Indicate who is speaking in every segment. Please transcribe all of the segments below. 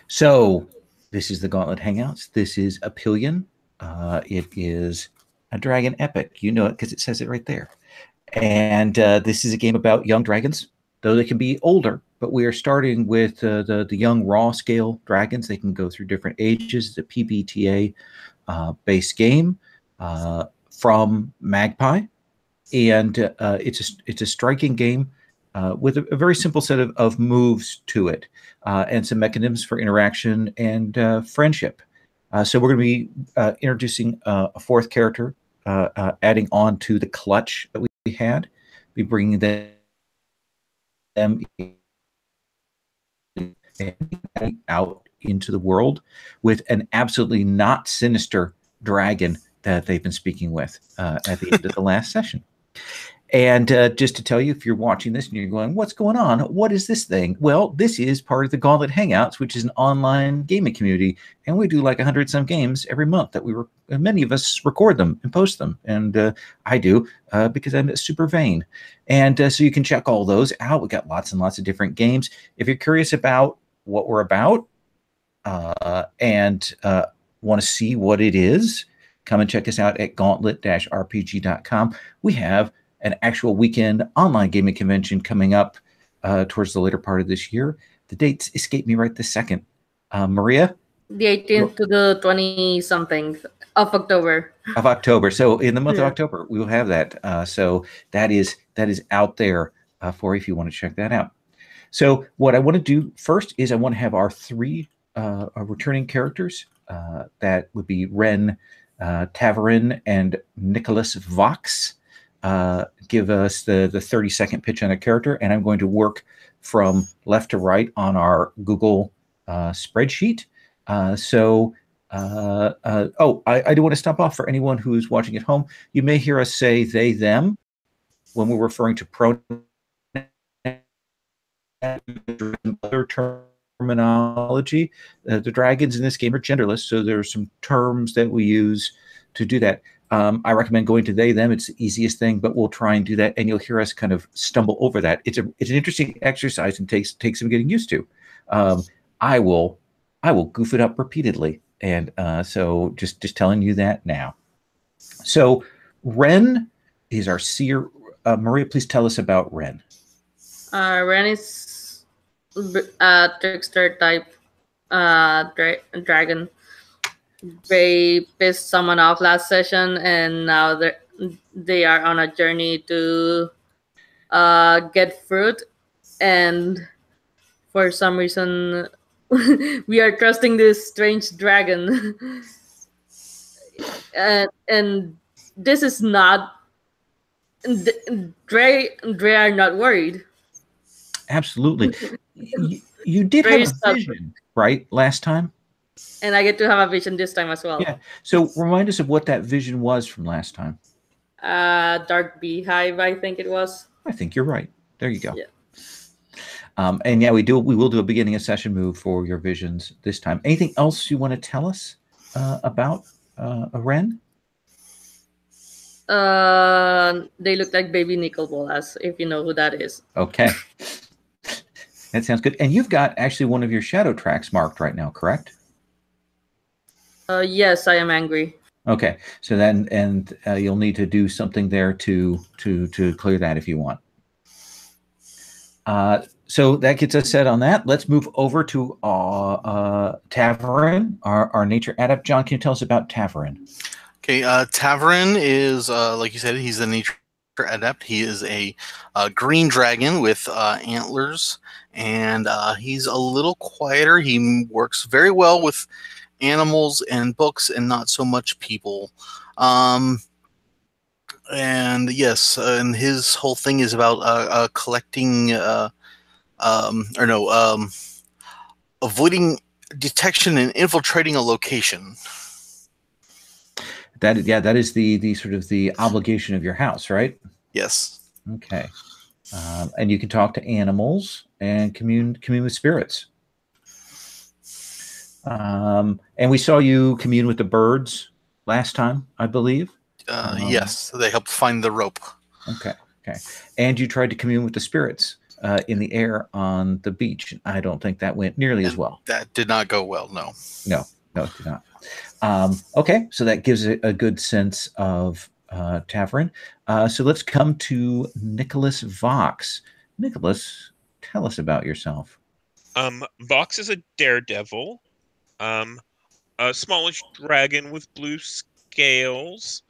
Speaker 1: So this is the Gauntlet Hangouts. This is Epyllion. It is a dragon epic. You know it because it says it right there. And this is a game about young dragons, though they can be older. But we are starting with the young raw scale dragons. They can go through different ages. It's a PBTA base game from Magpie, and it's a striking game with a very simple set of moves to it, and some mechanisms for interaction and friendship. So we're going to be introducing a fourth character, adding on to the clutch that we had, be bringing them out into the world with an absolutely not sinister dragon that they've been speaking with at the end of the last session. And just to tell you, if you're watching this and you're going, what's going on? What is this thing? Well, this is part of the Gauntlet Hangouts, which is an online gaming community. And we do like 100-some games every month that many of us record them and post them. And I do because I'm super vain. And so you can check all those out. We got lots and lots of different games. If you're curious about what we're about and want to see what it is, come and check us out at gauntlet-rpg.com. We have an actual weekend online gaming convention coming up towards the later part of this year. The dates escape me right this second. Maria?
Speaker 2: The 18th to the 20-something of October.
Speaker 1: Of October. So in the month of October, we will have that. So that is out there for you if you want to check that out. So what I want to do first is I want to have our three returning characters. That would be Ren, Tavarin, and Nicholas Vox. Give us the 30-second pitch on a character, and I'm going to work from left to right on our Google spreadsheet. I do want to stop off for anyone who's watching at home. You may hear us say they, them when we're referring to pronouns and other terminology. The dragons in this game are genderless, so there are some terms that we use to do that. I recommend going to they, them. It's the easiest thing, but we'll try and do that, and you'll hear us kind of stumble over that. It's an interesting exercise and takes some getting used to. I will goof it up repeatedly, and so just telling you that now. So Ren is our seer. Maria, please tell us about Ren.
Speaker 2: Ren is a trickster type dragon. They pissed someone off last session, and now they are on a journey to get fruit. And for some reason, we are trusting this strange dragon. And this is not... Dre are not worried.
Speaker 1: Absolutely. You did have a vision, right, last time?
Speaker 2: And I get to have a vision this time as well.
Speaker 1: Yeah. So remind us of what that vision was from last time.
Speaker 2: Dark Beehive, I think it was.
Speaker 1: I think you're right. There you go.
Speaker 2: Yeah.
Speaker 1: And yeah, we will do a beginning of session move for your visions this time. Anything else you want to tell us about Ren?
Speaker 2: They look like baby nickel bolas, if you know who that is.
Speaker 1: Okay. That sounds good. And you've got actually one of your shadow tracks marked right now, correct?
Speaker 2: Yes, I am angry.
Speaker 1: Okay, so then you'll need to do something there to clear that if you want. So that gets us set on that. Let's move over to Tavarin, our nature adept. John, can you tell us about Tavarin?
Speaker 3: Okay, Tavarin is, like you said, he's a nature adept. He is a green dragon with antlers, and he's a little quieter. He works very well with animals and books and not so much people. And yes, and his whole thing is about collecting, avoiding detection and infiltrating a location.
Speaker 1: That is the sort of the obligation of your house, right?
Speaker 3: Yes.
Speaker 1: Okay. And you can talk to animals and commune with spirits. And we saw you commune with the birds last time, I believe.
Speaker 3: Yes, they helped find the rope.
Speaker 1: Okay. And you tried to commune with the spirits in the air on the beach. I don't think that went nearly as well.
Speaker 3: That did not go well. No.
Speaker 1: No, it did not. Okay, so that gives it a good sense of Tavern. So let's come to Nicholas Vox. Nicholas, tell us about yourself.
Speaker 4: Vox is a daredevil, a smallish dragon with blue scales,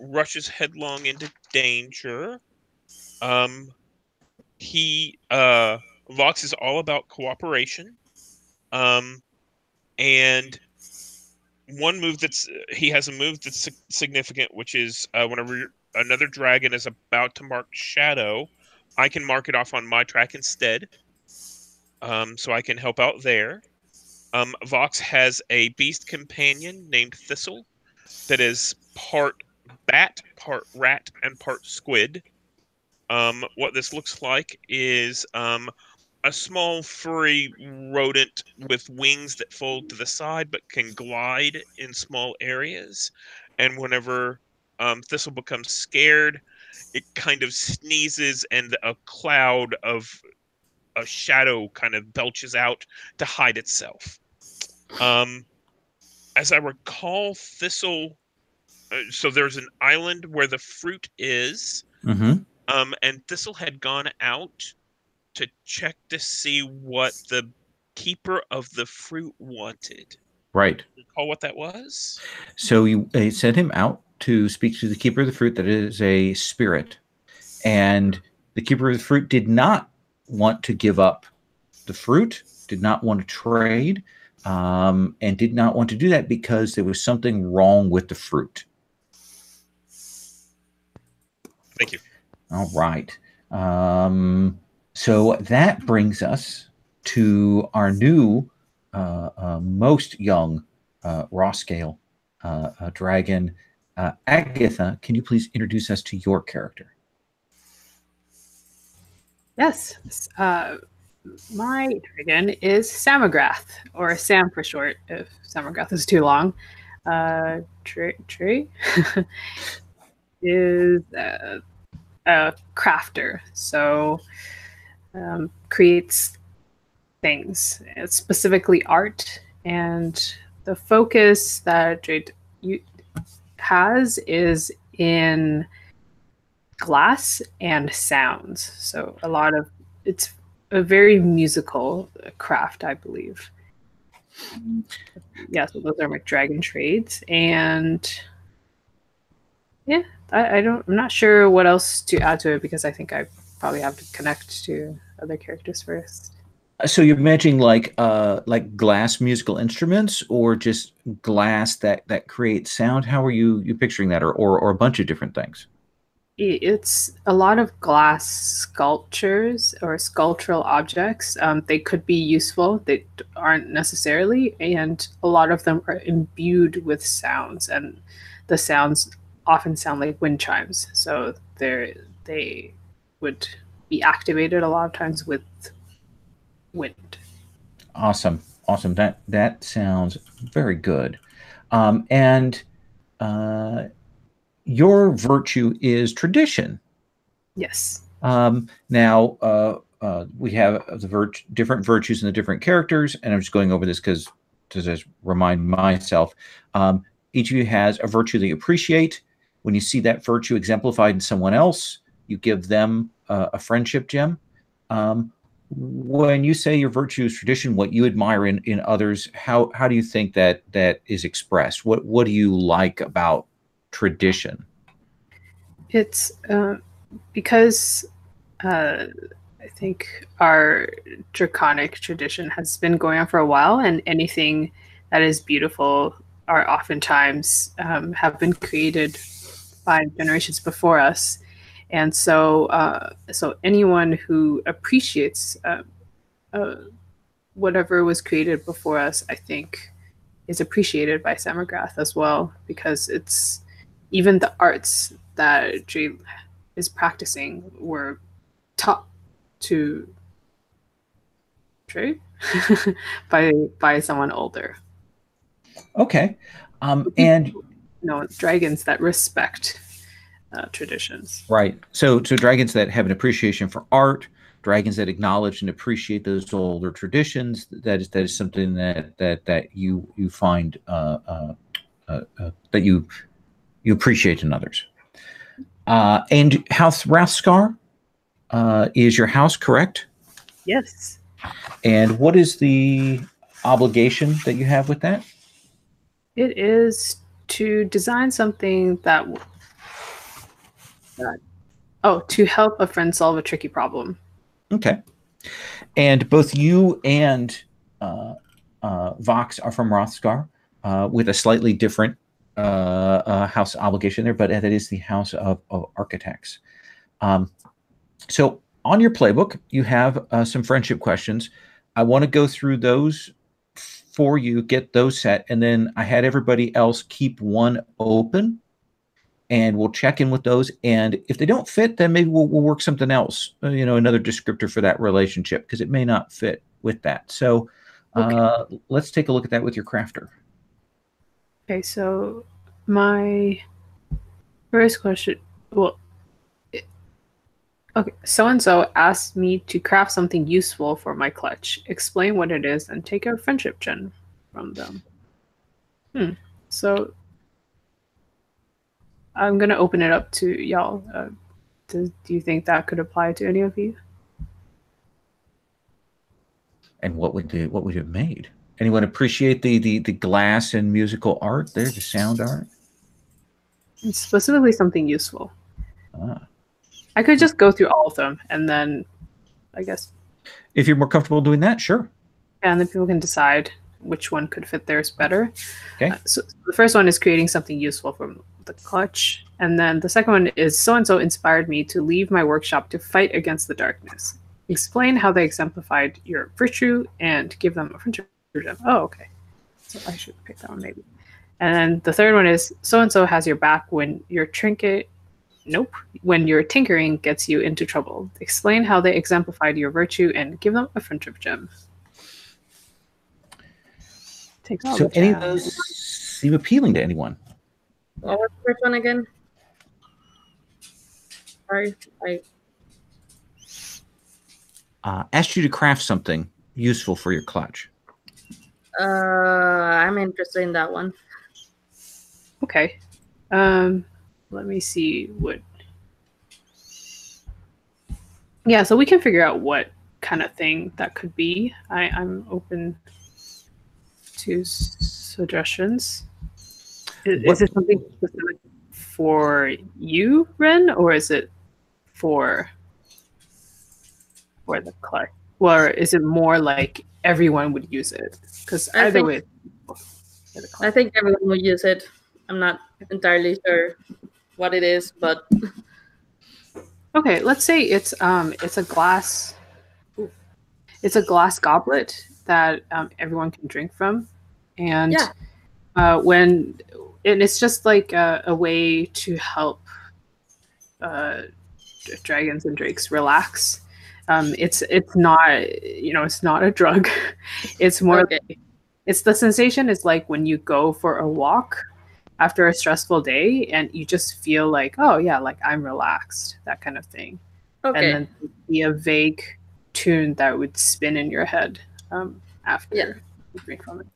Speaker 4: rushes headlong into danger. Vox is all about cooperation, and he has a move that's significant, which is whenever another dragon is about to mark shadow, I can mark it off on my track instead. So I can help out there. Vox has a beast companion named Thistle that is part bat, part rat, and part squid. What this looks like is a small furry rodent with wings that fold to the side but can glide in small areas. And whenever Thistle becomes scared, it kind of sneezes and a cloud of a shadow kind of belches out to hide itself. As I recall, Thistle... so there's an island where the fruit is, and Thistle had gone out to check to see what the keeper of the fruit wanted.
Speaker 1: Right.
Speaker 4: Recall what that was?
Speaker 1: So you sent him out to speak to the keeper of the fruit that is a spirit. And the keeper of the fruit did not want to give up the fruit, did not want to trade, and did not want to do that because there was something wrong with the fruit.
Speaker 4: Thank you.
Speaker 1: All right. So that brings us to our new, most young raw scale dragon. Agatha, can you please introduce us to your character?
Speaker 5: Yes. My dragon is Samagrath, or Sam for short, if Samagrath is too long. Trey is a crafter, so creates things, specifically art, and the focus that Jade has is in glass and sounds. So it's a very musical craft, I believe. Yeah, so those are my dragon trades, and yeah, I'm not sure what else to add to it because I think I probably have to connect to other characters first.
Speaker 1: So you're mentioning like glass musical instruments, or just glass that creates sound? How are you picturing that, or a bunch of different things?
Speaker 5: It's a lot of glass sculptures or sculptural objects. They could be useful. They aren't necessarily, and a lot of them are imbued with sounds, and the sounds often sound like wind chimes. So they would be activated a lot of times with wind.
Speaker 1: Awesome. That sounds very good. And your virtue is tradition.
Speaker 5: Yes.
Speaker 1: Now we have the different virtues in the different characters, and I'm just going over this because to just remind myself. Each of you has a virtue that you appreciate. When you see that virtue exemplified in someone else, you give them a friendship gem. When you say your virtue is tradition, what you admire in others, how do you think that is expressed? What do you like about tradition?
Speaker 5: It's because I think our draconic tradition has been going on for a while, and anything that is beautiful are oftentimes have been created by generations before us. And so so anyone who appreciates whatever was created before us, I think, is appreciated by Samagrath as well, because it's even the arts that Jay is practicing were taught to Trey by someone older.
Speaker 1: Okay. And
Speaker 5: dragons that respect traditions.
Speaker 1: Right. So dragons that have an appreciation for art, dragons that acknowledge and appreciate those older traditions. That is something that you find that you appreciate in others. And House Rathscar is your house, correct?
Speaker 5: Yes.
Speaker 1: And what is the obligation that you have with that?
Speaker 5: It is to design something that to help a friend solve a tricky problem.
Speaker 1: Okay. And both you and Vox are from Rothscar, with a slightly different house obligation there, but that is the House of Architects. So on your playbook, you have some friendship questions. I want to go through those for you, get those set, and then I had everybody else keep one open, and we'll check in with those. And if they don't fit, then maybe we'll work something else, another descriptor for that relationship, because it may not fit with that. So let's take a look at that with your crafter.
Speaker 5: Okay, so my first question, okay, so-and-so asked me to craft something useful for my clutch. Explain what it is and take a friendship gen from them. So I'm going to open it up to y'all. Do you think that could apply to any of you?
Speaker 1: And what would you have made? Anyone appreciate the glass and musical art there, the sound art?
Speaker 5: It's specifically something useful.
Speaker 1: Ah.
Speaker 5: I could just go through all of them, and then I guess
Speaker 1: if you're more comfortable doing that, sure.
Speaker 5: And then people can decide which one could fit theirs better.
Speaker 1: Okay.
Speaker 5: So the first one is creating something useful from the clutch, and then the second one is so-and-so inspired me to leave my workshop to fight against the darkness. Explain how they exemplified your virtue and give them a friendship gem. Oh, okay. So I should pick that one maybe. And then the third one is so-and-so has your back when your trinket when your tinkering gets you into trouble. Explain how they exemplified your virtue and give them a friendship gem.
Speaker 1: So any of those seem appealing to anyone?
Speaker 2: What was the first one again? Sorry.
Speaker 1: Asked you to craft something useful for your clutch.
Speaker 2: I'm interested in that one.
Speaker 5: Okay. Let me see what. Yeah, so we can figure out what kind of thing that could be. I'm open to suggestions. Is it something specific for you, Ren, or is it for the clutch? Or is it more like everyone would use it? Because either way,
Speaker 2: I think everyone will use it. I'm not entirely sure what it is, but
Speaker 5: okay. Let's say it's a glass. It's a glass goblet that everyone can drink from, and it's just like a way to help dragons and drakes relax. It's not it's not a drug. It's more like, it's the sensation is like when you go for a walk after a stressful day and you just feel like, oh yeah, like I'm relaxed, that kind of thing. Okay. And then be a vague tune that would spin in your head after you drink from it.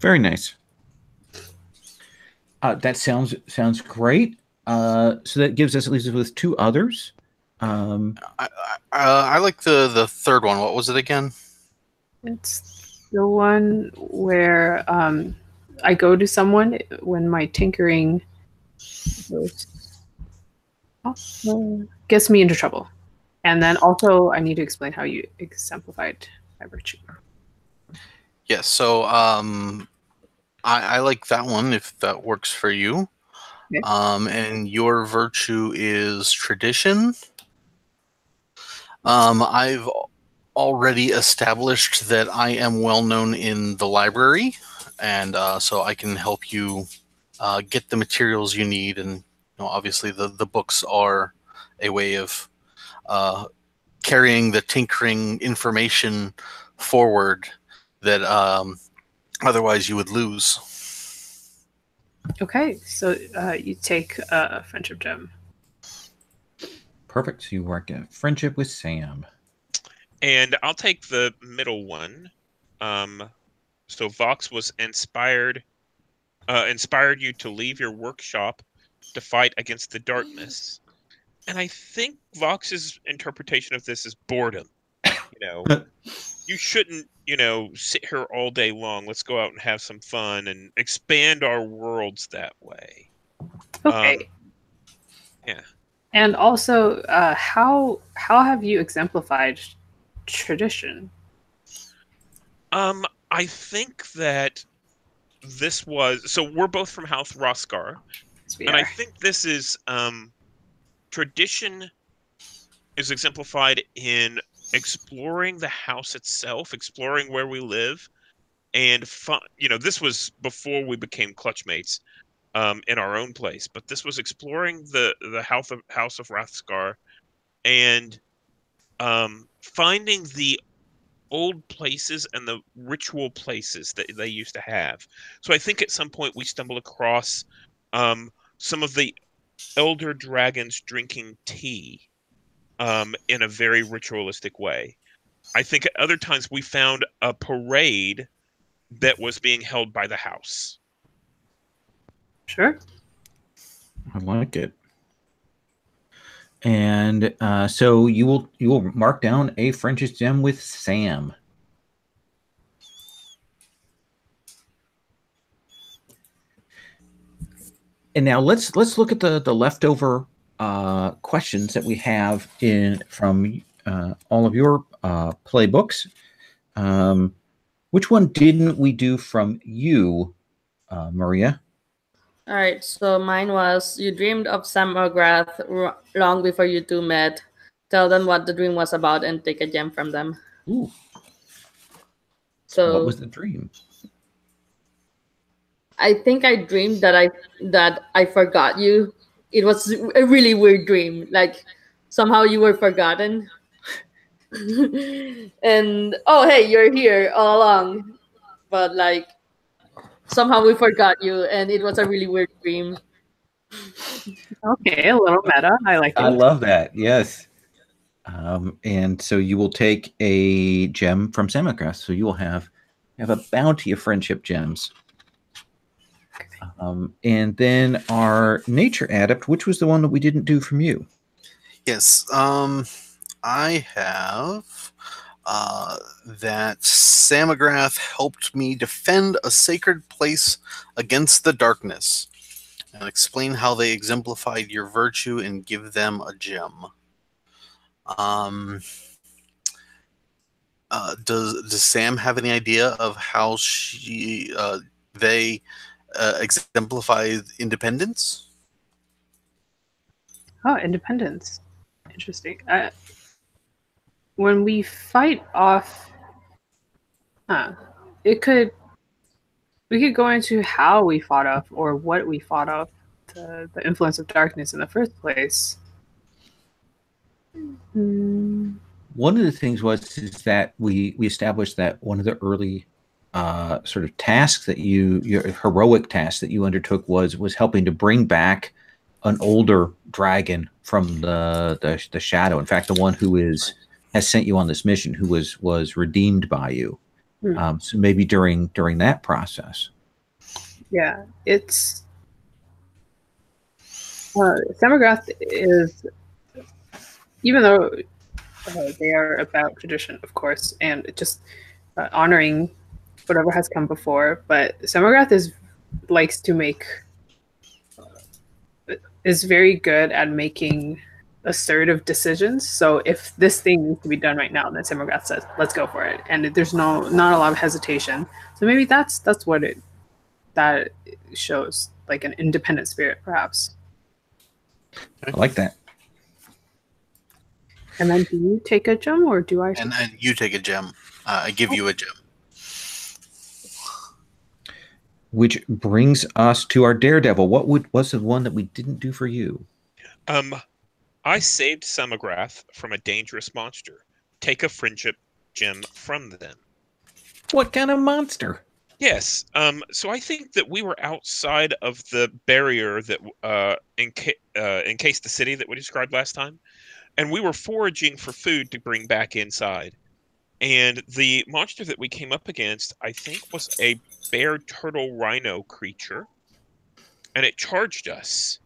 Speaker 1: Very nice. That sounds great. So that gives us at least with two others.
Speaker 3: I like the third one. What was it again?
Speaker 5: It's the one where I go to someone when my tinkering gets me into trouble. And then also I need to explain how you exemplified my virtue.
Speaker 3: Yes, so I like that one if that works for you. Okay. And your virtue is tradition. I've already established that I am well known in the library, and so I can help you get the materials you need. And obviously the books are a way of carrying the tinkering information forward that otherwise you would lose.
Speaker 5: Okay, so you take a friendship gem.
Speaker 1: Perfect. So you work a friendship with Sam.
Speaker 4: And I'll take the middle one. So Vox was inspired you to leave your workshop to fight against the darkness. And I think Vox's interpretation of this is boredom. You shouldn't, sit here all day long. Let's go out and have some fun and expand our worlds that way.
Speaker 5: Okay.
Speaker 4: Yeah.
Speaker 5: And also, how have you exemplified tradition?
Speaker 4: I think that this was so we're both from House Roskar, and I think this is tradition is exemplified in exploring the house itself, exploring where we live, and this was before we became clutchmates in our own place, but this was exploring the House of Rothskar and finding the old places and the ritual places that they used to have. So I think at some point we stumbled across some of the elder dragons drinking tea in a very ritualistic way. I think at other times we found a parade that was being held by the house.
Speaker 5: Sure.
Speaker 1: I like it. And so you will mark down a French's gem with Sam. And now let's look at the leftover questions that we have from all of your playbooks. Which one didn't we do from you, Maria?
Speaker 2: All right, so mine was you dreamed of Sam McGrath long before you two met. Tell them what the dream was about and take a gem from them.
Speaker 1: Ooh.
Speaker 2: So
Speaker 1: what was the dream?
Speaker 2: I think I dreamed that I forgot you. It was a really weird dream. Like somehow you were forgotten. And oh hey, you're here all along. But like somehow we forgot you and it was a really weird dream.
Speaker 5: Okay, a little meta. I like it.
Speaker 1: I love that. Yes. And so you will take a gem from Samograss. So you will have a bounty of friendship gems. And then our nature adept, which was the one that we didn't do from you?
Speaker 3: Yes. I have that Samograth helped me defend a sacred place against the darkness, and explain how they exemplified your virtue and give them a gem. Does Sam have any idea of how they exemplify independence?
Speaker 5: Oh, independence. Interesting. When we fight off, we could go into how we fought off or what we fought off the influence of darkness in the first place.
Speaker 1: One of the things is that we established that one of the early sort of tasks that your heroic task that you undertook was helping to bring back an older dragon from the shadow. In fact, the one who has sent you on this mission, who was redeemed by you. So maybe during that process.
Speaker 5: Yeah, it's Samograth is, even though they are about tradition, of course, and just honoring whatever has come before, but Samograth is very good at making assertive decisions. So if this thing needs to be done right now, then Samograth says, "Let's go for it," and there's not a lot of hesitation. So maybe that's what that shows, like an independent spirit, perhaps.
Speaker 1: I like that.
Speaker 5: And then do you take a gem or do I?
Speaker 3: And you take a gem. I give you a gem.
Speaker 1: Which brings us to our daredevil. What was the one that we didn't do for you?
Speaker 4: I saved Samograth from a dangerous monster. Take a friendship gem from them.
Speaker 1: What kind of monster?
Speaker 4: Yes. So I think that we were outside of the barrier that encased the city that we described last time, and we were foraging for food to bring back inside. And the monster that we came up against, I think, was a bear turtle rhino creature, and it charged us.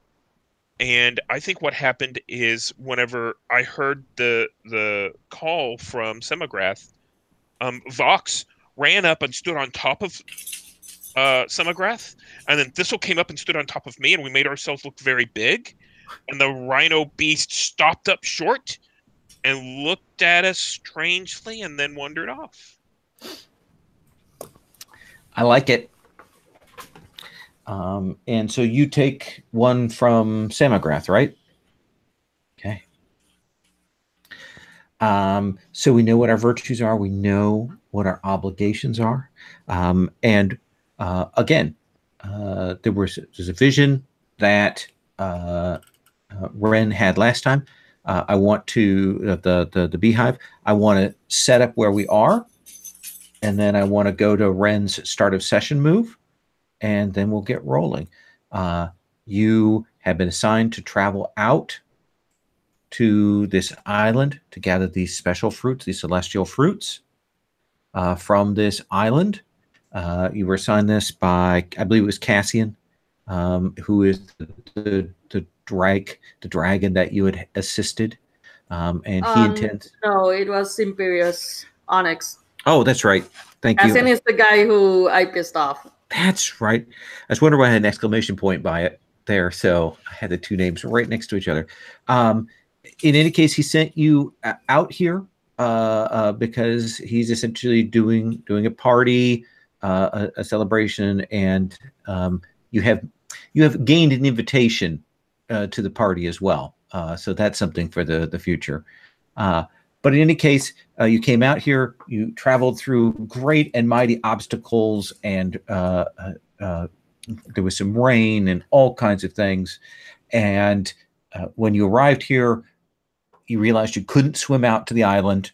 Speaker 4: And I think what happened is whenever I heard the call from Semigrath, Vox ran up and stood on top of Semigrath, and then Thistle came up and stood on top of me, and we made ourselves look very big. And the rhino beast stopped up short and looked at us strangely and then wandered off.
Speaker 1: I like it. And so you take one from Samagrath, right? Okay. So we know what our virtues are. We know what our obligations are. And again, there's a vision that Ren had last time. I want to the beehive. I want to set up where we are, and then I want to go to Ren's start of session move, and then we'll get rolling. You have been assigned to travel out to this island to gather these special fruits, these celestial fruits from this island. You were assigned this by, I believe it was Cassian, who is the dragon that you had assisted. And he intends.
Speaker 2: No, it was Imperious Onyx.
Speaker 1: Oh, that's right. Thank you.
Speaker 2: Cassian is the guy who I pissed off.
Speaker 1: That's right. I was wondering why I had an exclamation point by it there. So I had the two names right next to each other. In any case, he sent you out here because he's essentially doing a party, a celebration, and you have gained an invitation to the party as well. So that's something for the future. But in any case, you came out here, you traveled through great and mighty obstacles, and there was some rain and all kinds of things. And when you arrived here, you realized you couldn't swim out to the island.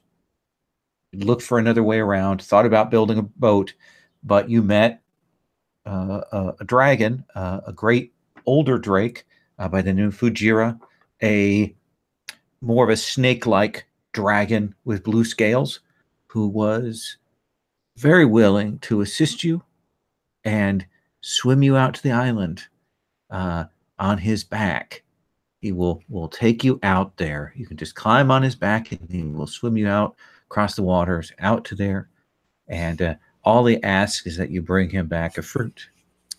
Speaker 1: You looked for another way around, thought about building a boat, but you met a dragon, a great older drake by the name of Fujira, a more of a snake-like dragon with blue scales, who was very willing to assist you and swim you out to the island on his back. He will take you out there. You can just climb on his back and he will swim you out across the waters out to there. And all he asks is that you bring him back a fruit.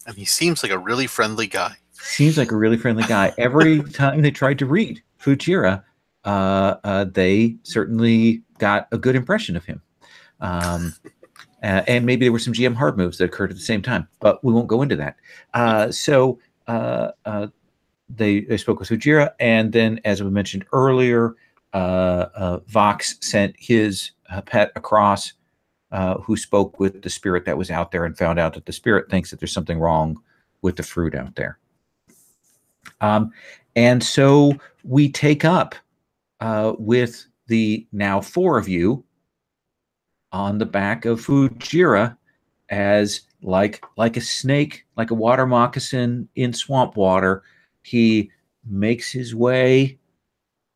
Speaker 3: And he seems like a really friendly guy.
Speaker 1: Seems like a really friendly guy. Every time they tried to read Fujira, they certainly got a good impression of him. And maybe there were some GM hard moves that occurred at the same time, but we won't go into that. So they spoke with Fujira, and then, as we mentioned earlier, Vox sent his pet across, who spoke with the spirit that was out there and found out that the spirit thinks that there's something wrong with the fruit out there. And so we take up with the now four of you on the back of Fujira as like a snake, like a water moccasin in swamp water. He makes his way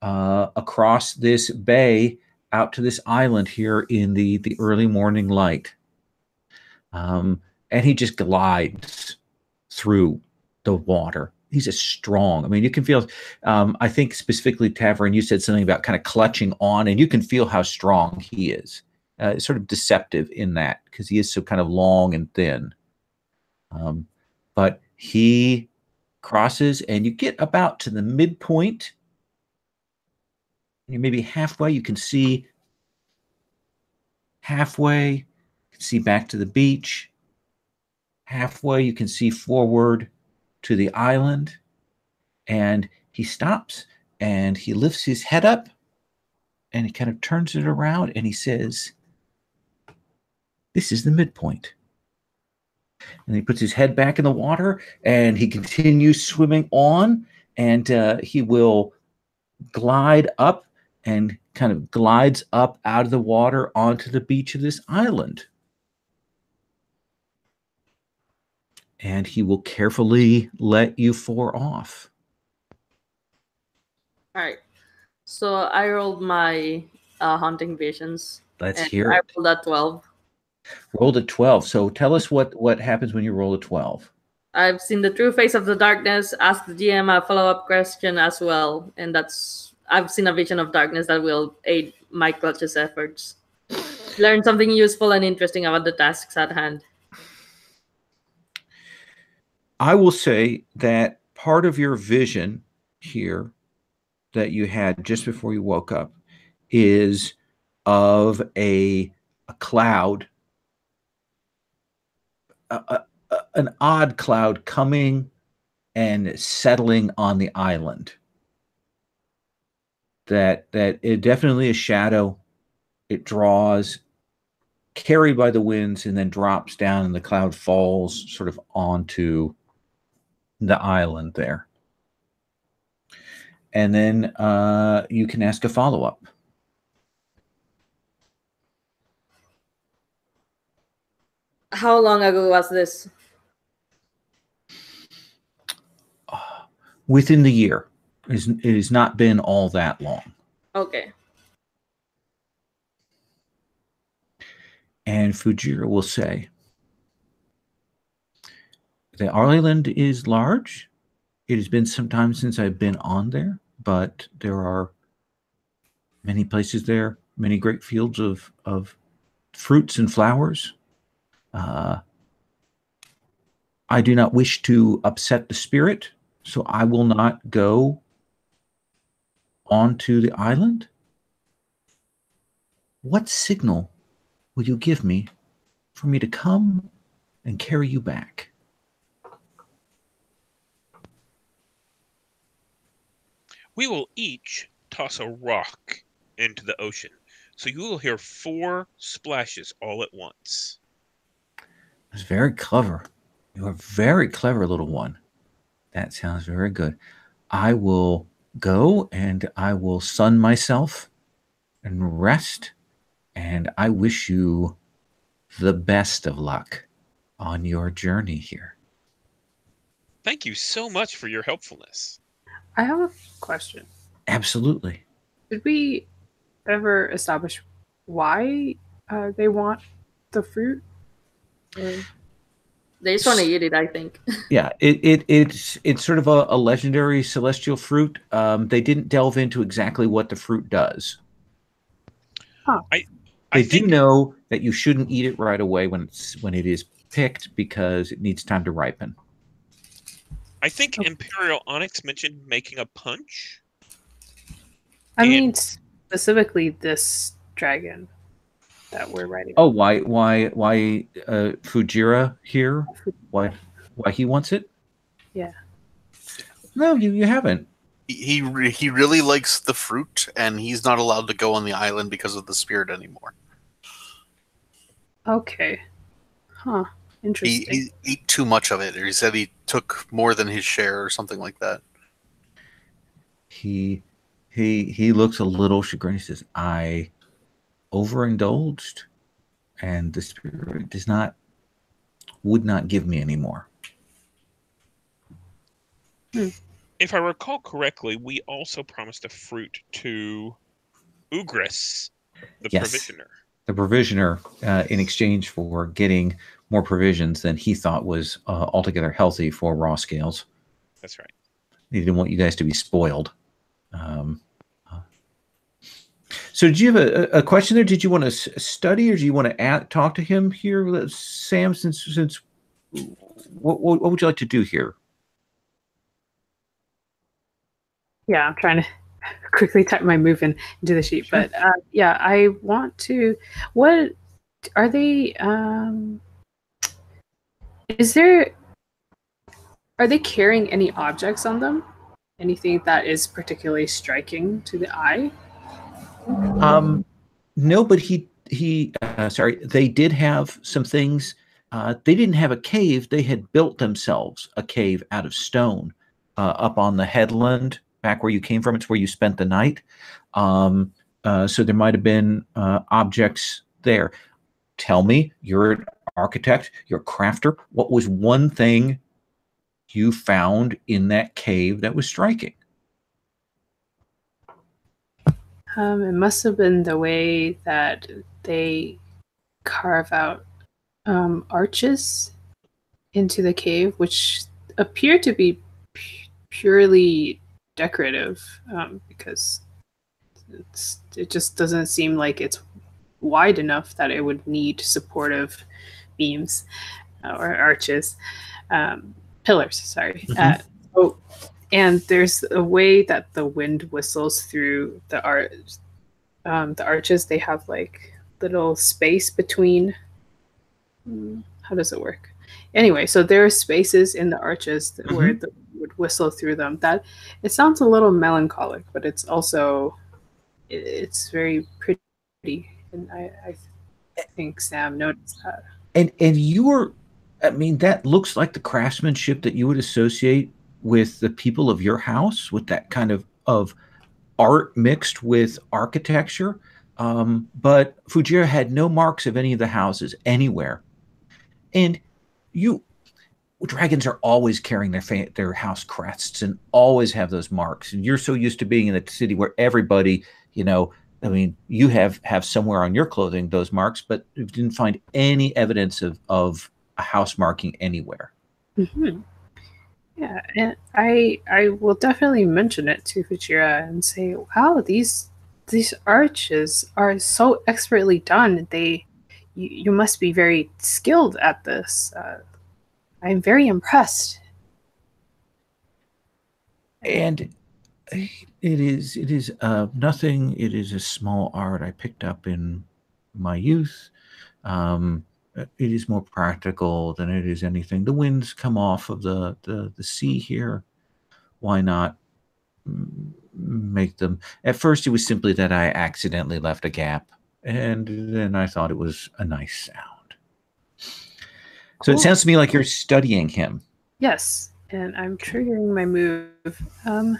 Speaker 1: across this bay out to this island here in the early morning light. And he just glides through the water. He's a strong, I mean, you can feel, I think specifically Tavern, you said something about kind of clutching on, and you can feel how strong he is. Sort of deceptive in that because he is so kind of long and thin. But he crosses and you get about to the midpoint. You're maybe halfway. You can see halfway. You can see back to the beach. Halfway, you can see forward to the island. And he stops and he lifts his head up and he kind of turns it around and he says, "This is the midpoint." And he puts his head back in the water and he continues swimming on, and he will glide up and kind of glides up out of the water onto the beach of this island. And he will carefully let you four off.
Speaker 2: All right. So I rolled my hunting visions.
Speaker 1: Let's
Speaker 2: And
Speaker 1: hear
Speaker 2: I
Speaker 1: it.
Speaker 2: rolled a 12.
Speaker 1: Rolled a 12. So tell us what happens when you roll a 12.
Speaker 2: I've seen the true face of the darkness. Ask the GM a follow-up question as well, and I've seen a vision of darkness that will aid my clutch's efforts. Learn something useful and interesting about the tasks at hand.
Speaker 1: I will say that part of your vision here that you had just before you woke up is of a cloud, an odd cloud coming and settling on the island. That it definitely a shadow. It draws, carried by the winds, and then drops down, and the cloud falls sort of onto the island there. And then you can ask a follow-up.
Speaker 2: How long ago was this?
Speaker 1: Within the year. It has not been all that long.
Speaker 2: Okay.
Speaker 1: And Fujira will say, the island is large. It has been some time since I've been on there, but there are many places there, many great fields of fruits and flowers. I do not wish to upset the spirit, so I will not go onto the island. What signal will you give me for me to come and carry you back?
Speaker 4: We will each toss a rock into the ocean, so you will hear 4 splashes all at once.
Speaker 1: It's very clever. You are very clever, little one. That sounds very good. I will go and I will sun myself and rest, and I wish you the best of luck on your journey here.
Speaker 4: Thank you so much for your helpfulness.
Speaker 5: I have a question.
Speaker 1: Absolutely.
Speaker 5: Did we ever establish why they want the fruit? Or...
Speaker 2: They just want to eat it, I think.
Speaker 1: Yeah, it's sort of a legendary celestial fruit. They didn't delve into exactly what the fruit does.
Speaker 5: Huh.
Speaker 4: I
Speaker 1: They
Speaker 4: think
Speaker 1: do know that you shouldn't eat it right away when it is picked because it needs time to ripen.
Speaker 4: I think Imperial Onyx mentioned making a punch.
Speaker 5: I mean, specifically this dragon that we're writing.
Speaker 1: Oh, why Fujira here? Why he wants it?
Speaker 5: Yeah.
Speaker 1: No, you haven't.
Speaker 3: He really likes the fruit, and he's not allowed to go on the island because of the spirit anymore.
Speaker 5: Okay. Huh. Interesting.
Speaker 3: He ate too much of it, or he said he took more than his share, or something like that.
Speaker 1: He looks a little chagrined. He says, "I overindulged, and the spirit would not give me any more."
Speaker 4: If I recall correctly, we also promised a fruit to Ugris, the provisioner.
Speaker 1: The provisioner, in exchange for getting more provisions than he thought was altogether healthy for raw scales.
Speaker 4: That's right.
Speaker 1: He didn't want you guys to be spoiled. So did you have a question there? Did you want to study, or do you want to talk to him here, Sam? Since what would you like to do here?
Speaker 5: Yeah, I'm trying to quickly type my move into the sheet,
Speaker 1: Sure.
Speaker 5: but yeah, I want to. What are they? Are they carrying any objects on them? Anything that is particularly striking to the eye?
Speaker 1: No, but they did have some things. They didn't have a cave. They had built themselves a cave out of stone up on the headland back where you came from. It's where you spent the night. So there might have been objects there. Tell me, you're an architect, you're a crafter. What was one thing you found in that cave that was striking?
Speaker 5: It must have been the way that they carve out arches into the cave, which appear to be purely decorative, because it just doesn't seem like it's wide enough that it would need supportive beams or arches, pillars. Sorry. And there's a way that the wind whistles through the arches. They have like little space between. How does it work? Anyway, so there are spaces in the arches where the wind would whistle through them. That it sounds a little melancholic, but it's also it's very pretty, and I think Sam noticed that.
Speaker 1: And you were, I mean, that looks like the craftsmanship that you would associate with the people of your house, with that kind of art mixed with architecture. But Fujira had no marks of any of the houses anywhere. And dragons are always carrying their house crests and always have those marks. And you're so used to being in a city where everybody, I mean, you have somewhere on your clothing those marks, but you didn't find any evidence of a house marking anywhere.
Speaker 5: Mm-hmm. Yeah, and I will definitely mention it to Fujira and say, wow, these arches are so expertly done. You must be very skilled at this. I'm very impressed.
Speaker 1: And it is nothing. It is a small art I picked up in my youth. It is more practical than it is anything. The winds come off of the sea here. Why not make them? At first, it was simply that I accidentally left a gap, and then I thought it was a nice sound. So It sounds to me like you're studying him.
Speaker 5: Yes, and I'm triggering my move, an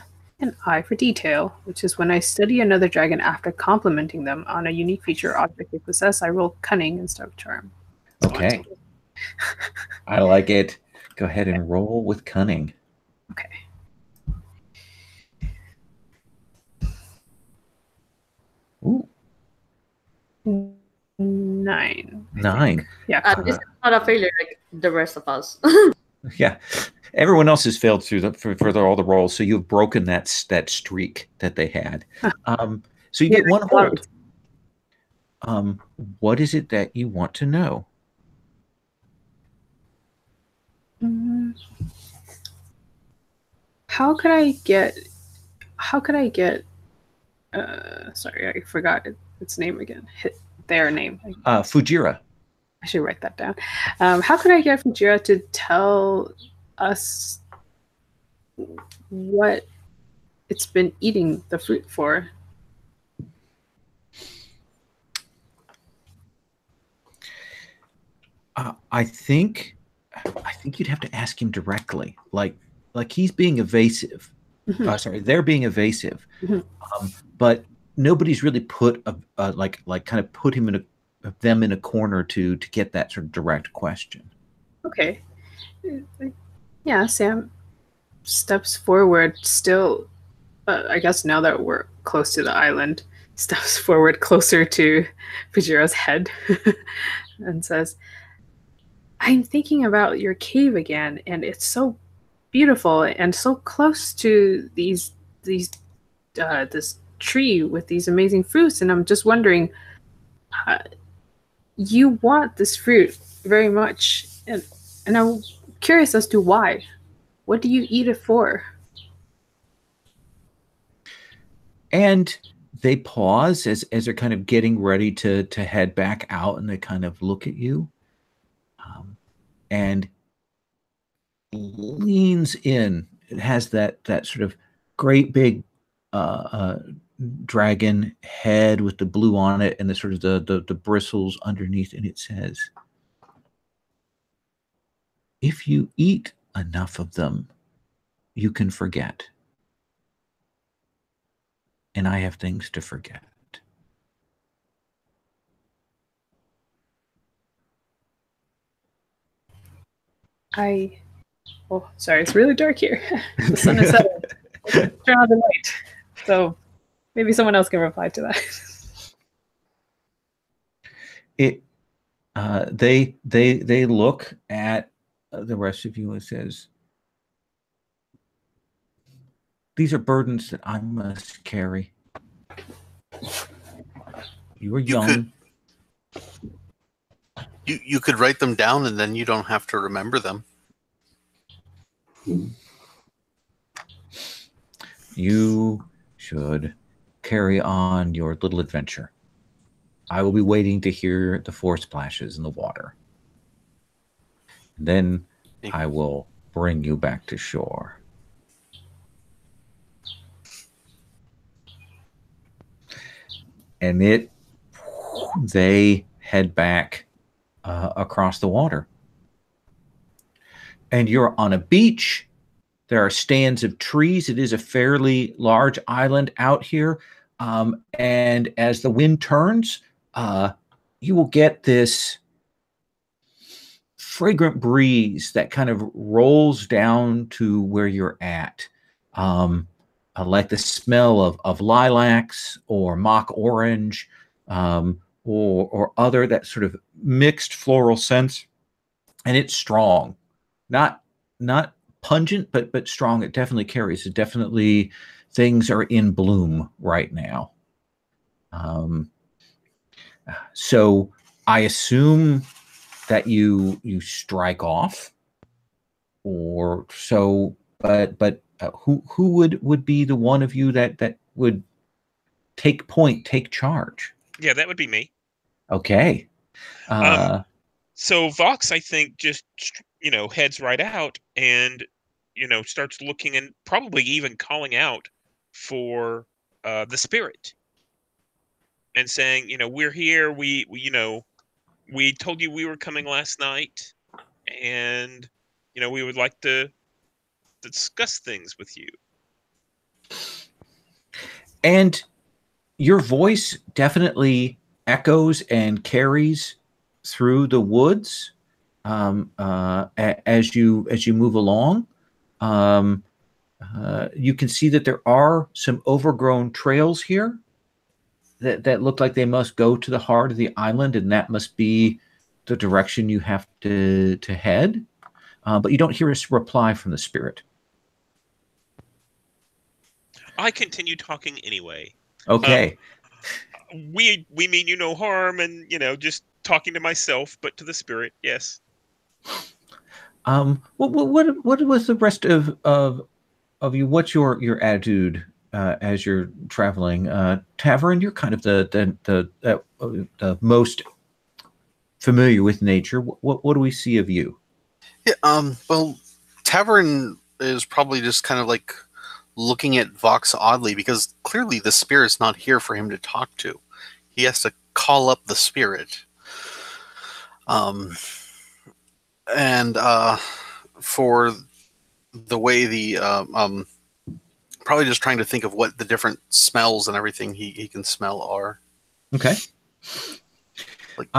Speaker 5: eye for detail, which is when I study another dragon after complimenting them on a unique feature or object they possess, I roll cunning instead of charm.
Speaker 1: Okay. I like it. Go ahead and roll with cunning.
Speaker 5: Okay.
Speaker 1: Ooh.
Speaker 5: 9.
Speaker 1: 9.
Speaker 5: Yeah.
Speaker 2: It's not a failure like the rest of us.
Speaker 1: Yeah. Everyone else has failed through all the rolls, so you've broken that streak that they had. So you get one hold. What is it that you want to know?
Speaker 5: How could I get sorry, I forgot its name again. Their name.
Speaker 1: Fujira.
Speaker 5: I should write that down. How could I get Fujira to tell us what it's been eating the fruit for?
Speaker 1: I think you'd have to ask him directly. Like he's being evasive.
Speaker 5: Mm-hmm.
Speaker 1: Sorry, they're being evasive.
Speaker 5: Mm-hmm.
Speaker 1: But nobody's really put kind of put them in a corner to get that sort of direct question.
Speaker 5: Okay. Yeah, Sam steps forward, still, I guess now that we're close to the island, steps forward closer to Fujira's head and says, I'm thinking about your cave again, and it's so beautiful and so close to this tree with these amazing fruits, and I'm just wondering, you want this fruit very much, and I'm curious as to why. What do you eat it for?
Speaker 1: And they pause as they're kind of getting ready to head back out, and they kind of look at you, and leans in. It has that sort of great big dragon head with the blue on it, and the sort of the bristles underneath, and it says, if you eat enough of them, you can forget. And I have things to forget.
Speaker 5: Oh, sorry, it's really dark here. The sun is setting. Turn on the light. So maybe someone else can reply to that.
Speaker 1: it they look at the rest of you and says, these are burdens that I must carry. You are young.
Speaker 3: You could write them down and then you don't have to remember them.
Speaker 1: You should carry on your little adventure. I will be waiting to hear the four splashes in the water. And then I will bring you back to shore. And they head back across the water. And you're on a beach. There are stands of trees. It is a fairly large island out here. And as the wind turns, you will get this fragrant breeze that kind of rolls down to where you're at. Like the smell of lilacs or mock orange, or other that sort of mixed floral scents. And it's strong. Not pungent, but strong. It definitely carries. It definitely, things are in bloom right now. So I assume that you strike off, or so. But who would be the one of you that would take charge?
Speaker 4: Yeah, that would be me.
Speaker 1: Okay.
Speaker 4: So Vox, I think, just heads right out and starts looking and probably even calling out for the spirit and saying, we're here. We told you we were coming last night, and we would like to discuss things with you.
Speaker 1: And your voice definitely echoes and carries through the woods as you move along. You can see that there are some overgrown trails here that look like they must go to the heart of the island, and that must be the direction you have to head. But you don't hear a reply from the spirit.
Speaker 4: I continue talking anyway.
Speaker 1: Okay.
Speaker 4: We mean you no harm, and just talking to myself, but to the spirit, yes.
Speaker 1: What was the rest of you? What's your attitude as you're traveling? Tavern, you're kind of the most familiar with nature. What do we see of you?
Speaker 3: Yeah. Well, Tavern is probably just kind of like looking at Vox oddly, because clearly the spirit's not here for him to talk to. He has to call up the spirit. And for the way the probably just trying to think of what the different smells and everything he can smell are.
Speaker 1: Okay.
Speaker 3: Like,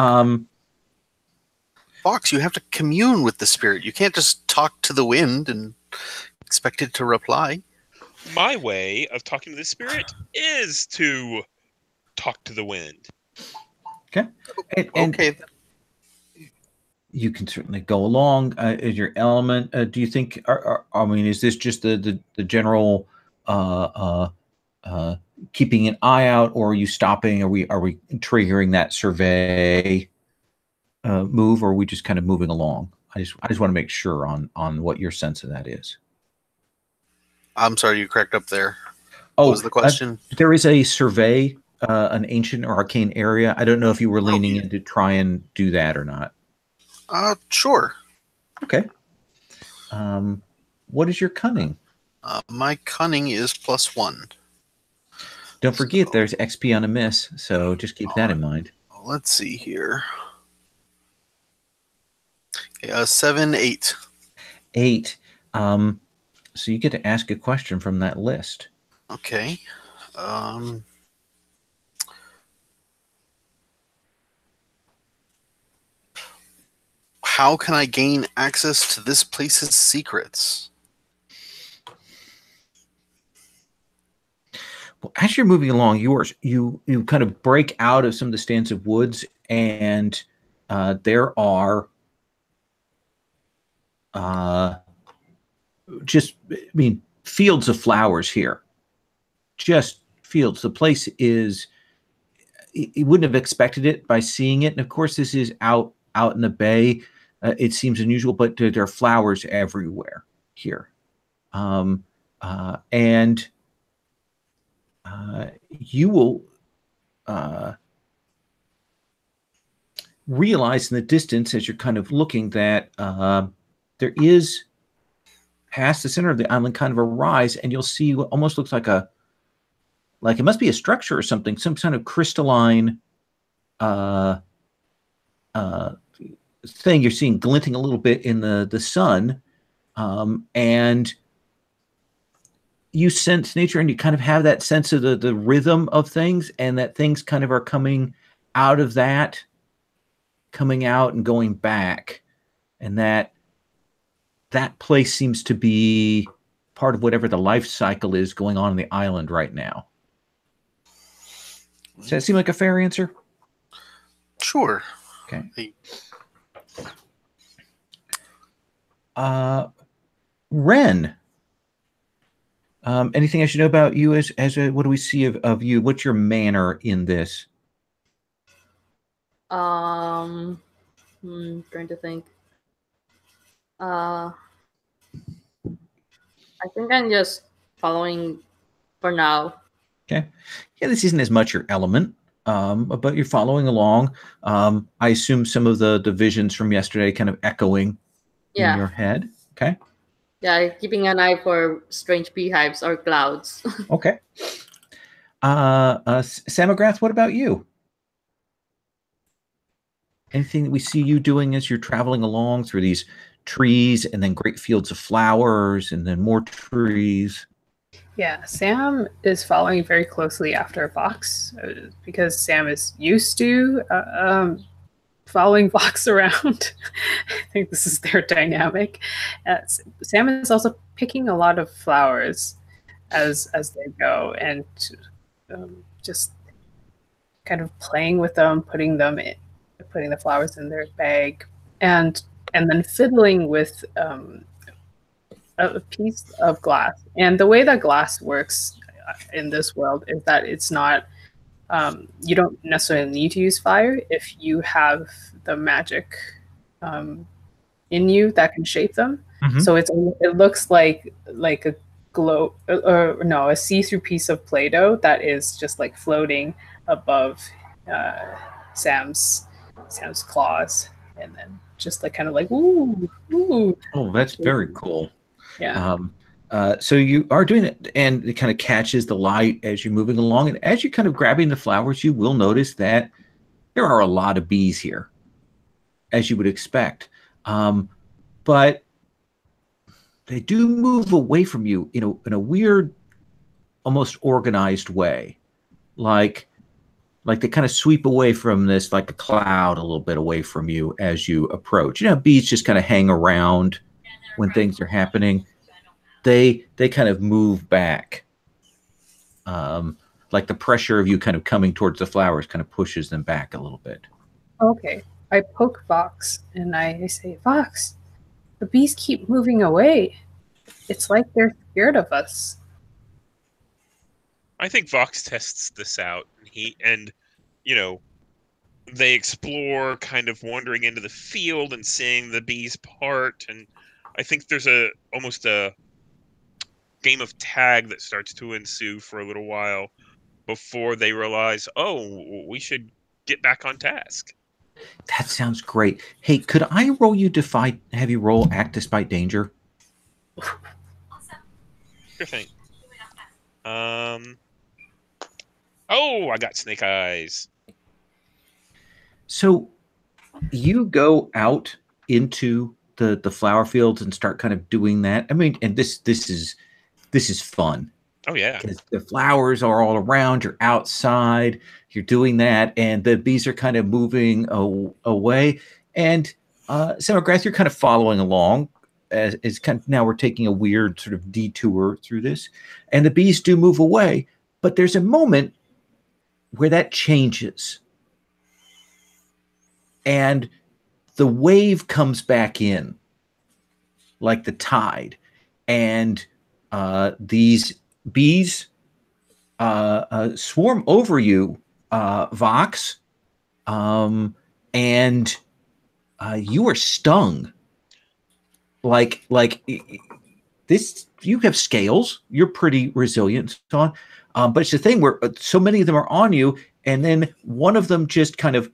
Speaker 3: Fox, you have to commune with the spirit. You can't just talk to the wind and expect it to reply.
Speaker 4: My way of talking to the spirit is to talk to the wind.
Speaker 1: Okay. And
Speaker 3: okay.
Speaker 1: You can certainly go along as your element. Do you think? I mean, is this just the general keeping an eye out, or are you stopping? Are we triggering that survey move, or are we just kind of moving along? I just want to make sure on what your sense of that is.
Speaker 3: I'm sorry, you cracked up there.
Speaker 1: Oh,
Speaker 3: what was the question?
Speaker 1: There is a survey, an ancient or arcane area. I don't know if you were leaning in to try and do that or not.
Speaker 3: Sure.
Speaker 1: Okay. What is your cunning?
Speaker 3: My cunning is +1.
Speaker 1: Don't forget, there's XP on a miss, so just keep that in mind.
Speaker 3: Let's see here. 7, 8.
Speaker 1: 8. So you get to ask a question from that list.
Speaker 3: Okay. How can I gain access to this place's secrets?
Speaker 1: Well, as you're moving along, you kind of break out of some of the stands of woods and there are just, I mean, fields of flowers here. Just fields. The place is, you wouldn't have expected it by seeing it. And of course, this is out in the bay. It seems unusual, but there are flowers everywhere here. And you will realize in the distance as you're kind of looking that there is, past the center of the island, kind of a rise, and you'll see what almost looks like it must be a structure or something, some kind of crystalline thing you're seeing glinting a little bit in the sun, and you sense nature, and you kind of have that sense of the rhythm of things, and that things kind of are coming out of that, coming out and going back, and that place seems to be part of whatever the life cycle is going on the island right now. Does that seem like a fair answer?
Speaker 3: Sure.
Speaker 1: Okay. Ren, anything I should know about you as what do we see of you? What's your manner in this?
Speaker 2: Trying to think. I think I'm just following for now.
Speaker 1: Okay. Yeah, this isn't as much your element, but you're following along. I assume some of the visions from yesterday kind of echoing in your head. Okay.
Speaker 2: Yeah, keeping an eye for strange beehives or clouds.
Speaker 1: Okay. Samagrath, what about you? Anything that we see you doing as you're traveling along through these trees and then great fields of flowers and then more trees?
Speaker 5: Yeah, Sam is following very closely after Vox because Sam is used to following Vox around. I think this is their dynamic. Sam is also picking a lot of flowers as they go, and just kind of playing with them, putting the flowers in their bag, and then fiddling with a piece of glass. And the way that glass works in this world is that it's not, you don't necessarily need to use fire if you have the magic in you that can shape them. Mm-hmm. So it looks like a glow, or no, a see-through piece of Play-Doh that is just like floating above Sam's claws, and then just like kind of like ooh.
Speaker 1: Oh, that's very cool.
Speaker 5: Yeah.
Speaker 1: So you are doing it, and it kind of catches the light as you're moving along. And as you're kind of grabbing the flowers, you will notice that there are a lot of bees here, as you would expect. But they do move away from you in a weird, almost organized way. Like they kind of sweep away from this, like a cloud, a little bit away from you as you approach. Bees just kind of hang around when things are happening. They kind of move back. Like the pressure of you kind of coming towards the flowers kind of pushes them back a little bit.
Speaker 5: Okay. I poke Vox and I say, Vox, the bees keep moving away. It's like they're scared of us.
Speaker 4: I think Vox tests this out, and they explore, kind of wandering into the field and seeing the bees part, and I think there's almost a game of tag that starts to ensue for a little while before they realize, oh, we should get back on task.
Speaker 1: That sounds great. Hey, could I have you roll Act Despite Danger?
Speaker 4: Sure thing. Oh, I got snake eyes.
Speaker 1: So you go out into the flower fields and start kind of doing that. I mean, and this is fun.
Speaker 4: Oh yeah,
Speaker 1: because the flowers are all around. You're outside. You're doing that, and the bees are kind of moving away. And Samagrath, you're kind of following along. As kind of, now we're taking a weird sort of detour through this, and the bees do move away. But there's a moment where that changes. and the wave comes back in like the tide, and these bees swarm over you, Vox, and you are stung. Like this, you have scales. You're pretty resilient, and so on. But it's the thing where so many of them are on you, and then one of them just kind of,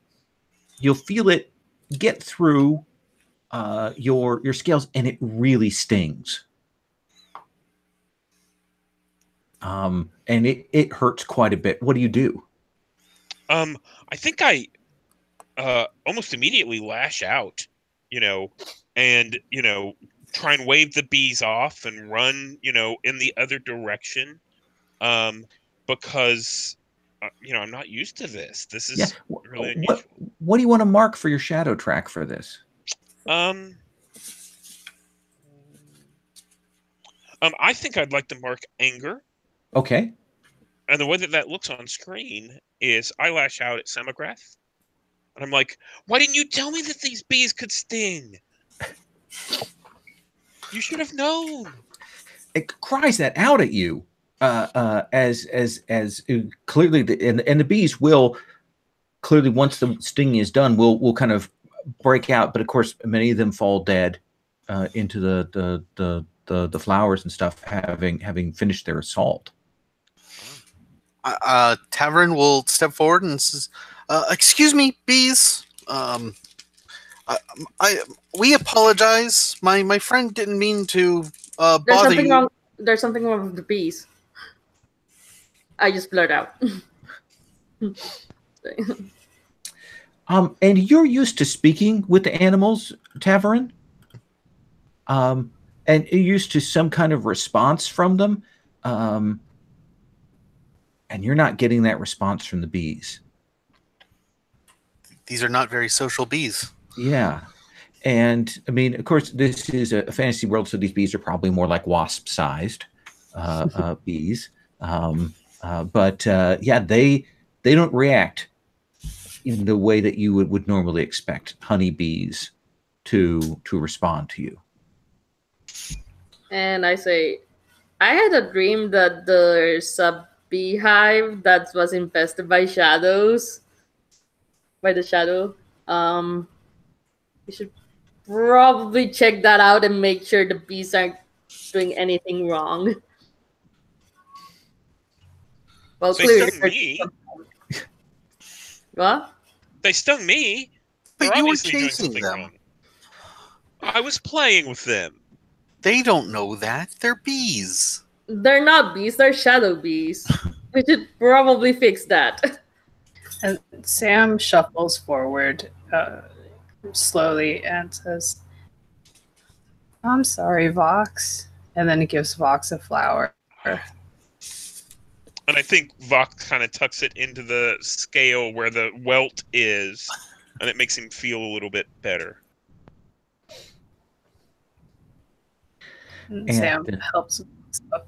Speaker 1: you'll feel it get through your scales, and it really stings. And it hurts quite a bit. What do you do?
Speaker 4: I think I almost immediately lash out, and try and wave the bees off and run, in the other direction, because I'm not used to this. This is really unusual.
Speaker 1: What do you want to mark for your shadow track for this?
Speaker 4: I think I'd like to mark anger.
Speaker 1: Okay.
Speaker 4: And the way that looks on screen is I lash out at Semigrath. And I'm like, why didn't you tell me that these bees could sting? You should have known.
Speaker 1: It cries that out at you, as clearly, and the bees will clearly, once the stinging is done, will kind of break out. But of course, many of them fall dead into the flowers and stuff, having finished their assault.
Speaker 3: Tavern will step forward and says, "Excuse me, bees. We apologize. My friend didn't mean to bother you."
Speaker 2: There's something wrong with the bees. I just blurt out.
Speaker 1: And you're used to speaking with the animals, Tavern. And you're used to some kind of response from them. And you're not getting that response from the bees.
Speaker 3: These are not very social bees.
Speaker 1: Yeah. And I mean, of course, this is a fantasy world, so these bees are probably more like wasp-sized bees. But yeah, they don't react in the way that you would normally expect honeybees to respond to you.
Speaker 2: And I say, I had a dream that there's a beehive that was infested by shadows. By the shadow. You should probably check that out and make sure the bees aren't doing anything wrong. Well,
Speaker 4: They
Speaker 2: clearly.
Speaker 4: stung me.
Speaker 2: What?
Speaker 4: They stung me.
Speaker 3: But
Speaker 4: They're
Speaker 3: you were
Speaker 4: obviously doing
Speaker 3: chasing
Speaker 4: something
Speaker 3: them.
Speaker 4: wrong. I was playing with them.
Speaker 3: They don't know that. They're bees.
Speaker 2: They're not bees, they're shadow bees. We should probably fix that.
Speaker 5: And Sam shuffles forward slowly and says, "I'm sorry, Vox." And then he gives Vox a flower.
Speaker 4: And I think Vox kind of tucks it into the scale where the welt is, and it makes him feel a little bit better.
Speaker 5: And Sam helps Vox up.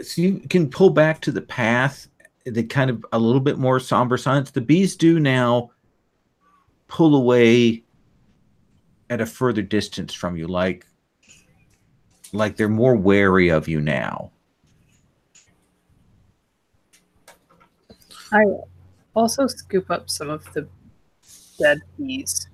Speaker 1: So you can pull back to the path, the kind of a little bit more somber silence. The bees do now pull away at a further distance from you, like they're more wary of you now.
Speaker 5: I also scoop up some of the dead bees.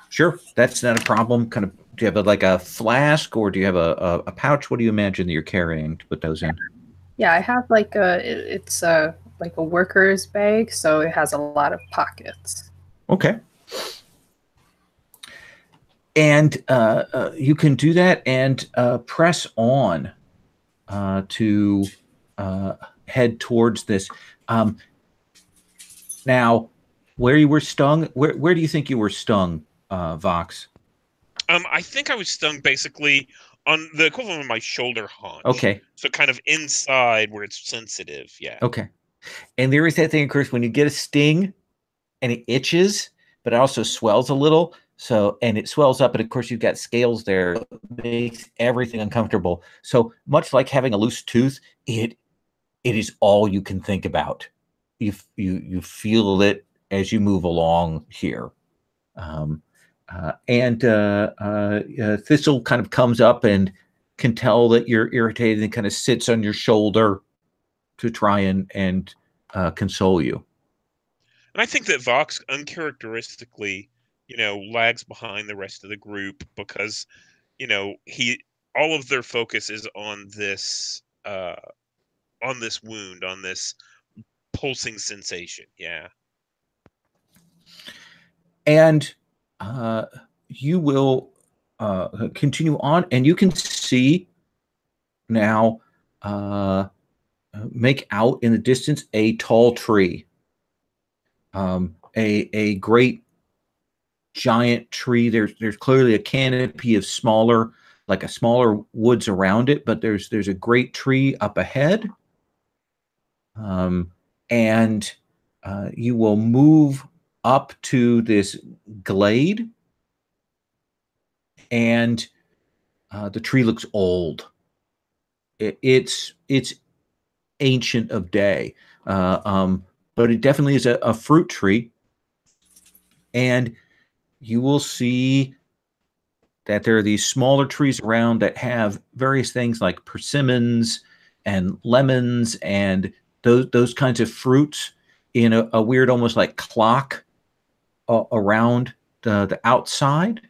Speaker 1: Sure, that's not a problem. Kind of, do you have like a flask, or do you have a pouch? What do you imagine that you're carrying to put those in?
Speaker 5: Yeah, I have like it's like a worker's bag, so it has a lot of pockets.
Speaker 1: Okay. And you can do that and press on to head towards this. Now, where you were stung, where do you think you were stung, Vox?
Speaker 4: I think I was stung basically on the equivalent of my shoulder haunch.
Speaker 1: Okay.
Speaker 4: So kind of inside where it's sensitive, yeah.
Speaker 1: Okay. And there is that thing, of course, when you get a sting and it itches, but it also swells a little. So, and it swells up, and of course you've got scales there, it makes everything uncomfortable. So much like having a loose tooth, it it is all you can think about. You feel it as you move along here. Thistle kind of comes up and can tell that you're irritated and kind of sits on your shoulder to try and console you.
Speaker 4: And I think that Vox uncharacteristically, lags behind the rest of the group because, all of their focus is on this wound, on this pulsing sensation. Yeah.
Speaker 1: And you will continue on, and you can see now, make out in the distance a tall tree, a great giant tree. There's clearly a canopy of smaller woods around it, but there's a great tree up ahead, and you will move up to this glade, and the tree looks old. It's ancient of day, but it definitely is a fruit tree, and you will see that there are these smaller trees around that have various things like persimmons and lemons and those kinds of fruits in a weird, almost like clock around the outside.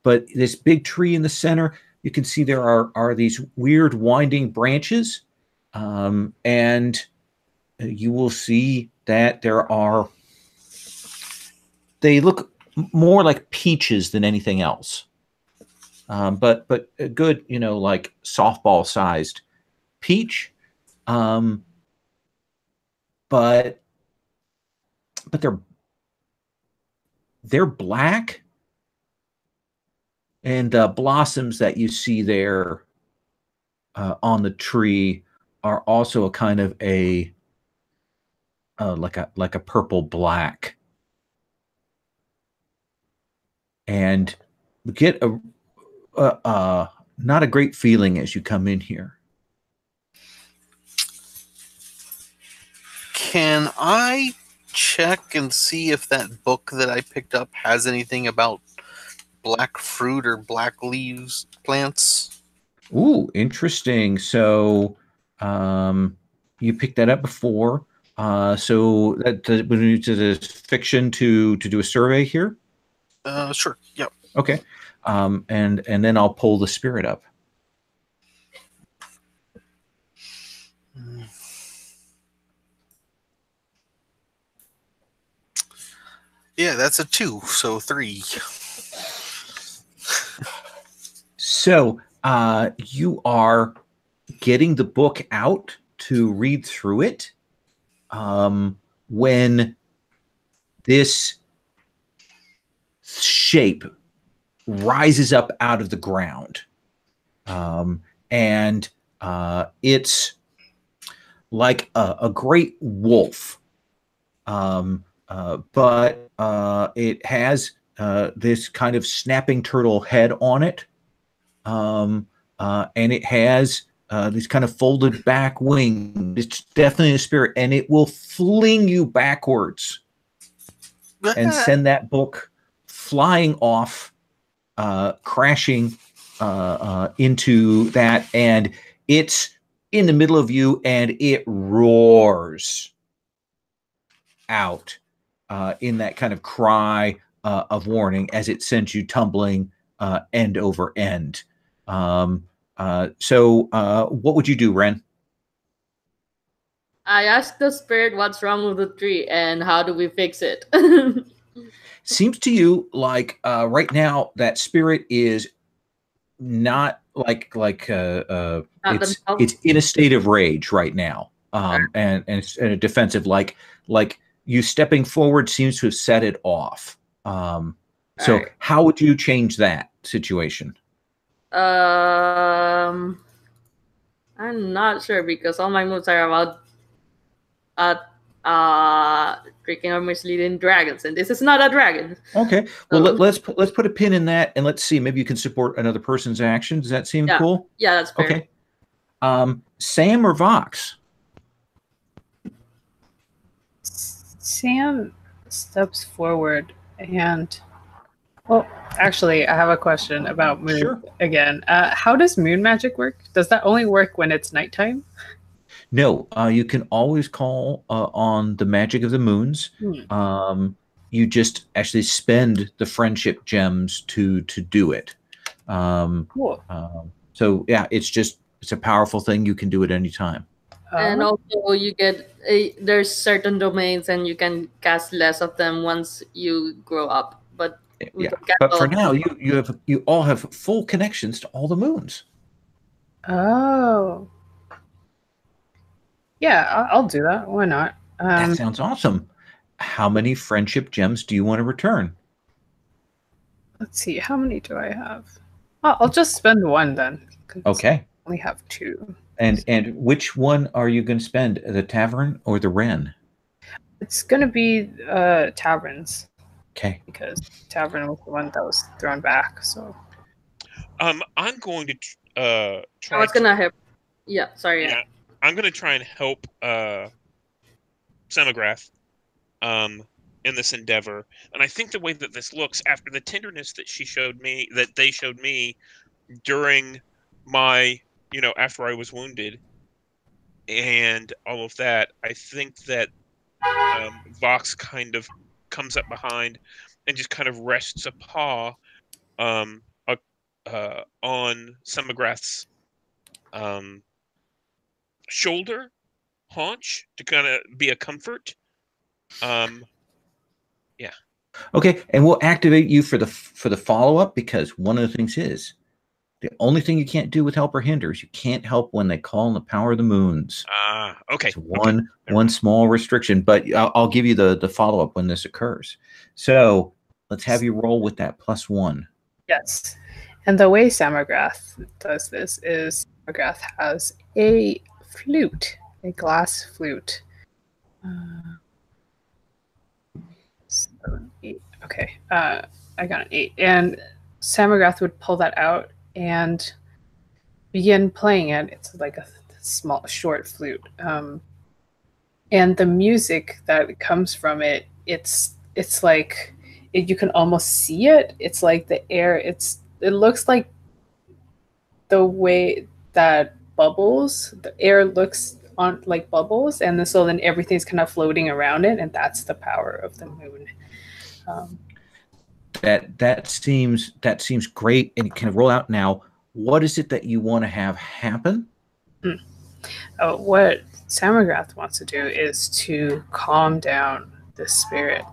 Speaker 1: But this big tree in the center, you can see there are these weird winding branches, and you will see that they look more like peaches than anything else, but a good, like softball sized peach, but they're black. And the blossoms that you see there on the tree are also a kind of like a purple black, and get not a great feeling as you come in here.
Speaker 3: Can I check and see if that book that I picked up has anything about black fruit or black leaves plants?
Speaker 1: Ooh, interesting. So you picked that up before. So that we need to the fiction to do a survey here?
Speaker 3: Sure. Yep.
Speaker 1: Okay. And then I'll pull the spirit up.
Speaker 3: Yeah, that's a 2, so 3.
Speaker 1: So you are getting the book out to read through it when this shape rises up out of the ground. And it's like a great wolf, but it has this kind of snapping turtle head on it. And it has these kind of folded back wings. It's definitely a spirit, and it will fling you backwards and send that book flying off, crashing into that, and it's in the middle of you, and it roars out in that kind of cry of warning as it sends you tumbling end over end. So what would you do, Ren?
Speaker 2: I asked the spirit what's wrong with the tree and how do we fix it.
Speaker 1: Seems to you like right now that spirit is not it's in a state of rage right now, and it's in a defensive, like you stepping forward seems to have set it off. So right. How would you change that situation?
Speaker 2: I'm not sure because all my moves are about tricking or misleading dragons, and this is not a dragon.
Speaker 1: Okay, well let's put a pin in that, and let's see. Maybe you can support another person's action. Does that seem cool?
Speaker 2: Yeah, that's fair.
Speaker 1: Okay. Sam or Vox?
Speaker 5: Sam steps forward and, well, actually, I have a question about moon
Speaker 1: Sure.
Speaker 5: again. How does moon magic work? Does that only work when it's nighttime?
Speaker 1: No, you can always call on the magic of the moons. You just actually spend the friendship gems to do it.
Speaker 5: Cool.
Speaker 1: So yeah, it's a powerful thing. You can do it anytime.
Speaker 2: And also, you get there's certain domains, and you can cast less of them once you grow up. But we
Speaker 1: Yeah,
Speaker 2: can cast
Speaker 1: but
Speaker 2: all
Speaker 1: for
Speaker 2: of them.
Speaker 1: now, you all have full connections to all the moons.
Speaker 5: Oh. Yeah, I'll do that. Why not?
Speaker 1: That sounds awesome. How many friendship gems do you want to return?
Speaker 5: Let's see. How many do I have? I'll just spend one then. 'Cause
Speaker 1: Okay.
Speaker 5: I only have two.
Speaker 1: And which one are you going to spend? The tavern or the wren?
Speaker 5: It's gonna be taverns
Speaker 1: Okay.
Speaker 5: because tavern was the one that was thrown back. So
Speaker 4: I'm going to
Speaker 2: I
Speaker 4: try.
Speaker 2: was gonna help. Yeah, sorry.
Speaker 4: Yeah, I'm gonna try and help Samagrath in this endeavor. And I think the way that this looks, after the tenderness that they showed me during my, after I was wounded and all of that, I think that Vox kind of comes up behind and just kind of rests a paw on Samagrath's shoulder, haunch, to kind of be a comfort. Yeah.
Speaker 1: Okay, and we'll activate you for the follow up, because one of the things is the only thing you can't do with help or hinder is you can't help when they call on the power of the moons.
Speaker 4: Okay.
Speaker 1: It's one small restriction, but I'll give you the follow up when this occurs. So let's have you roll with that +1.
Speaker 5: yes, and the way Samagrath does this is Samagrath has a flute, a glass flute. 7, 8. Okay, I got an 8, and Samagrath would pull that out and begin playing it. It's like a small, short flute, and the music that comes from it, it's like you can almost see it. It's like the air. It looks like the way that the air looks on like bubbles, and so then everything's kind of floating around it, and that's the power of the moon.
Speaker 1: That seems great, and it can roll out now. What is it that you want to have happen?
Speaker 5: What Samagrath wants to do is to calm down the spirit,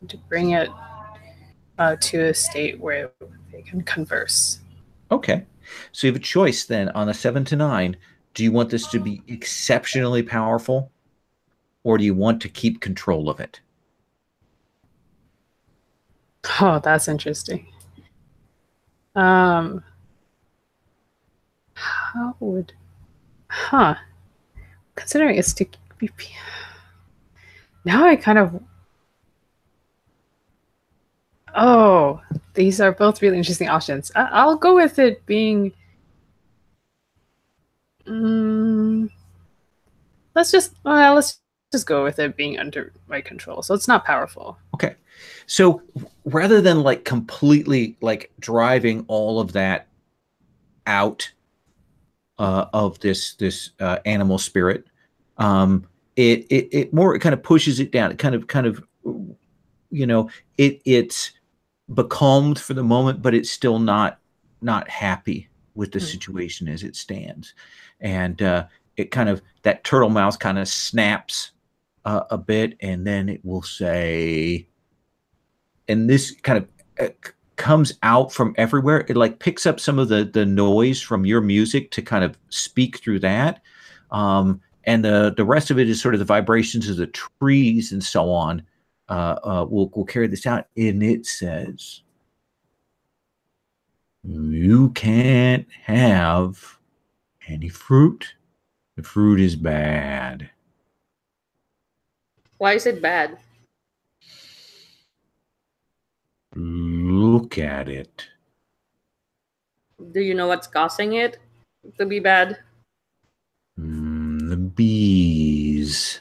Speaker 5: to bring it to a state where they can converse.
Speaker 1: Okay, so you have a choice then on a 7 to 9. Do you want this to be exceptionally powerful, or do you want to keep control of it?
Speaker 5: Oh, that's interesting. How would, considering it's to be, now I kind of, these are both really interesting options. I'll go with it being, let's just go with it being under my control. So it's not powerful.
Speaker 1: Okay. So rather than like completely like driving all of that out of this animal spirit, it more kind of pushes it down. It kind of it's becalmed for the moment, but it's still not happy with the situation as it stands, and it kind of, that turtle mouth kind of snaps a bit, and then it will say, and this kind of comes out from everywhere. It like picks up some of the noise from your music to kind of speak through that, and the rest of it is sort of the vibrations of the trees and so on. We'll carry this out, and it says, "You can't have any fruit. The fruit is bad."
Speaker 2: Why is it bad?
Speaker 1: Look at it.
Speaker 2: Do you know what's causing it to be bad?
Speaker 1: The bees.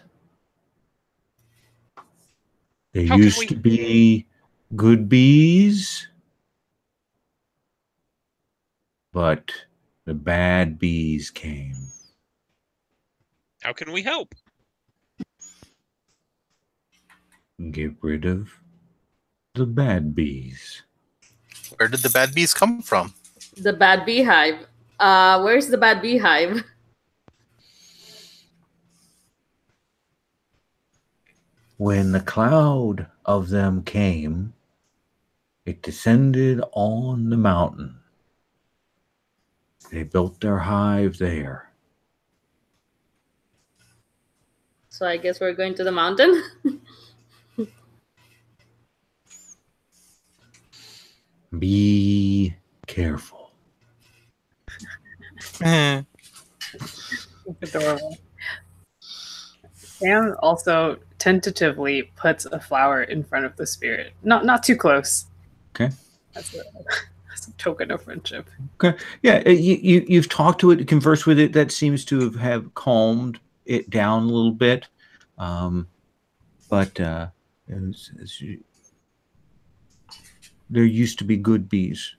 Speaker 1: There
Speaker 4: How can
Speaker 1: used
Speaker 4: we-
Speaker 1: to be good bees, but the bad bees came.
Speaker 4: How can we help?
Speaker 1: Get rid of the bad bees.
Speaker 3: Where did the bad bees come from?
Speaker 2: The bad beehive. Where's the bad beehive?
Speaker 1: When the cloud of them came, it descended on the mountain. They built their hive there.
Speaker 2: So I guess we're going to the mountain.
Speaker 1: Be careful.
Speaker 5: Adorable. Sam also tentatively puts a flower in front of the spirit. Not too close.
Speaker 1: Okay.
Speaker 5: That's a token of friendship.
Speaker 1: Okay. Yeah, you've talked to it, conversed with it. That seems to have calmed it down a little bit. But there used to be good bees.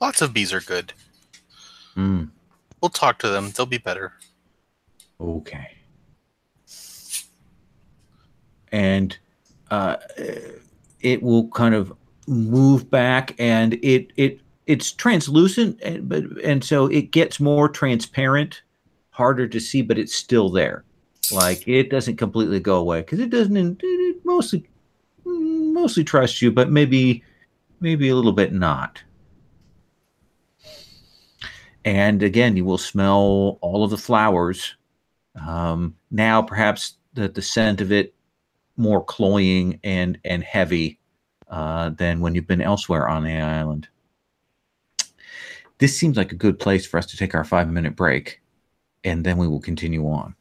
Speaker 3: Lots of bees are good.
Speaker 1: Mm,
Speaker 3: We'll talk to them. They'll be better.
Speaker 1: okay. And it will kind of move back, and it's translucent, and so it gets more transparent, harder to see, but it's still there. Like it doesn't completely go away because it mostly trusts you, but maybe a little bit not. And again, you will smell all of the flowers. Now, perhaps the scent of it more cloying and heavy than when you've been elsewhere on the island. This seems like a good place for us to take our 5-minute break, and then we will continue on.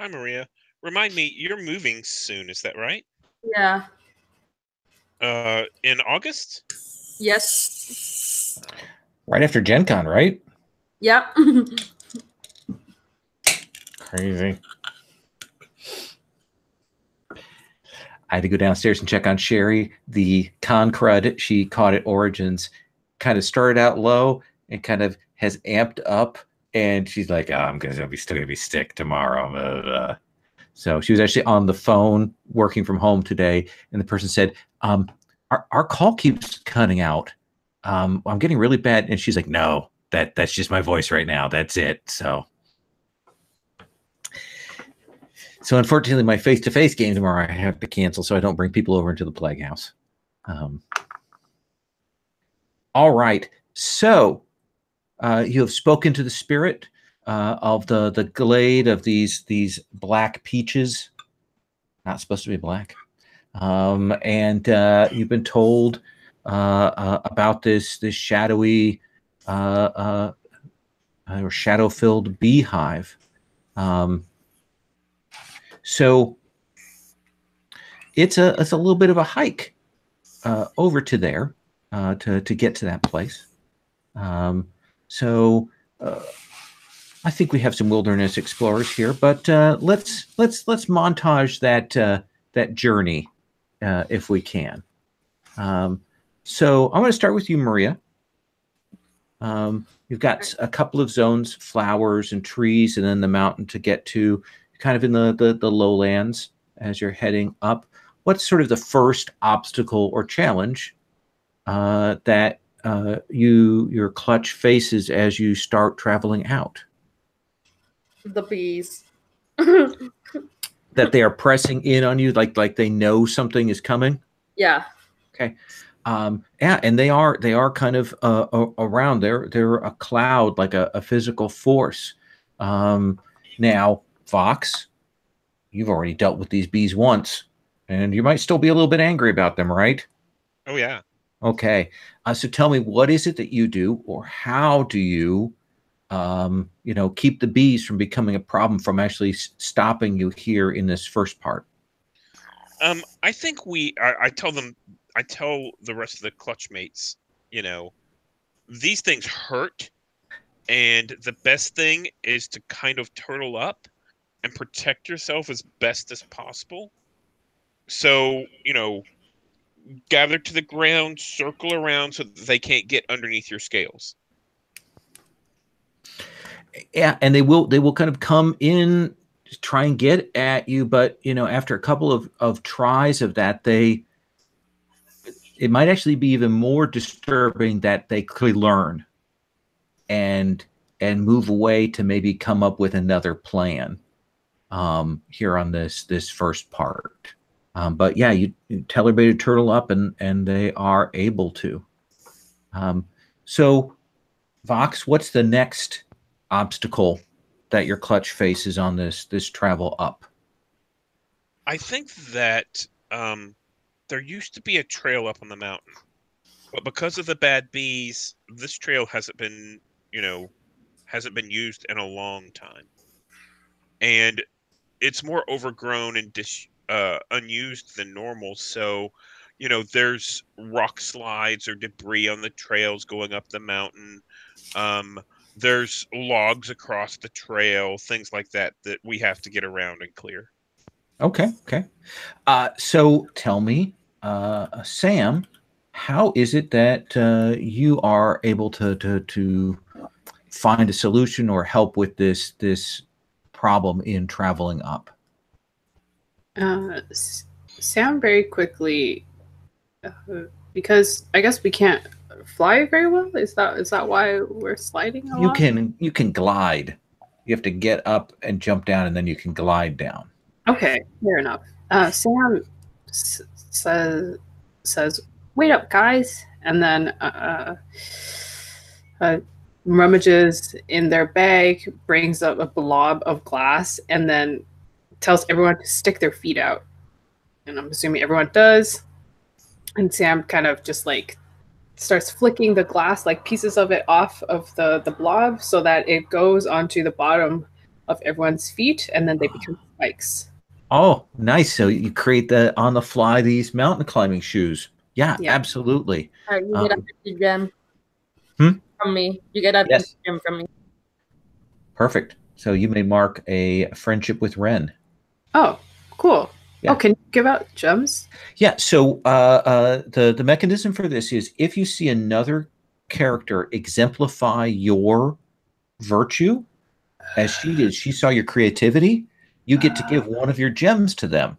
Speaker 4: Hi, Maria. Remind me, you're moving soon, is that right?
Speaker 2: Yeah.
Speaker 4: In August?
Speaker 2: Yes.
Speaker 1: Right after Gen Con, right?
Speaker 2: Yep.
Speaker 1: Crazy. I had to go downstairs and check on Sherry. The con crud she caught at Origins kind of started out low and kind of has amped up. And she's like, oh, I'm still gonna be sick tomorrow. Blah, blah, blah. So she was actually on the phone working from home today, and the person said, our call keeps cutting out. I'm getting really bad. And she's like, no, that's just my voice right now. That's it. So unfortunately, my face-to-face game tomorrow I have to cancel, so I don't bring people over into the Plague House. All right. So you have spoken to the spirit of the glade of these black peaches. Not supposed to be black. And you've been told about this shadowy or shadow-filled beehive. So it's a little bit of a hike over to there to get to that place. So I think we have some wilderness explorers here, but let's montage that journey if we can. So I'm going to start with you, Maria. You've got a couple of zones, flowers and trees, and then the mountain to get to, kind of in the lowlands as you're heading up. What's sort of the first obstacle or challenge that your clutch faces as you start traveling out?
Speaker 2: The bees.
Speaker 1: That they are pressing in on you, like they know something is coming.
Speaker 2: Yeah.
Speaker 1: Okay. Yeah, and they are kind of around. They're a cloud, like a physical force. Now, Fox, you've already dealt with these bees once, and you might still be a little bit angry about them, right?
Speaker 4: Oh, yeah.
Speaker 1: Okay. So tell me, what is it that you do, or how do you, keep the bees from becoming a problem, from actually stopping you here in this first part?
Speaker 4: I think I tell the rest of the clutch mates, these things hurt, and the best thing is to kind of turtle up and protect yourself as best as possible. So, gather to the ground, circle around so that they can't get underneath your scales.
Speaker 1: Yeah, and they will kind of come in, try and get at you, but after a couple of tries of that, it might actually be even more disturbing that they clearly learn and move away to maybe come up with another plan here on this first part. But yeah, you tell everybody to turtle up, and they are able to. So, Vox, what's the next obstacle that your clutch faces on this travel up?
Speaker 4: I think that there used to be a trail up on the mountain, but because of the bad bees, this trail hasn't been used in a long time, and it's more overgrown and unused than normal. So, there's rock slides or debris on the trails going up the mountain. There's logs across the trail, things like that we have to get around and clear.
Speaker 1: Okay. So tell me, Sam, how is it that you are able to find a solution or help with this problem in traveling up?
Speaker 5: Sam very quickly, because I guess we can't fly very well. Is that why we're sliding a lot?
Speaker 1: You can glide. You have to get up and jump down, and then you can glide down.
Speaker 5: Okay, fair enough. Sam says, "Wait up, guys!" And then rummages in their bag, brings up a blob of glass, and then tells everyone to stick their feet out. And I'm assuming everyone does. And Sam kind of just starts flicking the glass, pieces of it off of the blob, so that it goes onto the bottom of everyone's feet, and then they become spikes.
Speaker 1: Oh, nice. So you create the on the fly these mountain climbing shoes. Yeah,
Speaker 5: Yeah.
Speaker 1: absolutely.
Speaker 2: You get a 50 gem
Speaker 1: Hmm?
Speaker 2: from me. You get a 50
Speaker 1: Yes.
Speaker 2: gem from me.
Speaker 1: Perfect. So you may mark a friendship with Ren.
Speaker 5: Oh, cool.
Speaker 1: Yeah.
Speaker 5: Oh, can you give out gems?
Speaker 1: Yeah. So the mechanism for this is if you see another character exemplify your virtue, as she did, she saw your creativity, you get to give one of your gems to them.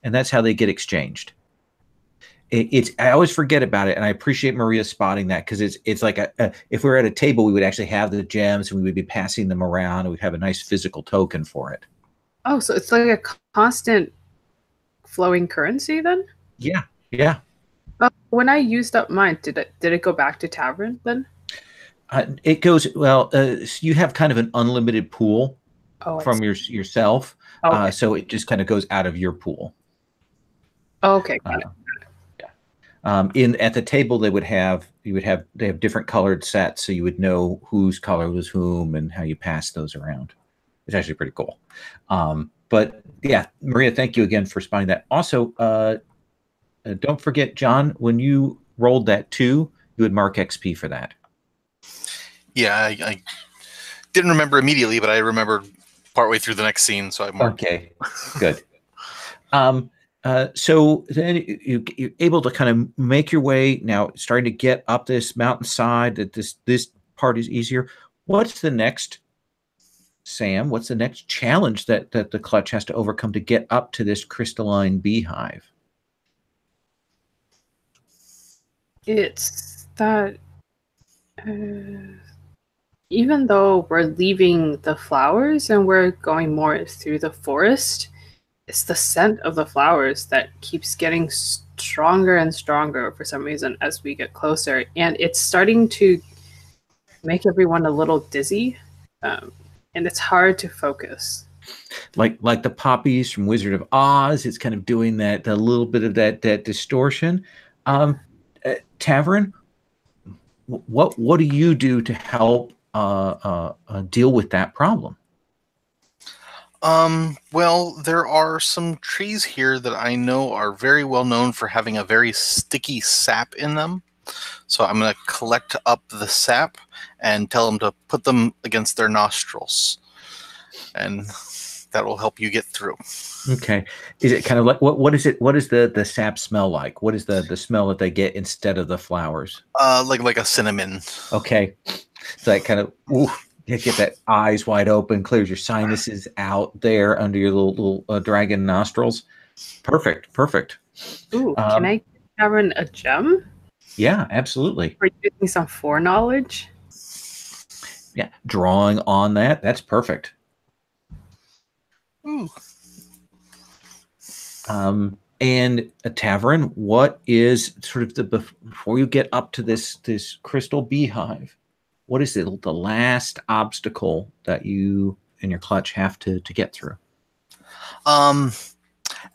Speaker 1: And that's how they get exchanged. It's I always forget about it, and I appreciate Maria spotting that because it's like if we were at a table, we would actually have the gems and we would be passing them around, and we'd have a nice physical token for it.
Speaker 5: Oh, so it's like a constant flowing currency then?
Speaker 1: Yeah, yeah.
Speaker 5: When I used up mine, did it go back to Tavern then?
Speaker 1: It goes well. You have kind of an unlimited pool from yourself,
Speaker 5: Okay.
Speaker 1: so it just kind of goes out of your pool.
Speaker 5: Okay. Got it.
Speaker 1: At the table they have different colored sets, so you would know whose color was whom and how you pass those around. It's actually pretty cool. But yeah, Maria, thank you again for spotting that. Also, don't forget, John, when you rolled that 2, you would mark XP for that.
Speaker 3: Yeah, I didn't remember immediately, but I remembered partway through the next scene, so I marked.
Speaker 1: Okay, good. So then you're able to kind of make your way now, starting to get up this mountainside. That this part is easier. What's the next, Sam? What's the next challenge that the clutch has to overcome to get up to this crystalline beehive?
Speaker 5: It's that even though we're leaving the flowers and we're going more through the forest, it's the scent of the flowers that keeps getting stronger and stronger for some reason as we get closer, and it's starting to make everyone a little dizzy, and it's hard to focus.
Speaker 1: Like the poppies from Wizard of Oz, it's kind of doing that a little bit of that distortion. Tavern, what do you do to help deal with that problem?
Speaker 3: Well, there are some trees here that I know are very well known for having a very sticky sap in them. So I'm going to collect up the sap and tell them to put them against their nostrils. And that will help you get through.
Speaker 1: Okay. Is it kind of like what is it? What does the sap smell like? What is the smell that they get instead of the flowers?
Speaker 3: Like a cinnamon.
Speaker 1: Okay. So that kind of you get that eyes wide open, clears your sinuses out there under your little dragon nostrils. Perfect.
Speaker 5: Ooh, can I give Karen a gem?
Speaker 1: Yeah, absolutely.
Speaker 5: For using some foreknowledge?
Speaker 1: Yeah, drawing on that. That's perfect.
Speaker 3: Ooh.
Speaker 1: And a Tavern, what is sort of before you get up to this crystal beehive, what is the last obstacle that you and your clutch have to get through?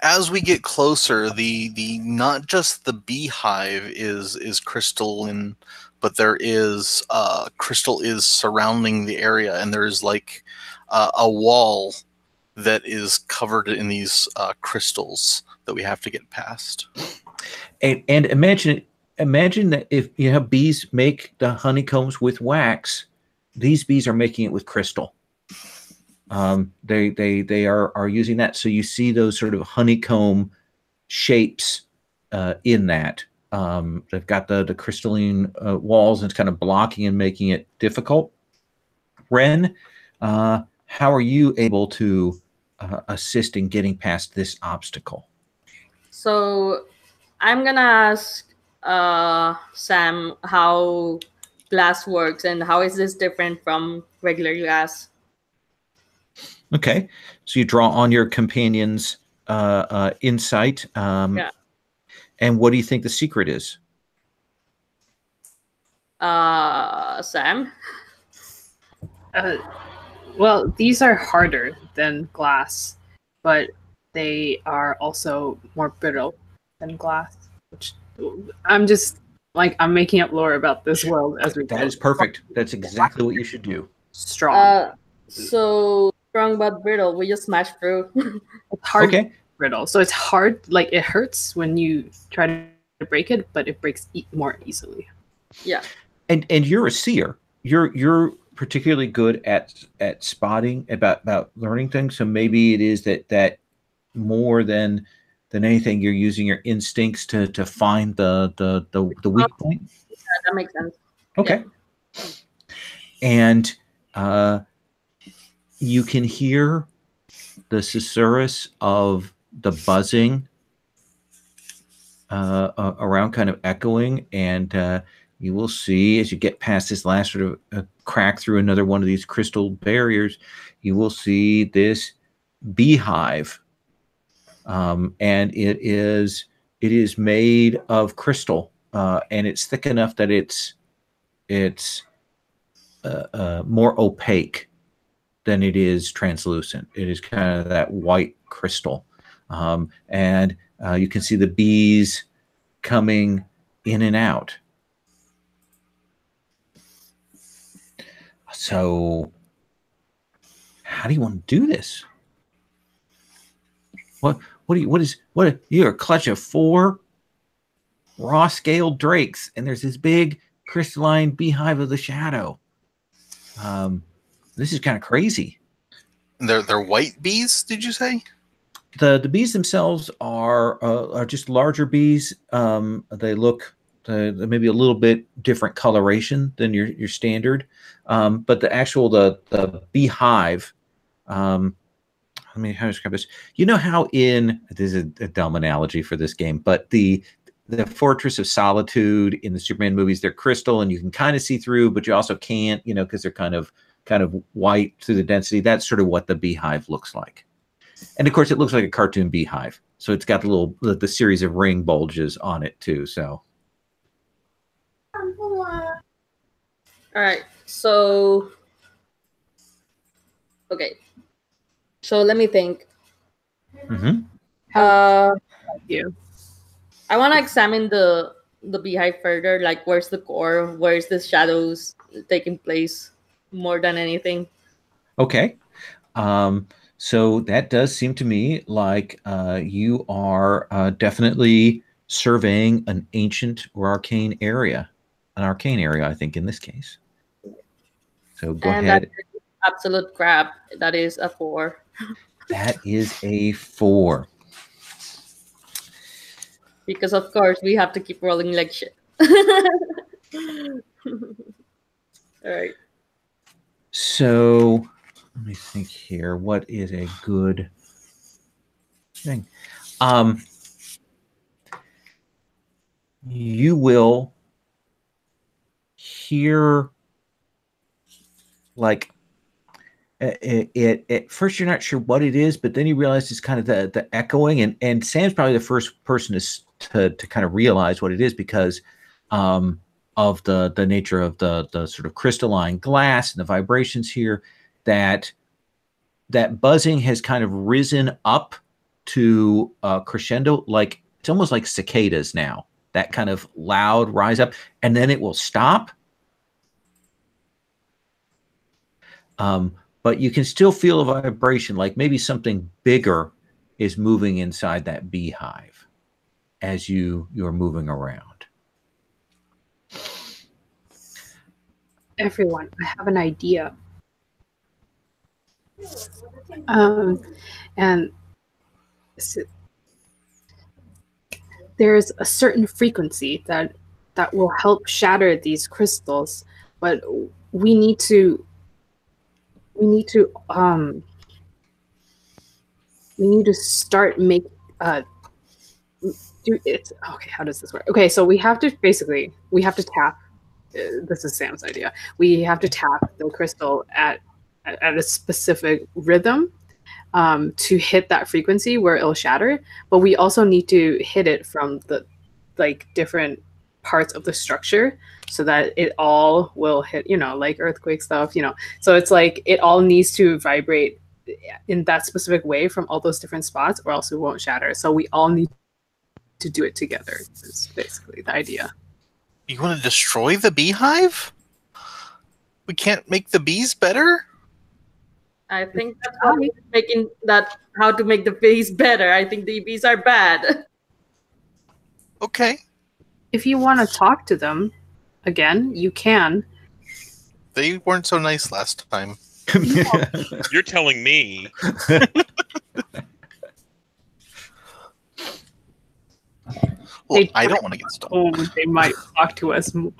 Speaker 3: As we get closer, the not just the beehive is crystalline, but there is crystal is surrounding the area, and there is like a wall that is covered in these crystals that we have to get past.
Speaker 1: And imagine that if you have bees make the honeycombs with wax, these bees are making it with crystal. They are using that. So you see those sort of honeycomb shapes in that. They've got the crystalline walls, and it's kind of blocking and making it difficult. Ren, how are you able to assist in getting past this obstacle?
Speaker 2: So I'm gonna ask Sam how glass works and how is this different from regular glass.
Speaker 1: Okay, so you draw on your companion's insight.
Speaker 2: Yeah.
Speaker 1: And what do you think the secret is?
Speaker 2: Sam?
Speaker 5: Well, these are harder than glass, but they are also more brittle than glass. Which I'm just like I'm making up lore about this world as we go.
Speaker 1: That is perfect. That's exactly what you should do.
Speaker 5: Strong.
Speaker 2: So strong but brittle. We just smash through.
Speaker 5: It's hard
Speaker 1: Okay.
Speaker 5: brittle, so it's hard. Like it hurts when you try to break it, but it breaks more easily.
Speaker 2: Yeah.
Speaker 1: And you're a seer. You're particularly good at spotting about learning things. So maybe it is that more than anything, you're using your instincts to find the weak point.
Speaker 2: Yeah, that makes sense.
Speaker 1: Okay. And you can hear the susurrus of the buzzing around, kind of echoing, and you will see as you get past this last sort of crack through another one of these crystal barriers, you will see this beehive, and it is made of crystal, and it's thick enough that it's more opaque than it is translucent. It is kind of that white crystal, and you can see the bees coming in and out. So, how do you want to do this? You're a clutch of 4 raw-scaled drakes, and there's this big crystalline beehive of the shadow. This is kind of crazy.
Speaker 3: They're white bees, did you say?
Speaker 1: The bees themselves are just larger bees. They look maybe a little bit different coloration than your standard, but the actual the beehive. Let me how to describe this. You know how this is a dumb analogy for this game, but the Fortress of Solitude in the Superman movies, they're crystal and you can kind of see through, but you also can't, because they're kind of white through the density. That's sort of what the beehive looks like. And of course, it looks like a cartoon beehive. So it's got the series of ring bulges on it too. So.
Speaker 2: All right. So. Okay. So let me think.
Speaker 1: Mm-hmm.
Speaker 5: You.
Speaker 2: I want to examine the beehive further. Like, where's the core? Where's the shadows taking place more than anything?
Speaker 1: Okay. So that does seem to me like you are definitely surveying an ancient or arcane area. An arcane area, I think, in this case. So go ahead.
Speaker 2: Absolute crap. That is a 4.
Speaker 1: That is a 4.
Speaker 2: Because, of course, we have to keep rolling like shit. All right.
Speaker 1: So let me think here. What is a good thing? You will hear, like, at first you're not sure what it is, but then you realize it's kind of the echoing, and Sam's probably the first person to kind of realize what it is, because of the nature of the sort of crystalline glass and the vibrations here, that buzzing has kind of risen up to crescendo, like it's almost like cicadas now, that kind of loud rise up, and then it will stop. But you can still feel a vibration, like maybe something bigger is moving inside that beehive as you're moving around.
Speaker 5: Everyone, I have an idea. And so there's a certain frequency that will help shatter these crystals, but we need to start make do it. Okay, how does this work? Okay, so we have to tap. This is Sam's idea. We have to tap the crystal at a specific rhythm to hit that frequency where it'll shatter. But we also need to hit it from the different parts of the structure so that it all will hit, like earthquake stuff, So it's like it all needs to vibrate in that specific way from all those different spots, or else it won't shatter. So we all need to do it together. Is basically the idea.
Speaker 3: You want to destroy the beehive? We can't make the bees better?
Speaker 2: I think that's what is making that how to make the bees better. I think the bees are bad.
Speaker 3: Okay.
Speaker 5: If you want to talk to them again, you can.
Speaker 3: They weren't so nice last time.
Speaker 4: You're telling me.
Speaker 3: Well,
Speaker 5: They
Speaker 3: I don't want to get stung.
Speaker 5: Oh, they might talk to us more.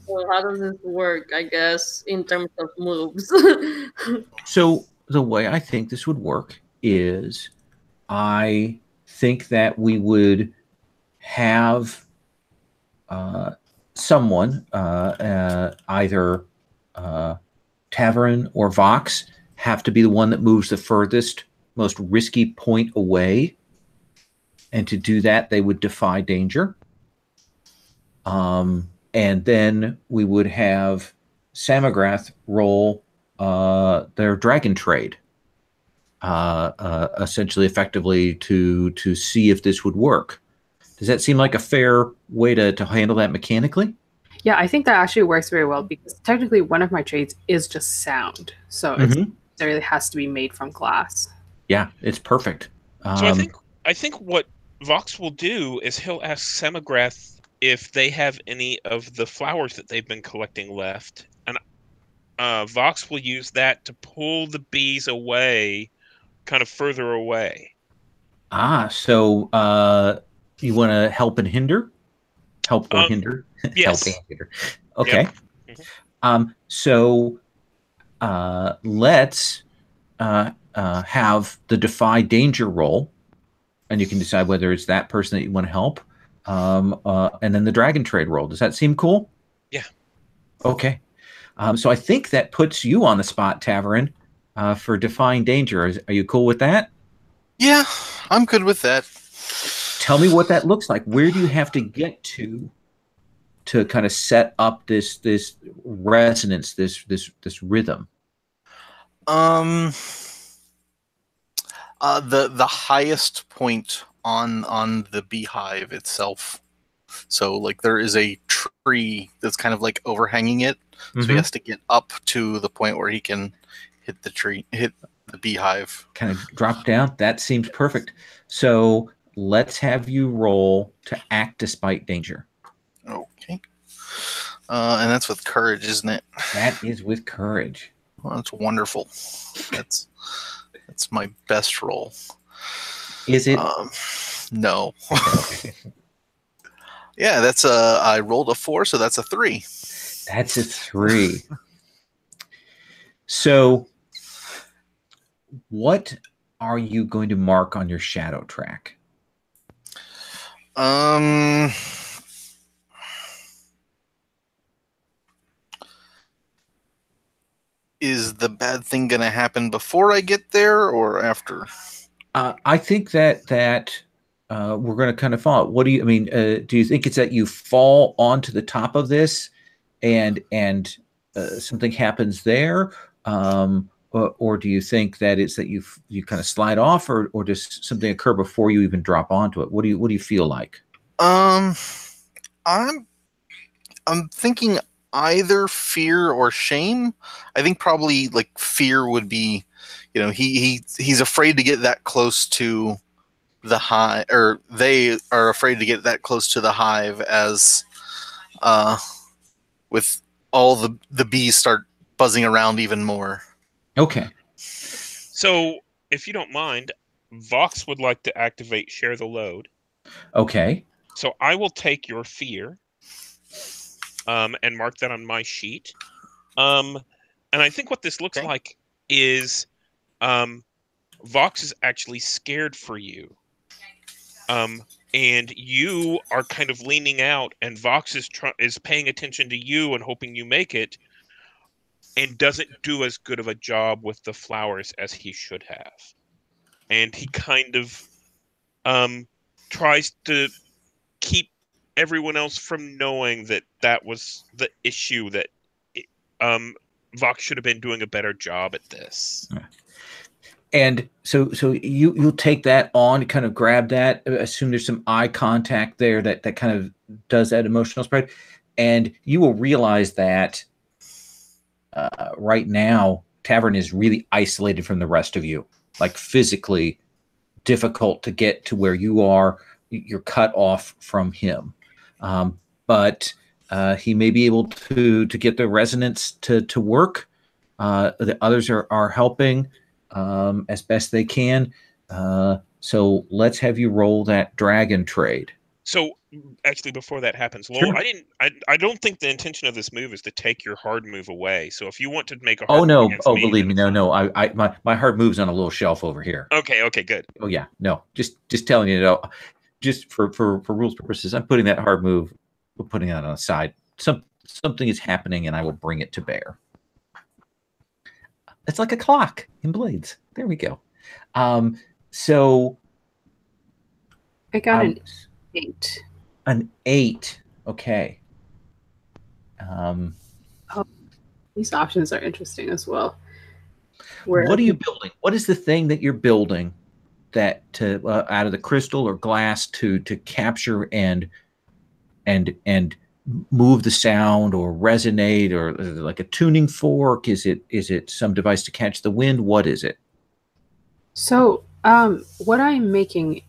Speaker 2: So how does this work, I guess, in terms of moves?
Speaker 1: So the way I think this would work is I think that we would have someone, either Tavern or Vox, have to be the one that moves the furthest, most risky point away. And to do that, they would defy danger. And then we would have Samagrath roll their dragon trade, essentially, effectively, to see if this would work. Does that seem like a fair way to handle that mechanically?
Speaker 5: Yeah, I think that actually works very well because technically one of my trades is just sound. So it necessarily has to be made from glass.
Speaker 1: Yeah, it's perfect.
Speaker 4: So I think what Vox will do is he'll ask Semagrath if they have any of the flowers that they've been collecting left, and Vox will use that to pull the bees away, kind of further away.
Speaker 1: So you want to help and hinder? Help or hinder?
Speaker 4: Yes.
Speaker 1: Help and hinder. Okay.
Speaker 4: Yep. Mm-hmm.
Speaker 1: So let's have the defy danger roll, and you can decide whether it's that person that you want to help, and then the dragon trade roll. Does that seem cool?
Speaker 4: Yeah.
Speaker 1: Okay. So I think that puts you on the spot, Tavern, for defying danger. Are you cool with that?
Speaker 3: Yeah, I'm good with that.
Speaker 1: Tell me what that looks like. Where do you have to get to kind of set up this resonance, this rhythm?
Speaker 3: The highest point on the beehive itself. So like there is a tree that's kind of like overhanging it. So he has to get up to the point where he can hit the beehive.
Speaker 1: Kind of drop down. That seems perfect. So let's have you roll to act despite danger.
Speaker 3: Okay. And that's with courage, isn't it?
Speaker 1: That is with courage.
Speaker 3: Well, that's wonderful. That's my best roll.
Speaker 1: Is it?
Speaker 3: No. Yeah, that's I rolled a 4, so that's a 3.
Speaker 1: That's a 3. So what are you going to mark on your shadow track?
Speaker 3: Is the bad thing going to happen before I get there or after?
Speaker 1: I think that we're going to kind of follow. What do you mean? Do you think it's that you fall onto the top of this, and something happens there, or do you think that it's that you kind of slide off, or does something occur before you even drop onto it? What do you feel like?
Speaker 3: I'm thinking either fear or shame. I think probably like fear would be, he's afraid to get that close to the hive, or they are afraid to get that close to the hive as with all the bees start buzzing around even more.
Speaker 1: Okay.
Speaker 4: So if you don't mind, Vox would like to activate Share the Load.
Speaker 1: Okay.
Speaker 4: So I will take your fear and mark that on my sheet. And I think what this looks like is Vox is actually scared for you. And you are kind of leaning out, and Vox is paying attention to you and hoping you make it, and doesn't do as good of a job with the flowers as he should have. And he kind of tries to keep everyone else from knowing that was the issue, that Vox should have been doing a better job at this.
Speaker 1: And so you'll take that on, kind of grab that, assume there's some eye contact there that kind of does that emotional spread, and you will realize that right now, Tavern is really isolated from the rest of you, like physically difficult to get to where you are. You're cut off from him, but he may be able to get the resonance to work. The others are helping as best they can. So let's have you roll that dragon trade.
Speaker 4: So actually, before that happens, Lowell,
Speaker 1: Sure.
Speaker 4: I don't think the intention of this move is to take your hard move away. So if you want to make a
Speaker 1: Oh
Speaker 4: hard move
Speaker 1: no!
Speaker 4: against
Speaker 1: Oh,
Speaker 4: me,
Speaker 1: believe
Speaker 4: then
Speaker 1: me,
Speaker 4: it's
Speaker 1: no,
Speaker 4: fine.
Speaker 1: no. My hard move's on a little shelf over here.
Speaker 4: Okay, good.
Speaker 1: Oh yeah, no. Just telling you, just for rules purposes, I'm putting that hard move. We're putting that on the side. Something is happening, and I will bring it to bear. It's like a clock in Blades. There we go. So
Speaker 5: I got an 8.
Speaker 1: An 8. Okay.
Speaker 5: These options are interesting as well.
Speaker 1: What are you building? What is the thing that you're building that to out of the crystal or glass to capture and move the sound or resonate, or like a tuning fork? Is it some device to catch the wind? What is it?
Speaker 5: So what I'm making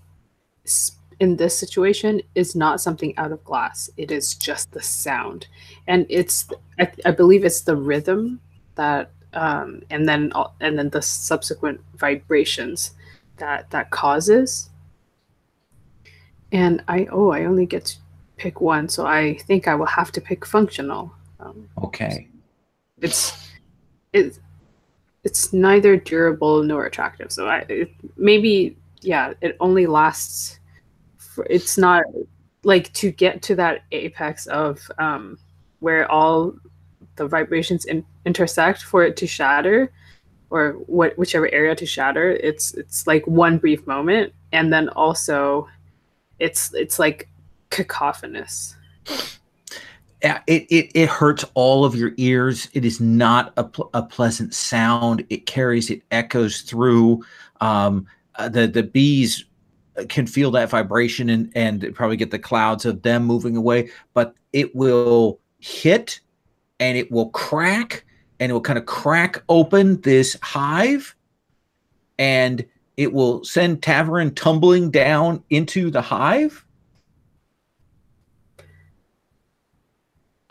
Speaker 5: in this situation is not something out of glass. It is just the sound, and it's I believe it's the rhythm that and then the subsequent vibrations that causes. And I only get to pick one, so I think I will have to pick functional.
Speaker 1: Okay.
Speaker 5: It's neither durable nor attractive, so maybe it only lasts. It's not like to get to that apex of where all the vibrations intersect for it to shatter, or whichever area to shatter. It's like one brief moment, and then also it's like cacophonous.
Speaker 1: Yeah, it hurts all of your ears. It is not a pleasant sound. It carries, it echoes through. The bees can feel that vibration and probably get the clouds of them moving away, but it will hit and it will crack, and it will kind of crack open this hive, and it will send Tavern tumbling down into the hive.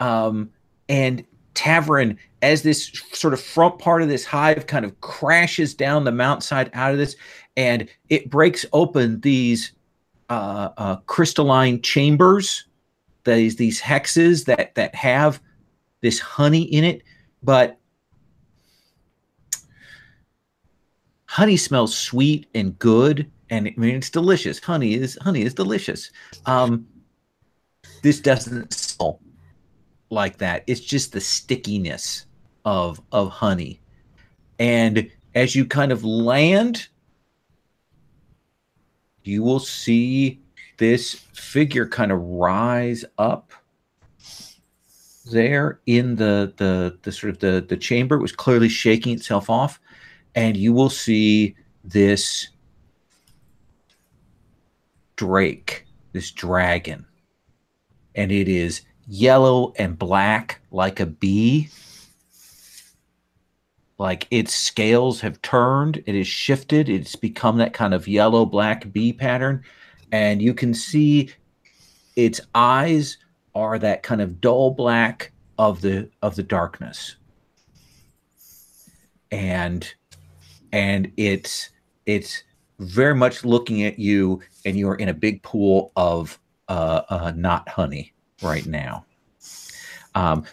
Speaker 1: And Tavern, as this sort of front part of this hive kind of crashes down the mountainside out of this, and it breaks open these crystalline chambers, these hexes that have this honey in it. But honey smells sweet and good, and I mean it's delicious. Honey is delicious. This doesn't smell like that. It's just the stickiness of honey. And as you kind of land, you will see this figure kind of rise up there in the sort of the chamber. It was clearly shaking itself off, and you will see this drake, this dragon, and it is yellow and black like a bee. Like its scales have turned, it has shifted, it's become that kind of yellow black bee pattern, and you can see its eyes are that kind of dull black of the darkness, and it's very much looking at you, and you're in a big pool of not honey right now.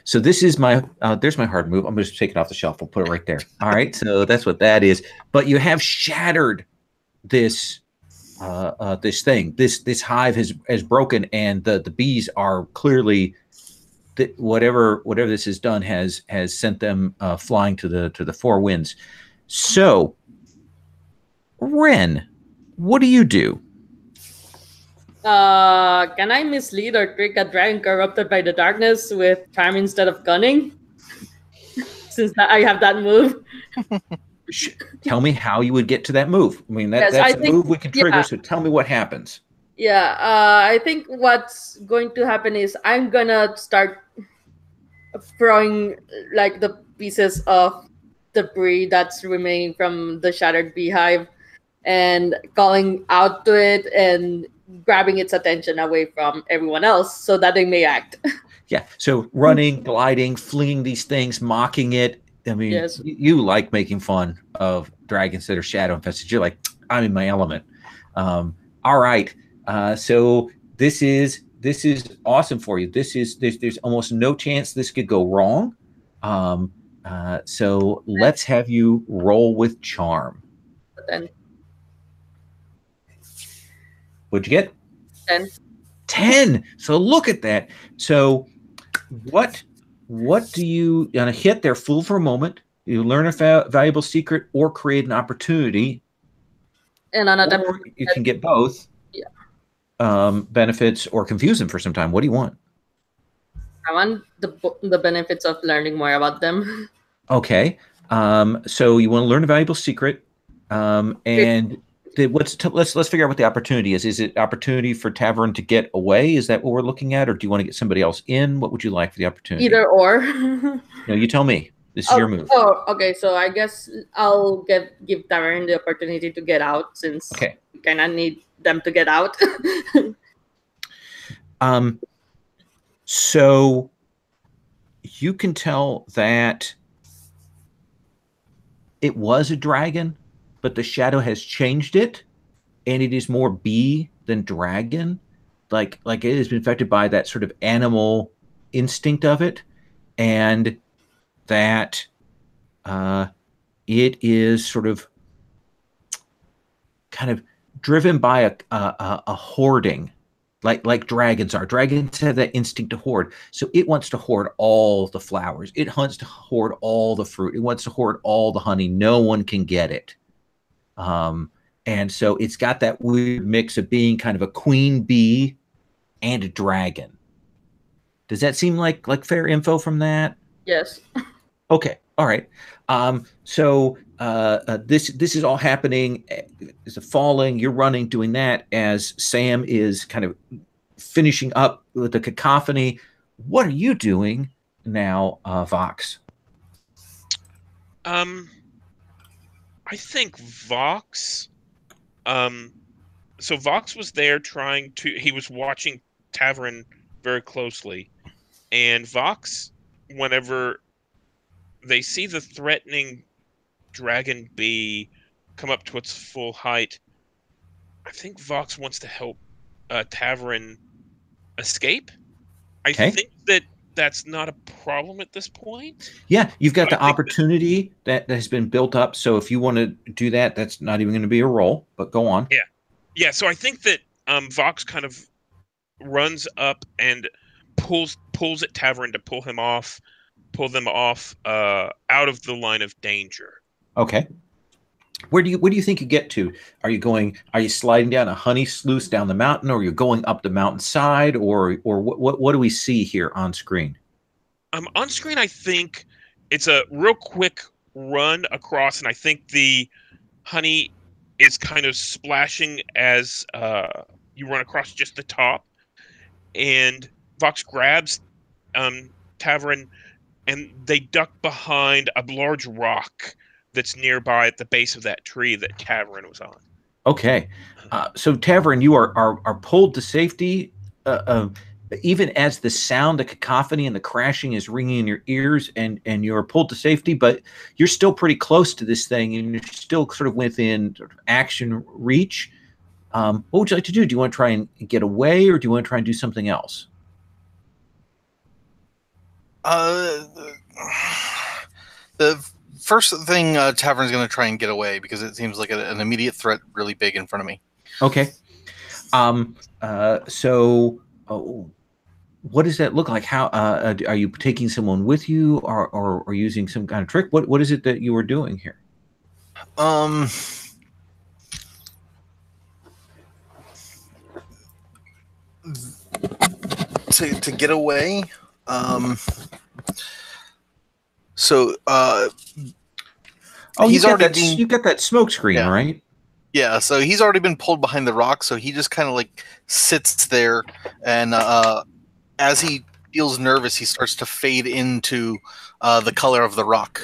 Speaker 1: So this is my there's my hard move. I'm going to take it off the shelf. We'll put it right there. All right. So that's what that is. But you have shattered this this thing. This hive has broken, and the bees are clearly whatever this has done has sent them flying to the four winds. So, Ren, what do you do?
Speaker 2: Can I mislead or trick a dragon corrupted by the darkness with charm instead of cunning? Since I have that move.
Speaker 1: Tell me how you would get to that move. I mean, that's a move we can trigger, so tell me what happens.
Speaker 2: Yeah, I think what's going to happen is I'm gonna start throwing like the pieces of debris that's remaining from the shattered beehive and calling out to it and grabbing its attention away from everyone else so that they may act.
Speaker 1: Yeah. So running, gliding, flinging these things, mocking it. I mean,
Speaker 2: Yes.
Speaker 1: you like making fun of dragons that are shadow infested. You're like, I'm in my element. All right. So this is awesome for you. There's almost no chance this could go wrong. So let's have you roll with charm.
Speaker 2: Then
Speaker 1: What'd you get?
Speaker 2: 10.
Speaker 1: 10. So look at that. So what do you on a hit? They're fooled for a moment. You learn a valuable secret or create an opportunity,
Speaker 2: And on a
Speaker 1: or you can get both.
Speaker 2: Yeah.
Speaker 1: Benefits or confuse them for some time. What do you want?
Speaker 2: I want the benefits of learning more about them.
Speaker 1: Okay. So you want to learn a valuable secret, and let's figure out what the opportunity is. Is it opportunity for Tavern to get away? Is that what we're looking at, or do you want to get somebody else in? What would you like for the opportunity?
Speaker 2: Either or.
Speaker 1: No, you tell me. This is your move.
Speaker 2: Oh, okay. So I guess I'll give Tavern the opportunity to get out since we kind of need them to get out.
Speaker 1: So you can tell that it was a dragon, but the shadow has changed it, and it is more bee than dragon. Like it has been affected by that sort of animal instinct of it, and that it is sort of kind of driven by a hoarding, like dragons are. Dragons have that instinct to hoard. So it wants to hoard all the flowers. It wants to hoard all the fruit. It wants to hoard all the honey. No one can get it. And so it's got that weird mix of being kind of a queen bee and a dragon. Does that seem like fair info from that?
Speaker 2: Yes.
Speaker 1: Okay. All right. So this is all happening. Is a falling. You're running, doing that as Sam is kind of finishing up with the cacophony. What are you doing now, Vox?
Speaker 4: I think Vox. So Vox was there he was watching Tavern very closely, and Vox, whenever they see the threatening dragon bee come up to its full height, I think Vox wants to help Tavern escape. I think that's not a problem at this point.
Speaker 1: Yeah, you've got the opportunity that has been built up. So if you want to do that, that's not even going to be a roll, but go on.
Speaker 4: Yeah. So I think that Vox kind of runs up and pulls at Tavern to pull them off out of the line of danger.
Speaker 1: Okay. Where do you think you get to? Are you sliding down a honey sluice down the mountain, or you're going up the mountainside, or what do we see here on screen?
Speaker 4: On screen, I think it's a real quick run across, and I think the honey is kind of splashing as you run across just the top, and Vox grabs Tavern, and they duck behind a large rock that's nearby at the base of that tree that Tavern was on.
Speaker 1: Okay. So Tavern, you are pulled to safety, even as the sound, the cacophony and the crashing is ringing in your ears, and you're pulled to safety, but you're still pretty close to this thing, and you're still sort of within sort of action reach. What would you like to do? Do you want to try and get away, or do you want to try and do something else?
Speaker 3: The first thing, Tavern's going to try and get away because it seems like an immediate threat really big in front of me.
Speaker 1: Okay. So what does that look like? How are you taking someone with you, or using some kind of trick? What is it that you were doing here?
Speaker 3: To get away. So
Speaker 1: he's already you got that smoke screen, right?
Speaker 3: Yeah, so he's already been pulled behind the rock, so he just kind of like sits there, and as he feels nervous, he starts to fade into the color of the rock.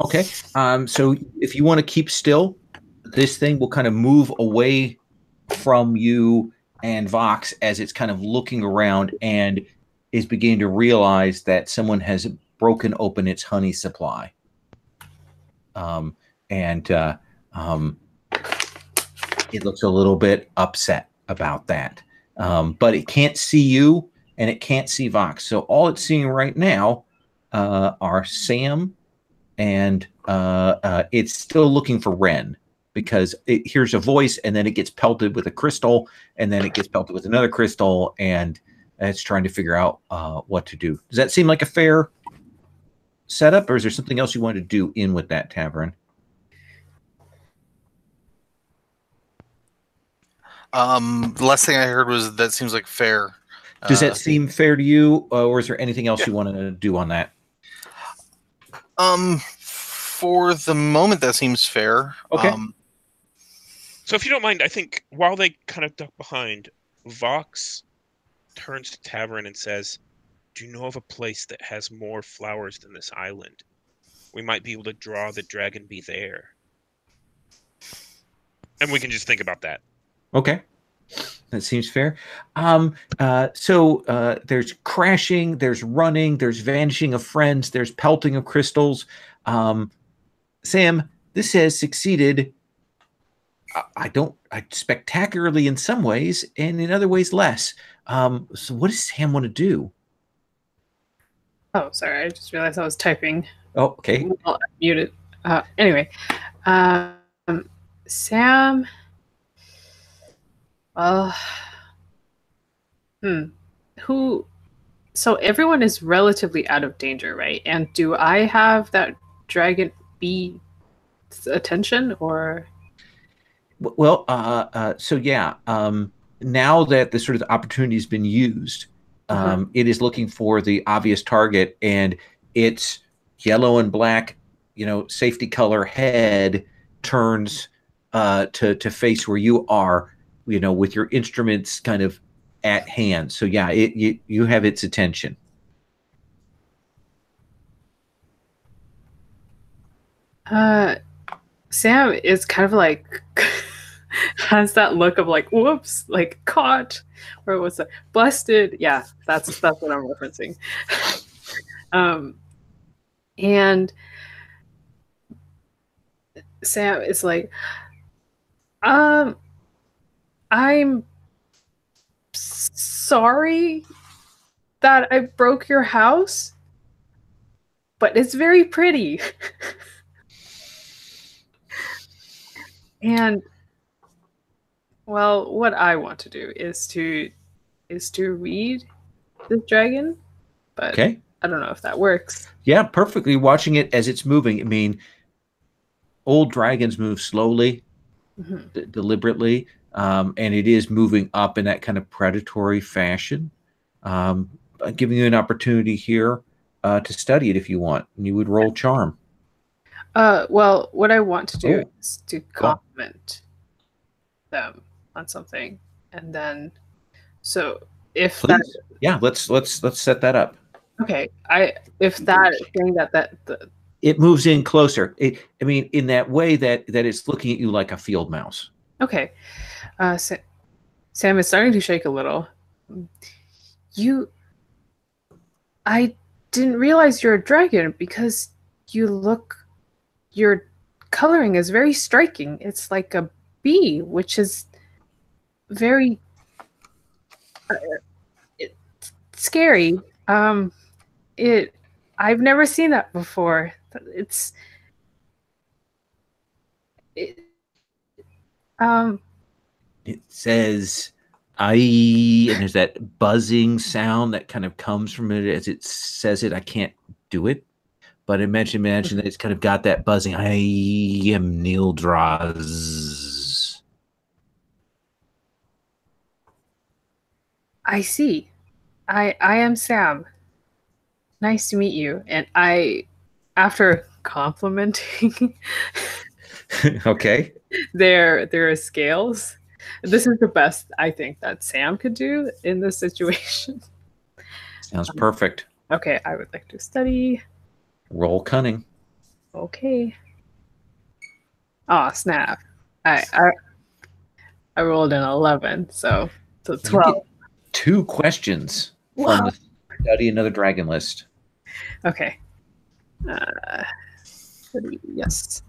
Speaker 1: Okay. So if you want to keep still, this thing will kind of move away from you and Vox as it's kind of looking around and is beginning to realize that someone has broken open its honey supply. It looks a little bit upset about that. But it can't see you and it can't see Vox. So all it's seeing right now are Sam and it's still looking for Ren because it hears a voice and then it gets pelted with a crystal and then it gets pelted with another crystal and it's trying to figure out what to do. Does that seem like a fair setup, or is there something else you want to do in with that tavern?
Speaker 3: The last thing I heard was that seems like fair.
Speaker 1: Does that seem fair to you, or is there anything else you want to do on that?
Speaker 3: For the moment, that seems fair.
Speaker 1: Okay.
Speaker 4: So if you don't mind, I think while they kind of duck behind, Vox turns to Tavern and says, "Do you know of a place that has more flowers than this island? We might be able to draw the dragon bee there." And we can just think about that.
Speaker 1: Okay. That seems fair. So there's crashing, there's running, there's vanishing of friends, there's pelting of crystals. Sam, this has succeeded. Spectacularly in some ways, and in other ways less. So what does Sam want to do?
Speaker 5: Oh, sorry. I just realized I was typing.
Speaker 1: Oh, okay.
Speaker 5: Well, muted. Anyway, Sam. Who? So everyone is relatively out of danger, right? And do I have that dragon bee attention, or?
Speaker 1: Well, so yeah. Now that the sort of opportunity has been used, it is looking for the obvious target, and its yellow and black, safety color head turns to face where you are, with your instruments kind of at hand. So yeah, you have its attention.
Speaker 5: Sam is kind of like has that look of like, whoops, like caught, or what's that? Busted. Yeah, that's what I'm referencing. And Sam is like, I'm sorry that I broke your house, but it's very pretty. And well, what I want to do is to read this dragon, but
Speaker 1: okay.
Speaker 5: I don't know if that works.
Speaker 1: Yeah, perfectly. Watching it as it's moving. I mean, old dragons move slowly, deliberately, and it is moving up in that kind of predatory fashion. Giving you an opportunity here to study it if you want, and you would roll charm.
Speaker 5: Well, what I want to do is to compliment them on something, and then so if that,
Speaker 1: yeah, let's set that up.
Speaker 5: Okay, if that thing that
Speaker 1: it moves in closer. I mean, in that way that it's looking at you like a field mouse.
Speaker 5: Okay, Sam is starting to shake a little. I didn't realize you're a dragon because your coloring is very striking. It's like a bee, which is very scary. I've never seen that before. It
Speaker 1: says and there's that buzzing sound that kind of comes from it as it says it. I can't do it, but imagine that it's kind of got that buzzing. I am Nildraz.
Speaker 5: I see. I am Sam. Nice to meet you. And after complimenting
Speaker 1: okay,
Speaker 5: there are scales. This is the best I think that Sam could do in this situation.
Speaker 1: Sounds perfect.
Speaker 5: Okay, I would like to study.
Speaker 1: Roll cunning.
Speaker 5: Okay. Oh snap! I rolled an 11, so
Speaker 1: You
Speaker 5: 12.
Speaker 1: get 2 questions from the study another dragon list.
Speaker 5: Okay. Yes.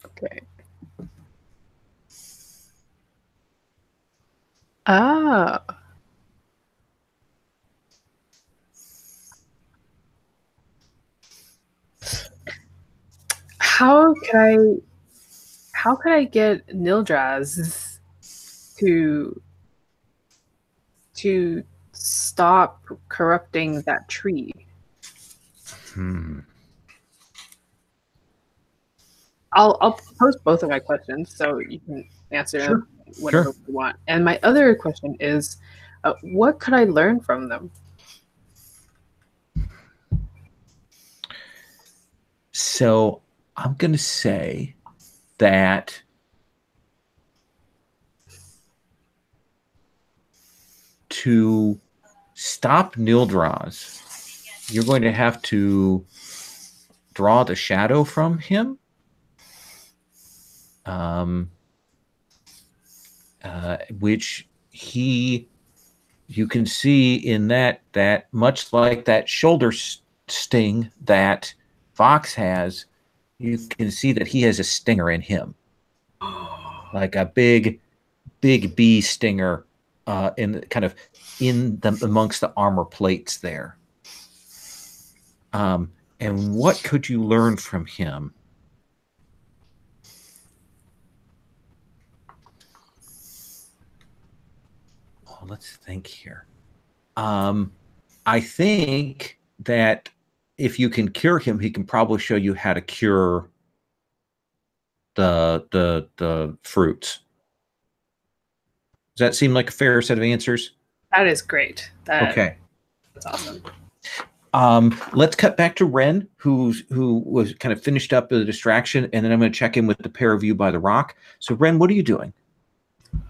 Speaker 5: Okay. Ah. How could I get Nildraz to stop corrupting that tree? I'll post both of my questions so you can answer them whatever you want. And my other question is, what could I learn from them?
Speaker 1: So I'm going to say that to stop Nildraz, you're going to have to draw the shadow from him. Which you can see in that much like that shoulder sting that Fox has, you can see that he has a stinger in him, like a big bee stinger, amongst the armor plates there. And what could you learn from him? Let's think here. I think that if you can cure him, he can probably show you how to cure the fruits. Does that seem like a fair set of answers?
Speaker 5: That is great.
Speaker 1: Okay.
Speaker 5: That's awesome.
Speaker 1: Let's cut back to Ren, who was kind of finished up the distraction, and then I'm going to check in with the pair of you by the rock. So Ren, what are you doing?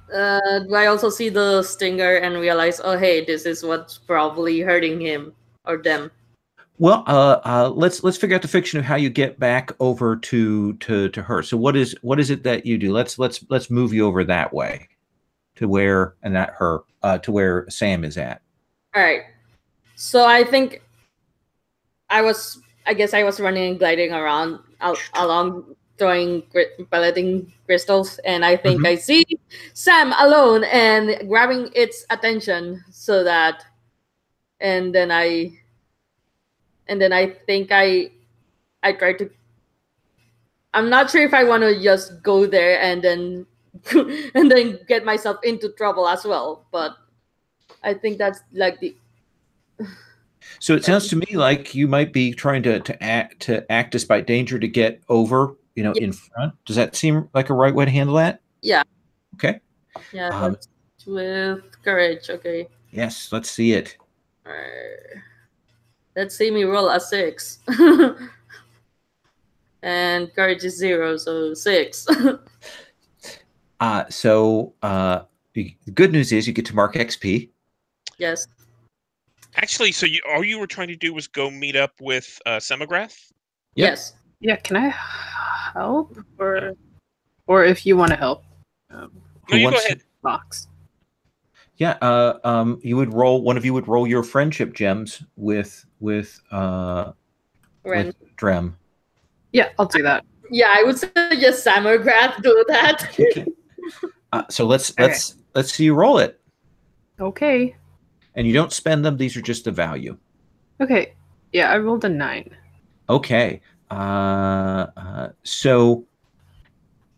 Speaker 2: Do I also see the stinger and realize, oh, hey, this is what's probably hurting him or them?
Speaker 1: Well, let's figure out the fiction of how you get back over to her. So what is it that you do? Let's move you over that way to where, and not her, to where Sam is at.
Speaker 2: All right. So I think I guess I was running and gliding around along, throwing piloting crystals, and I think I see Sam alone and grabbing its attention, so that, and then I think I try to. I'm not sure if I want to just go there and then and then get myself into trouble as well, but I think that's like the.
Speaker 1: So it sounds to me like you might be trying to act despite danger to get over, in front. Does that seem like a right way to handle that?
Speaker 2: Yeah.
Speaker 1: Okay.
Speaker 2: Yeah, that's with courage. Okay.
Speaker 1: Yes, let's see it.
Speaker 2: Let's see me roll a 6. And courage is 0, so 6.
Speaker 1: The good news is you get to mark XP.
Speaker 2: Yes.
Speaker 4: Actually, so all you were trying to do was go meet up with Semagrath?
Speaker 1: Yep.
Speaker 2: Yes.
Speaker 5: Yeah, can I help? Or if you want to help.
Speaker 4: No, you go ahead.
Speaker 5: Box.
Speaker 1: Yeah, one of you would roll your friendship gems with Drem.
Speaker 5: Yeah, I'll do that.
Speaker 2: Yeah, I would suggest Samagrath do that.
Speaker 1: Okay. So let's see you roll it.
Speaker 5: Okay.
Speaker 1: And you don't spend them; these are just the value.
Speaker 5: Okay. Yeah, I rolled a 9.
Speaker 1: Okay. So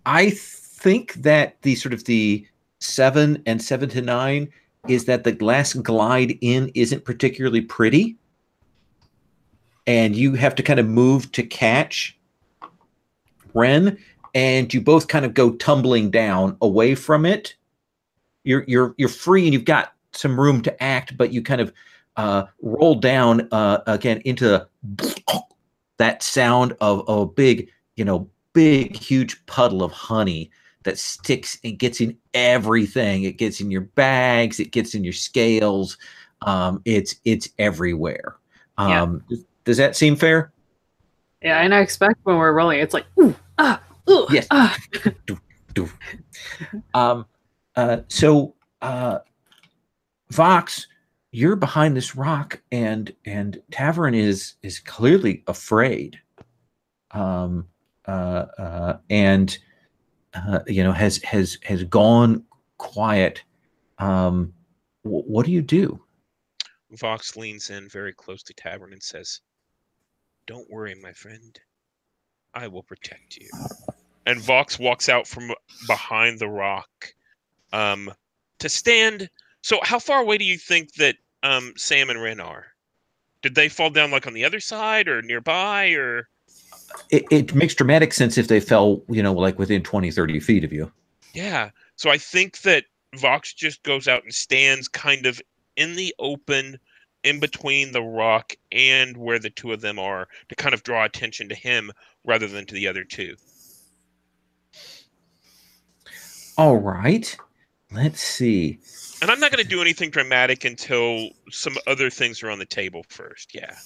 Speaker 1: I think that the 7 and 7 to 9 is that the glass glide in isn't particularly pretty, and you have to kind of move to catch Ren, and you both kind of go tumbling down away from it. You're free and you've got some room to act, but you kind of roll down again into that sound of a big huge puddle of honey that sticks and gets in everything. It gets in your bags. It gets in your scales. It's everywhere. Does that seem fair?
Speaker 5: Yeah, and I expect when we're rolling, it's like ooh, ooh,
Speaker 1: yes. So Vox, you're behind this rock, and Tavern is clearly afraid. And has gone quiet. What do you do?
Speaker 4: Vox leans in very close to Tavern and says, "Don't worry, my friend. I will protect you." And Vox walks out from behind the rock to stand. So how far away do you think that Sam and Ren are? Did they fall down like on the other side or nearby, or?
Speaker 1: It makes dramatic sense if they fell, like within 20, 30 feet of you.
Speaker 4: Yeah. So I think that Vox just goes out and stands kind of in the open, in between the rock and where the two of them are, to kind of draw attention to him rather than to the other two.
Speaker 1: All right. Let's see.
Speaker 4: And I'm not going to do anything dramatic until some other things are on the table first. Yeah.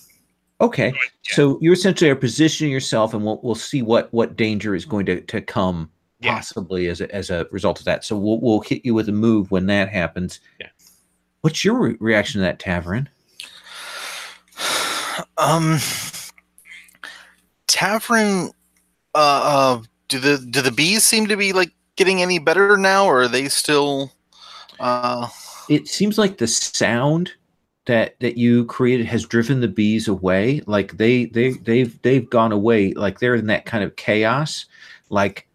Speaker 1: Okay. So you essentially are positioning yourself, and we'll see what danger is going to come possibly as a result of that. So we'll hit you with a move when that happens.
Speaker 4: Yeah.
Speaker 1: What's your reaction to that, Tavern?
Speaker 3: Tavern, do the bees seem to be like getting any better now, or are they still?
Speaker 1: It seems like the sound that you created has driven the bees away. Like they've gone away. Like they're in that kind of chaos. Like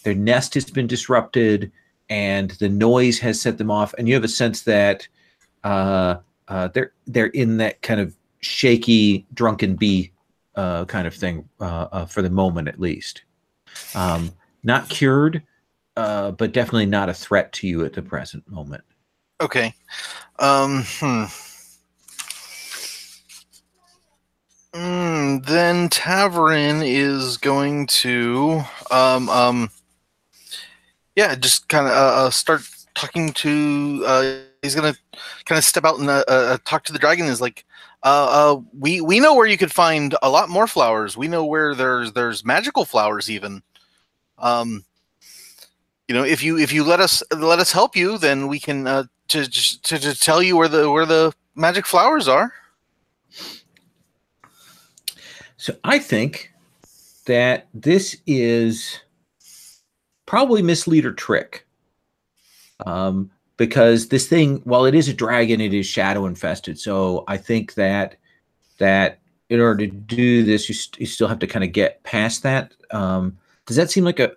Speaker 1: their nest has been disrupted, and the noise has set them off. And you have a sense that they're in that kind of shaky, drunken bee kind of thing for the moment, at least. Not cured, but definitely not a threat to you at the present moment.
Speaker 3: Okay. Then Tavern is going to just kind of start talking to. He's gonna kind of step out and talk to the dragon. Is like, we know where you could find a lot more flowers. We know where there's magical flowers even. If you let us help you, then we can to tell you where the magic flowers are.
Speaker 1: So I think that this is probably mislead or trick. Because this thing, while it is a dragon, it is shadow infested. So I think that in order to do this, you still have to kind of get past that. Does that seem like a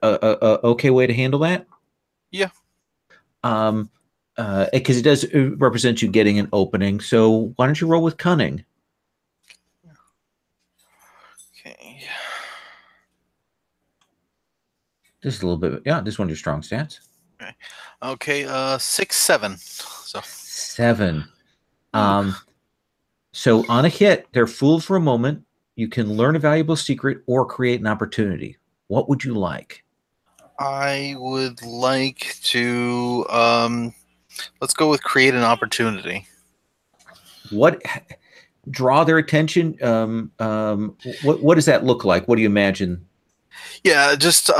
Speaker 1: okay way to handle that?
Speaker 3: Yeah.
Speaker 1: Because it does represent you getting an opening. So why don't you roll with cunning?
Speaker 3: Okay.
Speaker 1: This is a little bit. Yeah, this is one of your strong stats.
Speaker 3: Okay. 6, 7. So
Speaker 1: 7. So on a hit, they're fooled for a moment. You can learn a valuable secret or create an opportunity. What would you like?
Speaker 3: I would like to let's go with create an opportunity.
Speaker 1: What draw their attention? What does that look like? What do you imagine?
Speaker 3: Yeah, just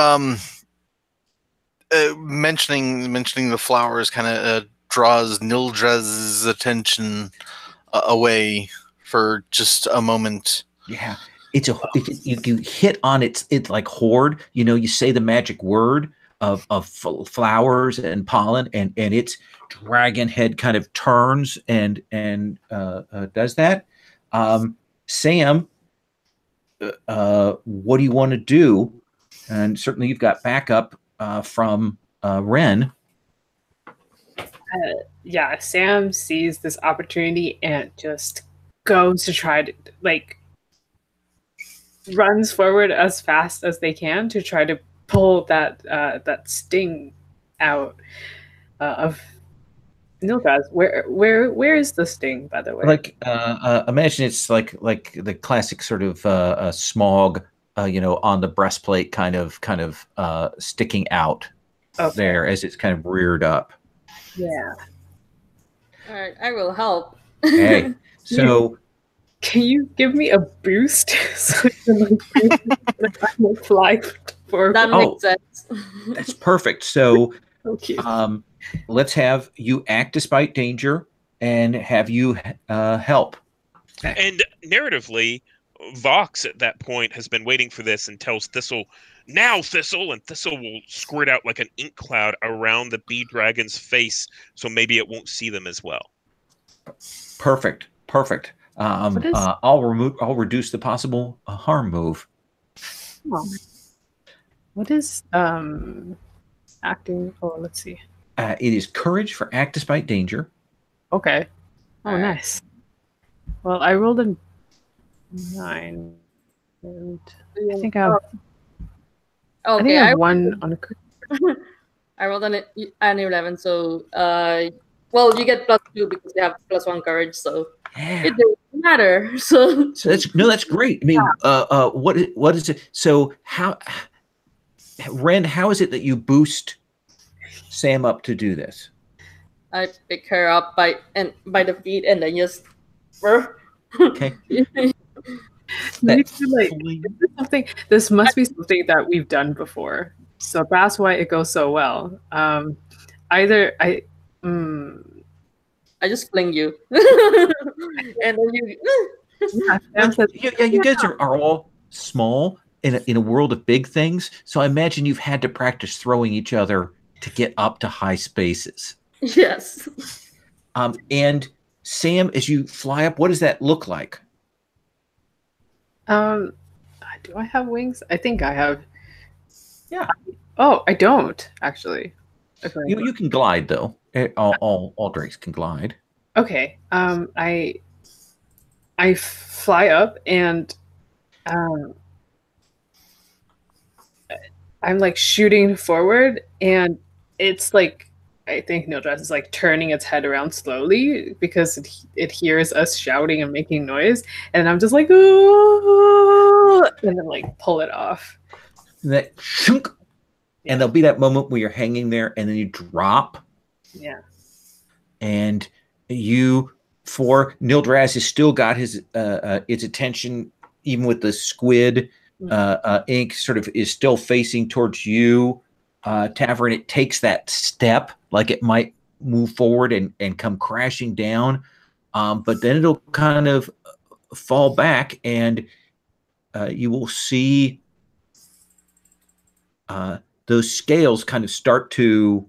Speaker 3: mentioning the flowers kind of draws Nildred's attention away for just a moment.
Speaker 1: Yeah, you hit on it's like horde. You say the magic word of flowers and pollen, and its dragon head kind of turns and does that. Sam, what do you want to do? And certainly you've got backup from Ren.
Speaker 5: Sam sees this opportunity and just goes to try to runs forward as fast as they can to try to pull that sting out of Nilgaz. Where is the sting, by the way?
Speaker 1: Like imagine it's like the classic sort of smog, on the breastplate, kind of sticking out. there as it's kind of reared up.
Speaker 5: Yeah.
Speaker 2: All right, I will help.
Speaker 1: Okay, so
Speaker 5: Can you give me a boost so I can like fly forward?
Speaker 2: That makes sense.
Speaker 1: that's perfect. So
Speaker 5: Okay.
Speaker 1: let's have you act despite danger and have you help.
Speaker 4: And narratively, Vox at that point has been waiting for this and tells Thistle, "Now, Thistle!" And Thistle will squirt out like an ink cloud around the bee dragon's face, so maybe it won't see them as well.
Speaker 1: Perfect. I'll reduce the possible harm move.
Speaker 5: What is acting? Oh, let's see.
Speaker 1: It is courage for act despite danger.
Speaker 5: Okay. Oh,
Speaker 2: All right.
Speaker 5: nice. Well, I rolled a 9, and I think I have. I think
Speaker 2: Okay,
Speaker 5: I have one on a.
Speaker 2: I rolled an 11, so well, you get +2 because you have +1 courage, so
Speaker 1: Yeah.
Speaker 2: it doesn't matter. So
Speaker 1: That's great. I mean, what is it? So Ren, how is it that you boost Sam up to do this?
Speaker 2: I pick her up by the feet and then just.
Speaker 1: Okay.
Speaker 5: This must be something that we've done before, so that's why it goes so well. I
Speaker 2: just fling you, and then you.
Speaker 1: You guys are all small in a world of big things, so I imagine you've had to practice throwing each other to get up to high spaces.
Speaker 2: Yes.
Speaker 1: And Sam, as you fly up, what does that look like?
Speaker 5: Do I have wings? I think I have.
Speaker 1: Yeah.
Speaker 5: Oh, I don't actually. Okay.
Speaker 1: You can glide though. All drakes can glide.
Speaker 5: Okay. I fly up and I'm like shooting forward, and it's like I think Nildras is like turning its head around slowly because it hears us shouting and making noise, and I'm just like, ooh, and then like pull it off.
Speaker 1: And that shunk, and there'll be that moment where you're hanging there, and then you drop.
Speaker 5: Yeah.
Speaker 1: And Nildras has still got his its attention, even with the squid ink sort of is still facing towards you. Tavern, it takes that step like it might move forward and come crashing down, but then it'll kind of fall back, and you will see those scales kind of start to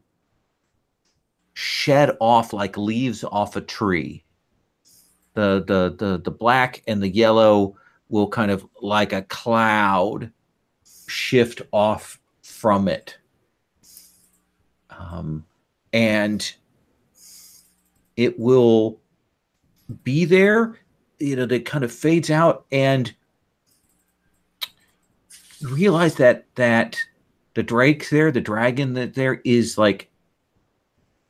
Speaker 1: shed off like leaves off a tree. The black and the yellow will kind of like a cloud shift off from it. And it will be there, that kind of fades out, and you realize that the drake there, the dragon that there is like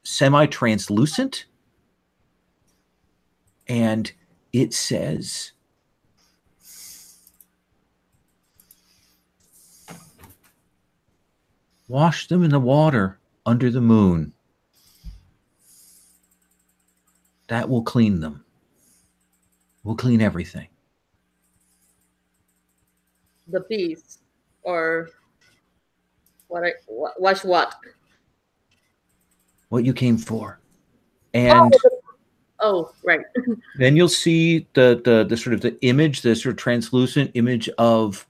Speaker 1: semi-translucent, and it says, "Wash them in the water under the moon. That will clean them. We'll clean everything."
Speaker 2: The beast, or watch what?
Speaker 1: What you came for. And
Speaker 2: right.
Speaker 1: then you'll see the sort of the image, the sort of translucent image of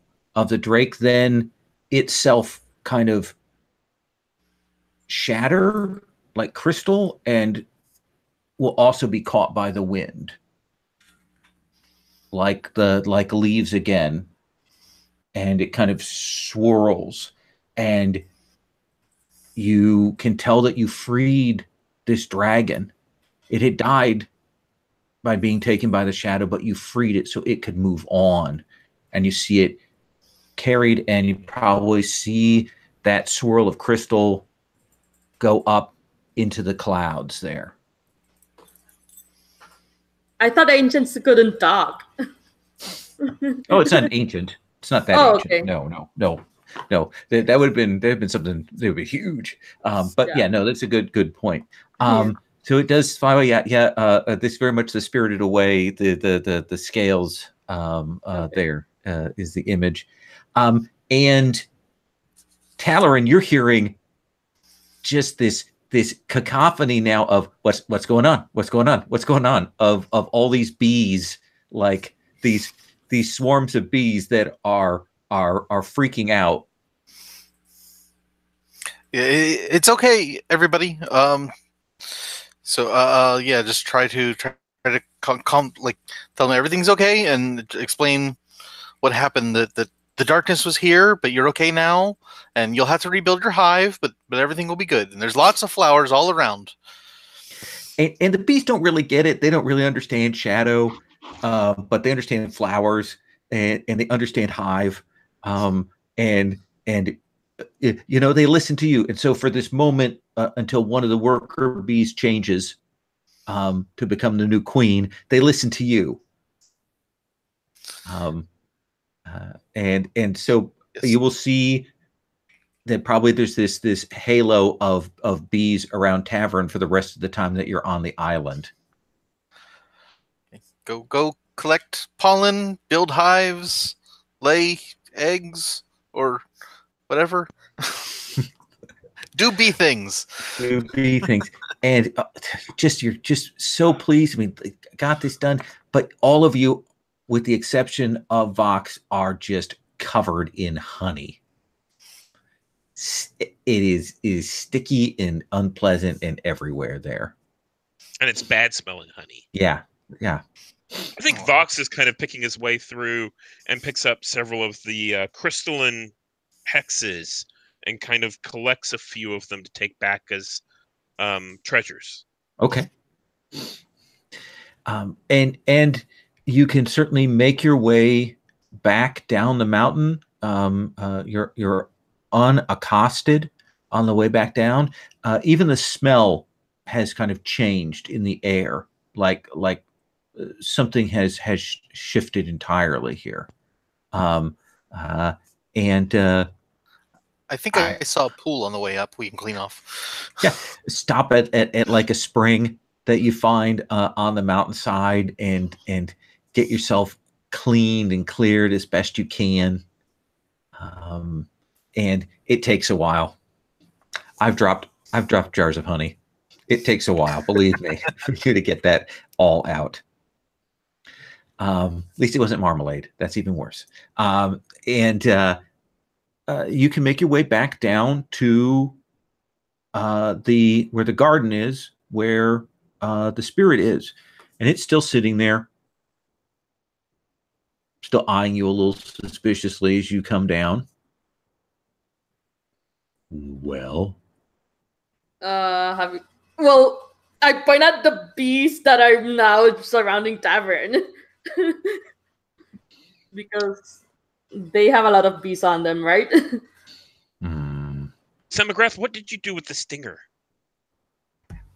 Speaker 1: the drake, then itself kind of shatter like crystal, and will also be caught by the wind, like leaves again, and it kind of swirls, and you can tell that you freed this dragon. It had died by being taken by the shadow, but you freed it so it could move on, and you see it carried, and you probably see that swirl of crystal go up into the clouds there.
Speaker 2: I thought ancients couldn't talk.
Speaker 1: Oh, it's not ancient. It's not that ancient.
Speaker 2: Okay.
Speaker 1: No. No, that would have been something that would be huge. But yeah, no, that's a good point. So it does follow. This very much the Spirited Away. The scales. There is the image, and Talarin, you're hearing just this cacophony now of what's going on, of all these bees, like these swarms of bees that are freaking out.
Speaker 3: It's okay, everybody. Just try to tell them everything's okay and explain what happened. That the darkness was here, but you're okay now, and you'll have to rebuild your hive, but everything will be good. And there's lots of flowers all around.
Speaker 1: And the bees don't really get it. They don't really understand shadow, but they understand flowers, and they understand hive, and they listen to you. And so for this moment, until one of the worker bees changes to become the new queen, they listen to you. And so yes. You will see that probably there's this halo of bees around Tavern for the rest of the time that you're on the island.
Speaker 3: Go collect pollen, build hives, lay eggs, or whatever. Do bee things.
Speaker 1: Do bee things. And you're just so pleased. I mean, got this done. But all of you, with the exception of Vox, are just covered in honey. It is sticky and unpleasant and everywhere there.
Speaker 4: And it's bad smelling honey.
Speaker 1: Yeah.
Speaker 4: I think Vox is kind of picking his way through and picks up several of the crystalline hexes and kind of collects a few of them to take back as treasures.
Speaker 1: Okay. And you can certainly make your way back down the mountain. You're unaccosted on the way back down. Even the smell has kind of changed in the air, like something has shifted entirely here. I
Speaker 3: think I saw a pool on the way up we can clean off.
Speaker 1: Yeah, stop at like a spring that you find on the mountainside and get yourself cleaned and cleared as best you can. And it takes a while. I've dropped jars of honey. It takes a while, believe me, for you to get that all out. At least it wasn't marmalade. That's even worse. You can make your way back down to where the garden is, where the spirit is, and it's still sitting there, still eyeing you a little suspiciously as you come down. Well,
Speaker 2: I point at the bees that are now surrounding Tavern because they have a lot of bees on them, right?
Speaker 4: Semagrath, what did you do with the stinger?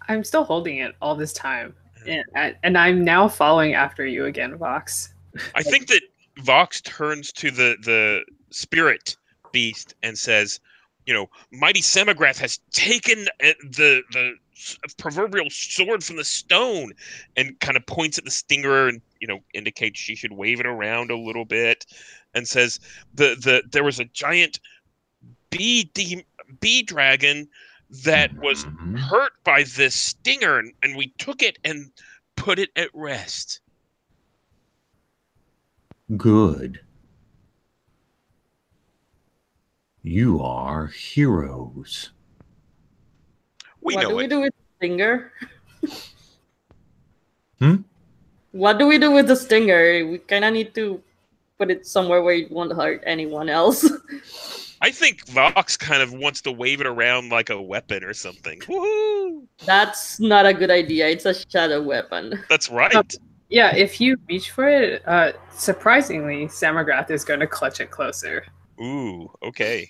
Speaker 5: I'm still holding it all this time, and I'm now following after you again, Vox.
Speaker 4: I think that Vox turns to the spirit beast and says, Mighty Semagrath has taken the proverbial sword from the stone, and kind of points at the stinger and indicates she should wave it around a little bit, and says there was a giant bee dragon that was hurt by this stinger, and we took it and put it at rest.
Speaker 1: Good. You are heroes.
Speaker 2: What do we do with the stinger?
Speaker 1: What
Speaker 2: do we do with the stinger? We kind of need to put it somewhere where it won't hurt anyone else.
Speaker 4: I think Vox kind of wants to wave it around like a weapon or something. Woohoo!
Speaker 2: That's not a good idea. It's a shadow weapon.
Speaker 4: That's right.
Speaker 5: Yeah, if you reach for it, surprisingly, Semagrath is going to clutch it closer.
Speaker 4: Ooh, okay.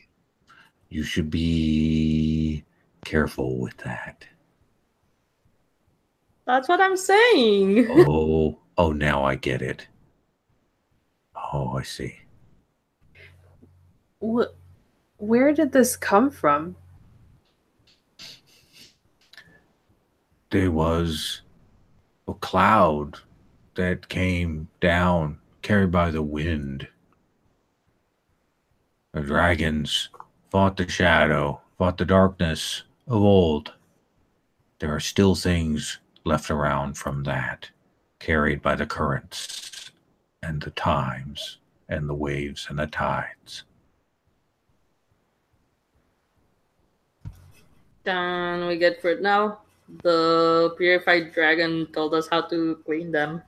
Speaker 1: You should be careful with that.
Speaker 2: That's what I'm saying.
Speaker 1: Oh, now I get it. Oh, I see.
Speaker 5: What? Where did this come from?
Speaker 1: There was a cloud that came down, carried by the wind. The dragons fought the shadow, fought the darkness of old. There are still things left around from that, carried by the currents and the times and the waves and the tides.
Speaker 2: Can we get fruit now? The purified dragon told us how to clean them.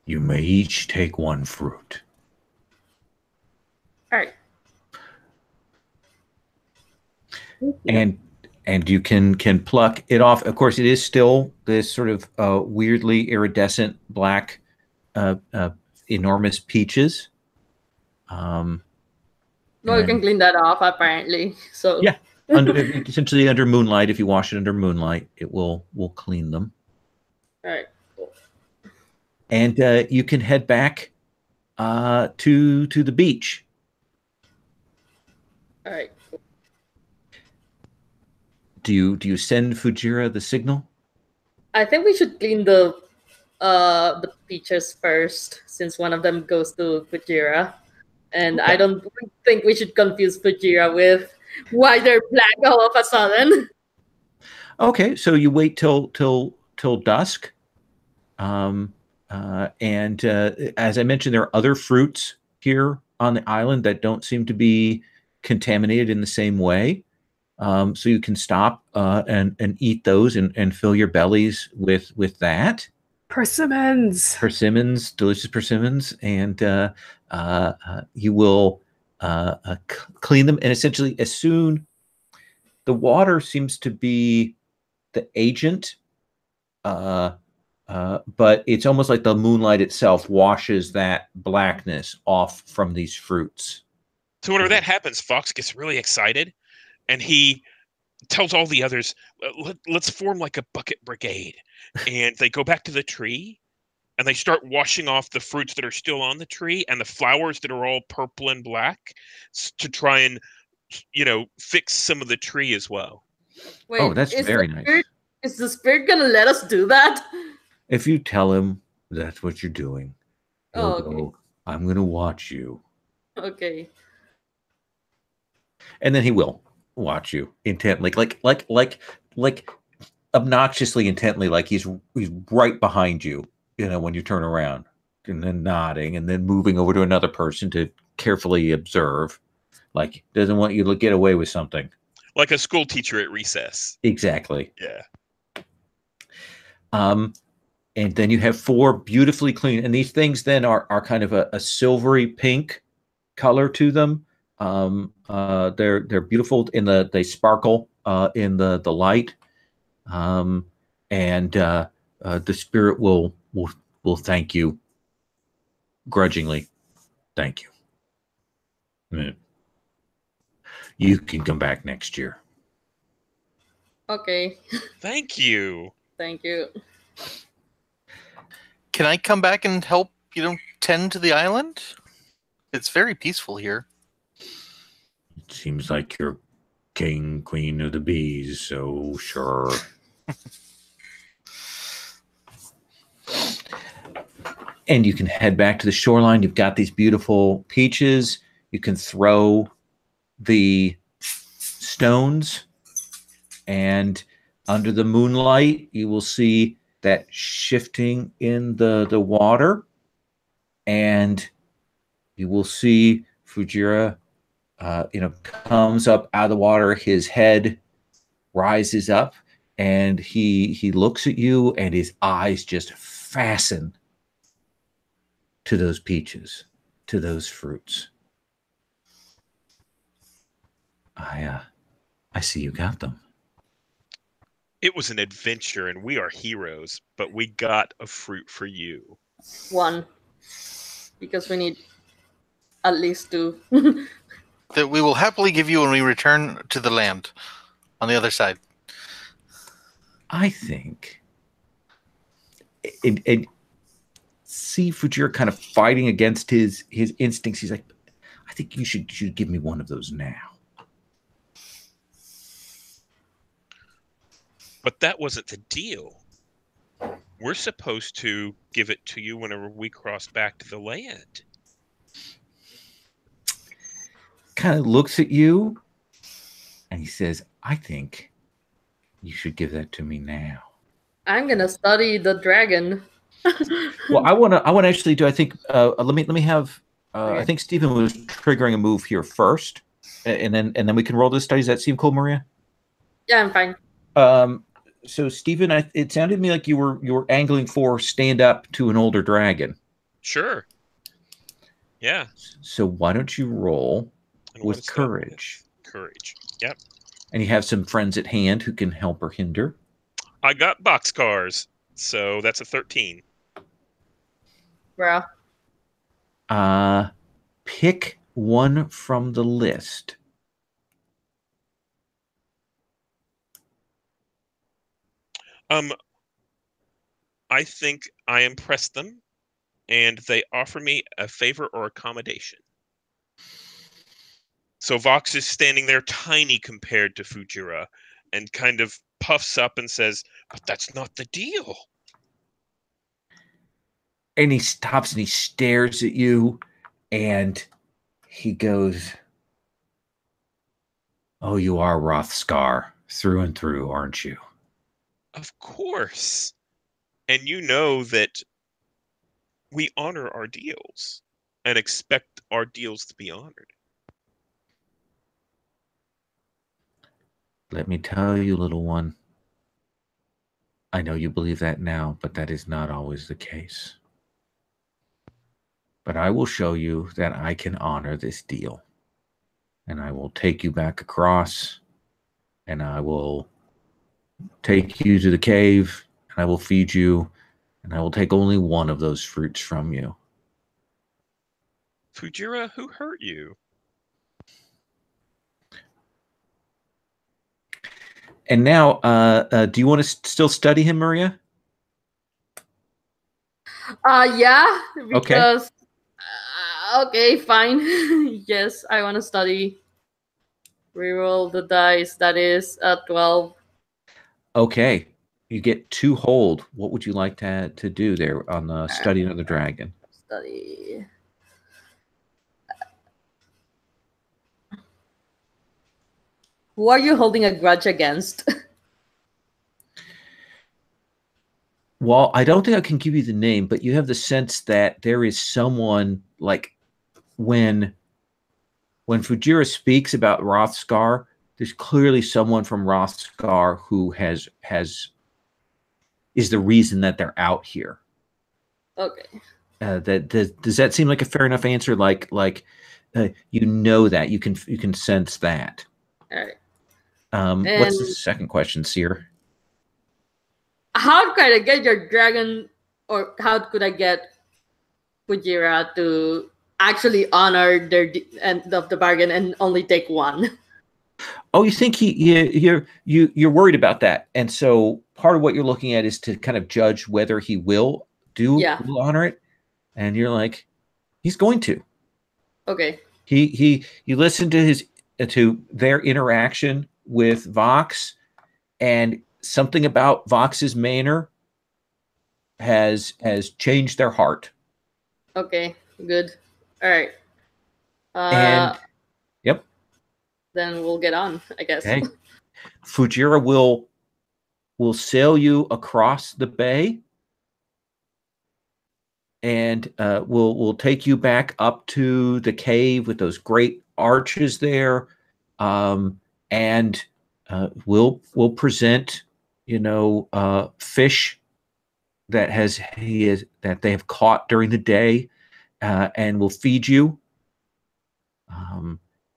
Speaker 1: You may each take one fruit.
Speaker 2: Alright.
Speaker 1: And you can pluck it off. Of course, it is still this sort of weirdly iridescent black, enormous peaches.
Speaker 2: No, you can clean that off apparently. So
Speaker 1: yeah, essentially under moonlight. If you wash it under moonlight, it will clean them.
Speaker 2: All right. Cool.
Speaker 1: And you can head back to the beach.
Speaker 2: All right.
Speaker 1: Do you send Fujira the signal?
Speaker 2: I think we should clean the peaches first, since one of them goes to Fujira. And
Speaker 1: Okay.
Speaker 2: I don't think we should confuse Fujira with why they're black all of a sudden.
Speaker 1: Okay, so you wait till dusk, and as I mentioned, there are other fruits here on the island that don't seem to be contaminated in the same way. So you can stop and eat those and fill your bellies with that.
Speaker 5: Persimmons,
Speaker 1: delicious persimmons, and you will clean them. And essentially, as soon the water seems to be the agent, but it's almost like the moonlight itself washes that blackness off from these fruits.
Speaker 4: So whenever that happens, Fox gets really excited, and he tells all the others, let's form like a bucket brigade. And they go back to the tree, and they start washing off the fruits that are still on the tree and the flowers that are all purple and black to try and, fix some of the tree as well.
Speaker 2: Wait,
Speaker 1: that's very nice.
Speaker 2: Is the spirit gonna let us do that?
Speaker 1: If you tell him that's what you're doing, he'll
Speaker 2: okay.
Speaker 1: go, I'm going to watch you.
Speaker 2: Okay.
Speaker 1: And then he will watch you intently, like obnoxiously intently, like he's right behind you, when you turn around, and then nodding and then moving over to another person to carefully observe, like doesn't want you to get away with something.
Speaker 4: Like a school teacher at recess.
Speaker 1: Exactly.
Speaker 4: Yeah.
Speaker 1: And then you have 4 beautifully clean, and these things then are kind of a silvery pink color to them. They're beautiful they sparkle in the light, and the spirit will thank you grudgingly. Thank you. You can come back next year.
Speaker 2: Okay.
Speaker 4: Thank you.
Speaker 2: Thank you.
Speaker 3: Can I come back and help, tend to the island? It's very peaceful here.
Speaker 1: It seems like you're king, queen of the bees, so sure. And you can head back to the shoreline. You've got these beautiful peaches. You can throw the stones, and under the moonlight, you will see that shifting in the water, and you will see Fujira, comes up out of the water. His head rises up, and he looks at you, and his eyes just fasten to those peaches, to those fruits. I see you got them.
Speaker 4: It was an adventure, and we are heroes, but we got a fruit for you.
Speaker 2: 1. Because we need at least 2.
Speaker 3: That we will happily give you when we return to the land on the other side.
Speaker 1: I think, and see Fujira kind of fighting against his instincts. He's like, I think you should give me one of those now.
Speaker 4: But that wasn't the deal. We're supposed to give it to you whenever we cross back to the land.
Speaker 1: Kind of looks at you, and he says, I think you should give that to me now.
Speaker 2: I'm gonna study the dragon.
Speaker 1: Well, I want to actually do. I think let me have.
Speaker 2: Okay.
Speaker 1: I think Stephen was triggering a move here first, and then we can roll this study. Does that seem cool, Maria?
Speaker 2: Yeah, I'm fine.
Speaker 1: So Stephen, it sounded to me like you were angling for stand up to an older dragon.
Speaker 4: Sure. Yeah.
Speaker 1: So why don't you roll
Speaker 4: And
Speaker 1: with courage?
Speaker 4: Courage. Yep.
Speaker 1: And you have some friends at hand who can help or hinder.
Speaker 4: I got boxcars, so that's a 13.
Speaker 2: Bro.
Speaker 1: Pick one from the list.
Speaker 4: I think I impress them, and they offer me a favor or accommodation. So Vox is standing there tiny compared to Fujira and kind of puffs up and says, but that's not the deal.
Speaker 1: And he stops and he stares at you and he goes, oh, you are Rothscar through and through, aren't you?
Speaker 4: Of course. And you know that we honor our deals and expect our deals to be honored.
Speaker 1: Let me tell you, little one. I know you believe that now, but that is not always the case. But I will show you that I can honor this deal. And I will take you back across, and I will take you to the cave, and I will feed you, and I will take only one of those fruits from you.
Speaker 4: Fujira, who hurt you?
Speaker 1: And now, do you want to still study him, Maria?
Speaker 2: Yeah,
Speaker 1: Okay.
Speaker 2: because okay, fine. Yes, I want to study. Reroll the dice. That is a 12.
Speaker 1: Okay. You get 2 hold. What would you like to do there on the studying of the dragon?
Speaker 2: Study. Who are you holding a grudge against?
Speaker 1: Well, I don't think I can give you the name, but you have the sense that there is someone, like, when Fujira speaks about Rothscar, there's clearly someone from Rothscar who is the reason that they're out here.
Speaker 2: Okay.
Speaker 1: Does that seem like a fair enough answer? Like you know that you can sense that.
Speaker 2: All right.
Speaker 1: What's the second question, Seer?
Speaker 2: How could I get your dragon, or how could I get Fujira to actually honor their end of the bargain and only take one?
Speaker 1: Oh, you think you're worried about that, and so part of what you're looking at is to kind of judge whether he will honor it, and you're like, he's going to.
Speaker 2: Okay.
Speaker 1: You listen to their interaction with Vox, and something about Vox's manner has changed their heart.
Speaker 2: Okay, good. All right.
Speaker 1: And yep.
Speaker 2: Then we'll get on, I guess.
Speaker 1: Okay. Fujira will sail you across the bay, and we'll take you back up to the cave with those great arches there, and we'll present, fish that they have caught during the day, and we'll feed you,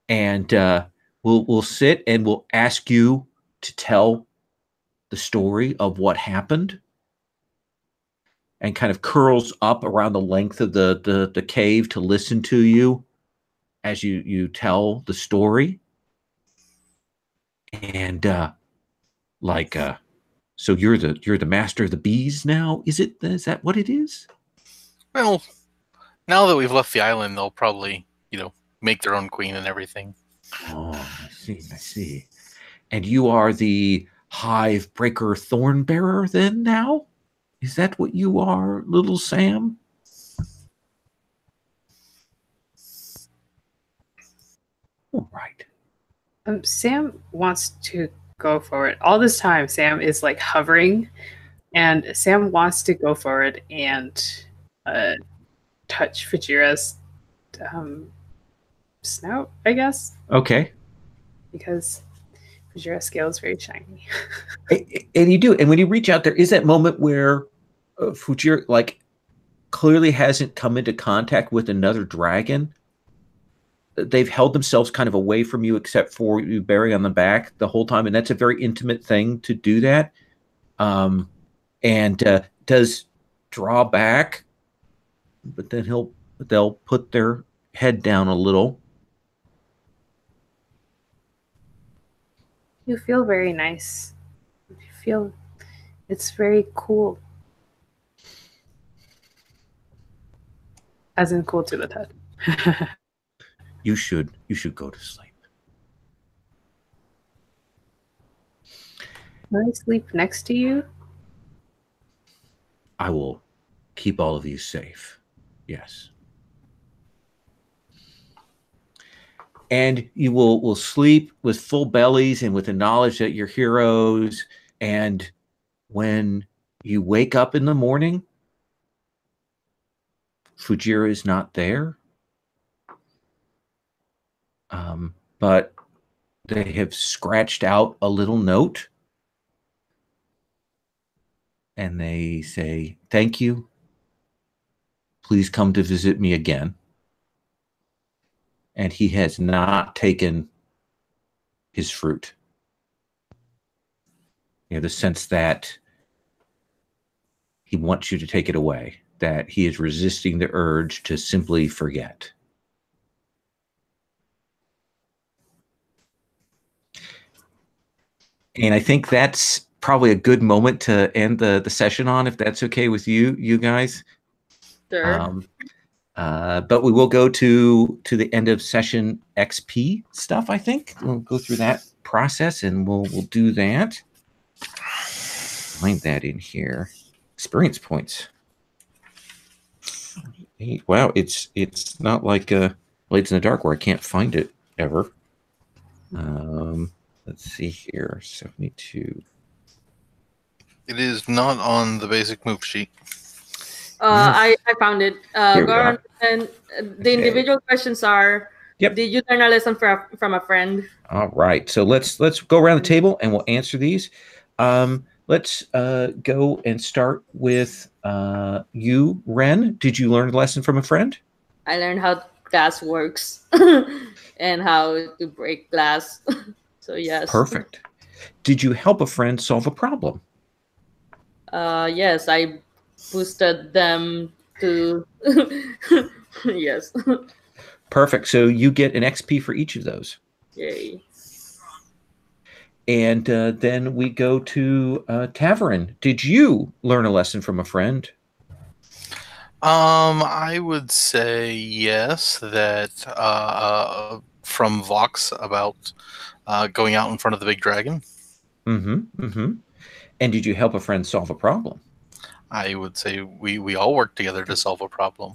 Speaker 1: and we'll sit and we'll ask you to tell the story of what happened, and kind of curls up around the length of the cave to listen to you as you tell the story. And so you're the master of the bees now? Is that what it is?
Speaker 3: Well, now that we've left the island, they'll probably, make their own queen and everything.
Speaker 1: Oh, I see. I see. And you are the hive breaker thorn bearer then now? Is that what you are, little Sam? All right.
Speaker 5: Sam wants to go forward. All this time, Sam is like hovering, and Sam wants to go forward and touch Fajira's snout, I guess,
Speaker 1: Okay.
Speaker 5: because Fajira's scale is very shiny.
Speaker 1: And you do. And when you reach out, there is that moment where Fujira, like, clearly hasn't come into contact with another dragon. They've held themselves kind of away from you, except for you bearing on the back the whole time. And that's a very intimate thing to do that. And does draw back, but then they'll put their head down a little.
Speaker 5: You feel very nice. You feel it's very cool. As in cool to the touch.
Speaker 1: You should go to sleep.
Speaker 5: Can I sleep next to you?
Speaker 1: I will keep all of you safe. Yes. And you will sleep with full bellies and with the knowledge that you're heroes. And when you wake up in the morning, Fujira is not there. But they have scratched out a little note. And they say, "Thank you. Please come to visit me again." And he has not taken his fruit. You know, the sense that he wants you to take it away, that he is resisting the urge to simply forget. And I think that's probably a good moment to end the session on, if that's okay with you guys.
Speaker 2: Sure.
Speaker 1: But we will go to the end of session XP stuff, I think. We'll go through that process and we'll do that. Find that in here. Experience points. Wow, it's not like Blades in the Dark where I can't find it ever. Let's see here. 72.
Speaker 3: It is not on the basic move sheet.
Speaker 2: I found it.
Speaker 1: Here we
Speaker 2: Goran,
Speaker 1: are.
Speaker 2: and the individual questions are:
Speaker 1: Yep.
Speaker 2: Did you learn a lesson from a friend?
Speaker 1: All right. So let's go around the table and we'll answer these. Let's go and start with you, Ren. Did you learn a lesson from a friend?
Speaker 2: I learned how glass works and how to break glass. So yes.
Speaker 1: Perfect. Did you help a friend solve a problem?
Speaker 2: Yes, I boosted them to. Yes.
Speaker 1: Perfect. So you get an XP for each of those.
Speaker 2: Yay.
Speaker 1: And then we go to Tavern. Did you learn a lesson from a friend?
Speaker 3: I would say yes, that from Vox about going out in front of the big dragon.
Speaker 1: Mm-hmm. Mm-hmm. And did you help a friend solve a problem?
Speaker 3: I would say we all work together to solve a problem.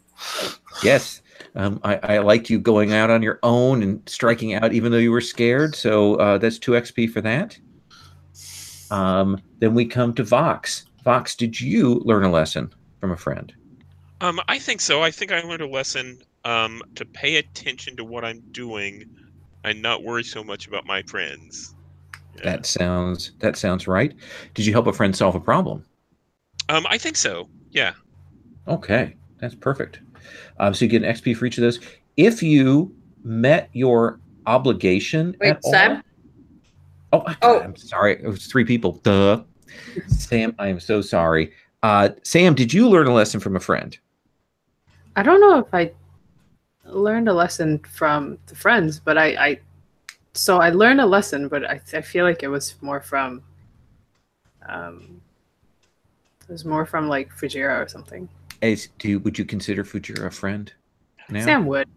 Speaker 1: Yes. I liked you going out on your own and striking out even though you were scared. So that's 2 XP for that. Then we come to Vox. Vox, did you learn a lesson from a friend?
Speaker 4: I think so. I think I learned a lesson to pay attention to what I'm doing and not worry so much about my friends. Yeah.
Speaker 1: That sounds right. Did you help a friend solve a problem?
Speaker 4: I think so. Yeah.
Speaker 1: Okay, that's perfect. So you get an XP for each of those. If you met your obligation
Speaker 2: Wait,
Speaker 1: at
Speaker 2: Sam?
Speaker 1: all. Oh, I'm sorry. It was 3 people. Duh. Sam, I am so sorry. Sam, did you learn a lesson from a friend?
Speaker 5: I don't know if I learned a lesson from the friends, but I learned a lesson, but I feel like it was more from like Fujira or something.
Speaker 1: Would you consider Fujira a friend? now?
Speaker 5: Sam would.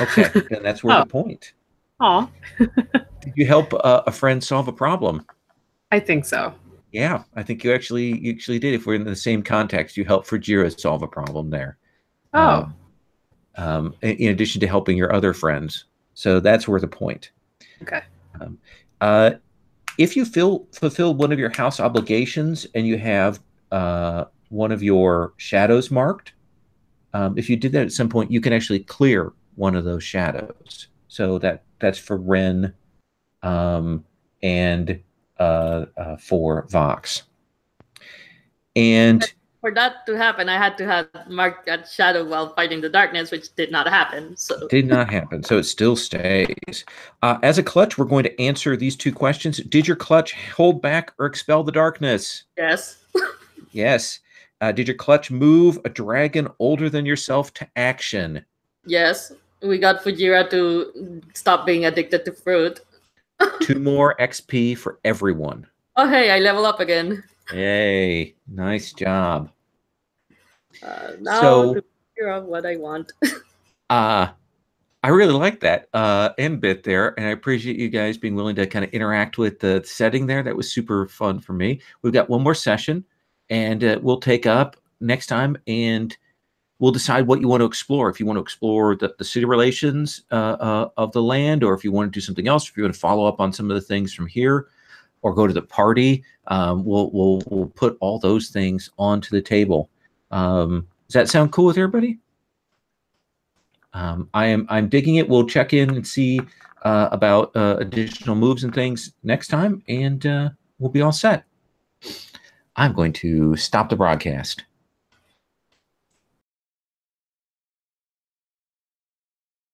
Speaker 1: Okay, then that's worth a point.
Speaker 5: Aw.
Speaker 1: Did you help a friend solve a problem?
Speaker 5: I think so.
Speaker 1: Yeah, I think you actually did. If we're in the same context, you helped Fujira solve a problem there.
Speaker 5: Oh.
Speaker 1: In addition to helping your other friends. So that's worth a point.
Speaker 5: Okay.
Speaker 1: If you fulfill one of your house obligations and you have one of your shadows marked, if you did that at some point, you can actually clear one of those shadows. So that's for Ren and for Vox. And
Speaker 2: for that to happen, I had to have marked that shadow while fighting the darkness, which did not happen. So
Speaker 1: did not happen. So it still stays. As a clutch, we're going to answer these two questions. Did your clutch hold back or expel the darkness?
Speaker 2: yes.
Speaker 1: Yes. Did your clutch move a dragon older than yourself to action?
Speaker 2: Yes. We got Fujira to stop being addicted to fruit.
Speaker 1: 2 more XP for everyone.
Speaker 2: Oh, hey, I level up again.
Speaker 1: Yay. Nice job.
Speaker 2: Now to figure out what I want.
Speaker 1: I really like that end bit there, and I appreciate you guys being willing to kind of interact with the setting there. That was super fun for me. We've got one more session, and we'll take up next time, and we'll decide what you want to explore. If you want to explore the city relations of the land, or if you want to do something else, if you want to follow up on some of the things from here, or go to the party, we'll put all those things onto the table. Does that sound cool with everybody? I'm digging it. We'll check in and see about additional moves and things next time, and we'll be all set. I'm going to stop the broadcast.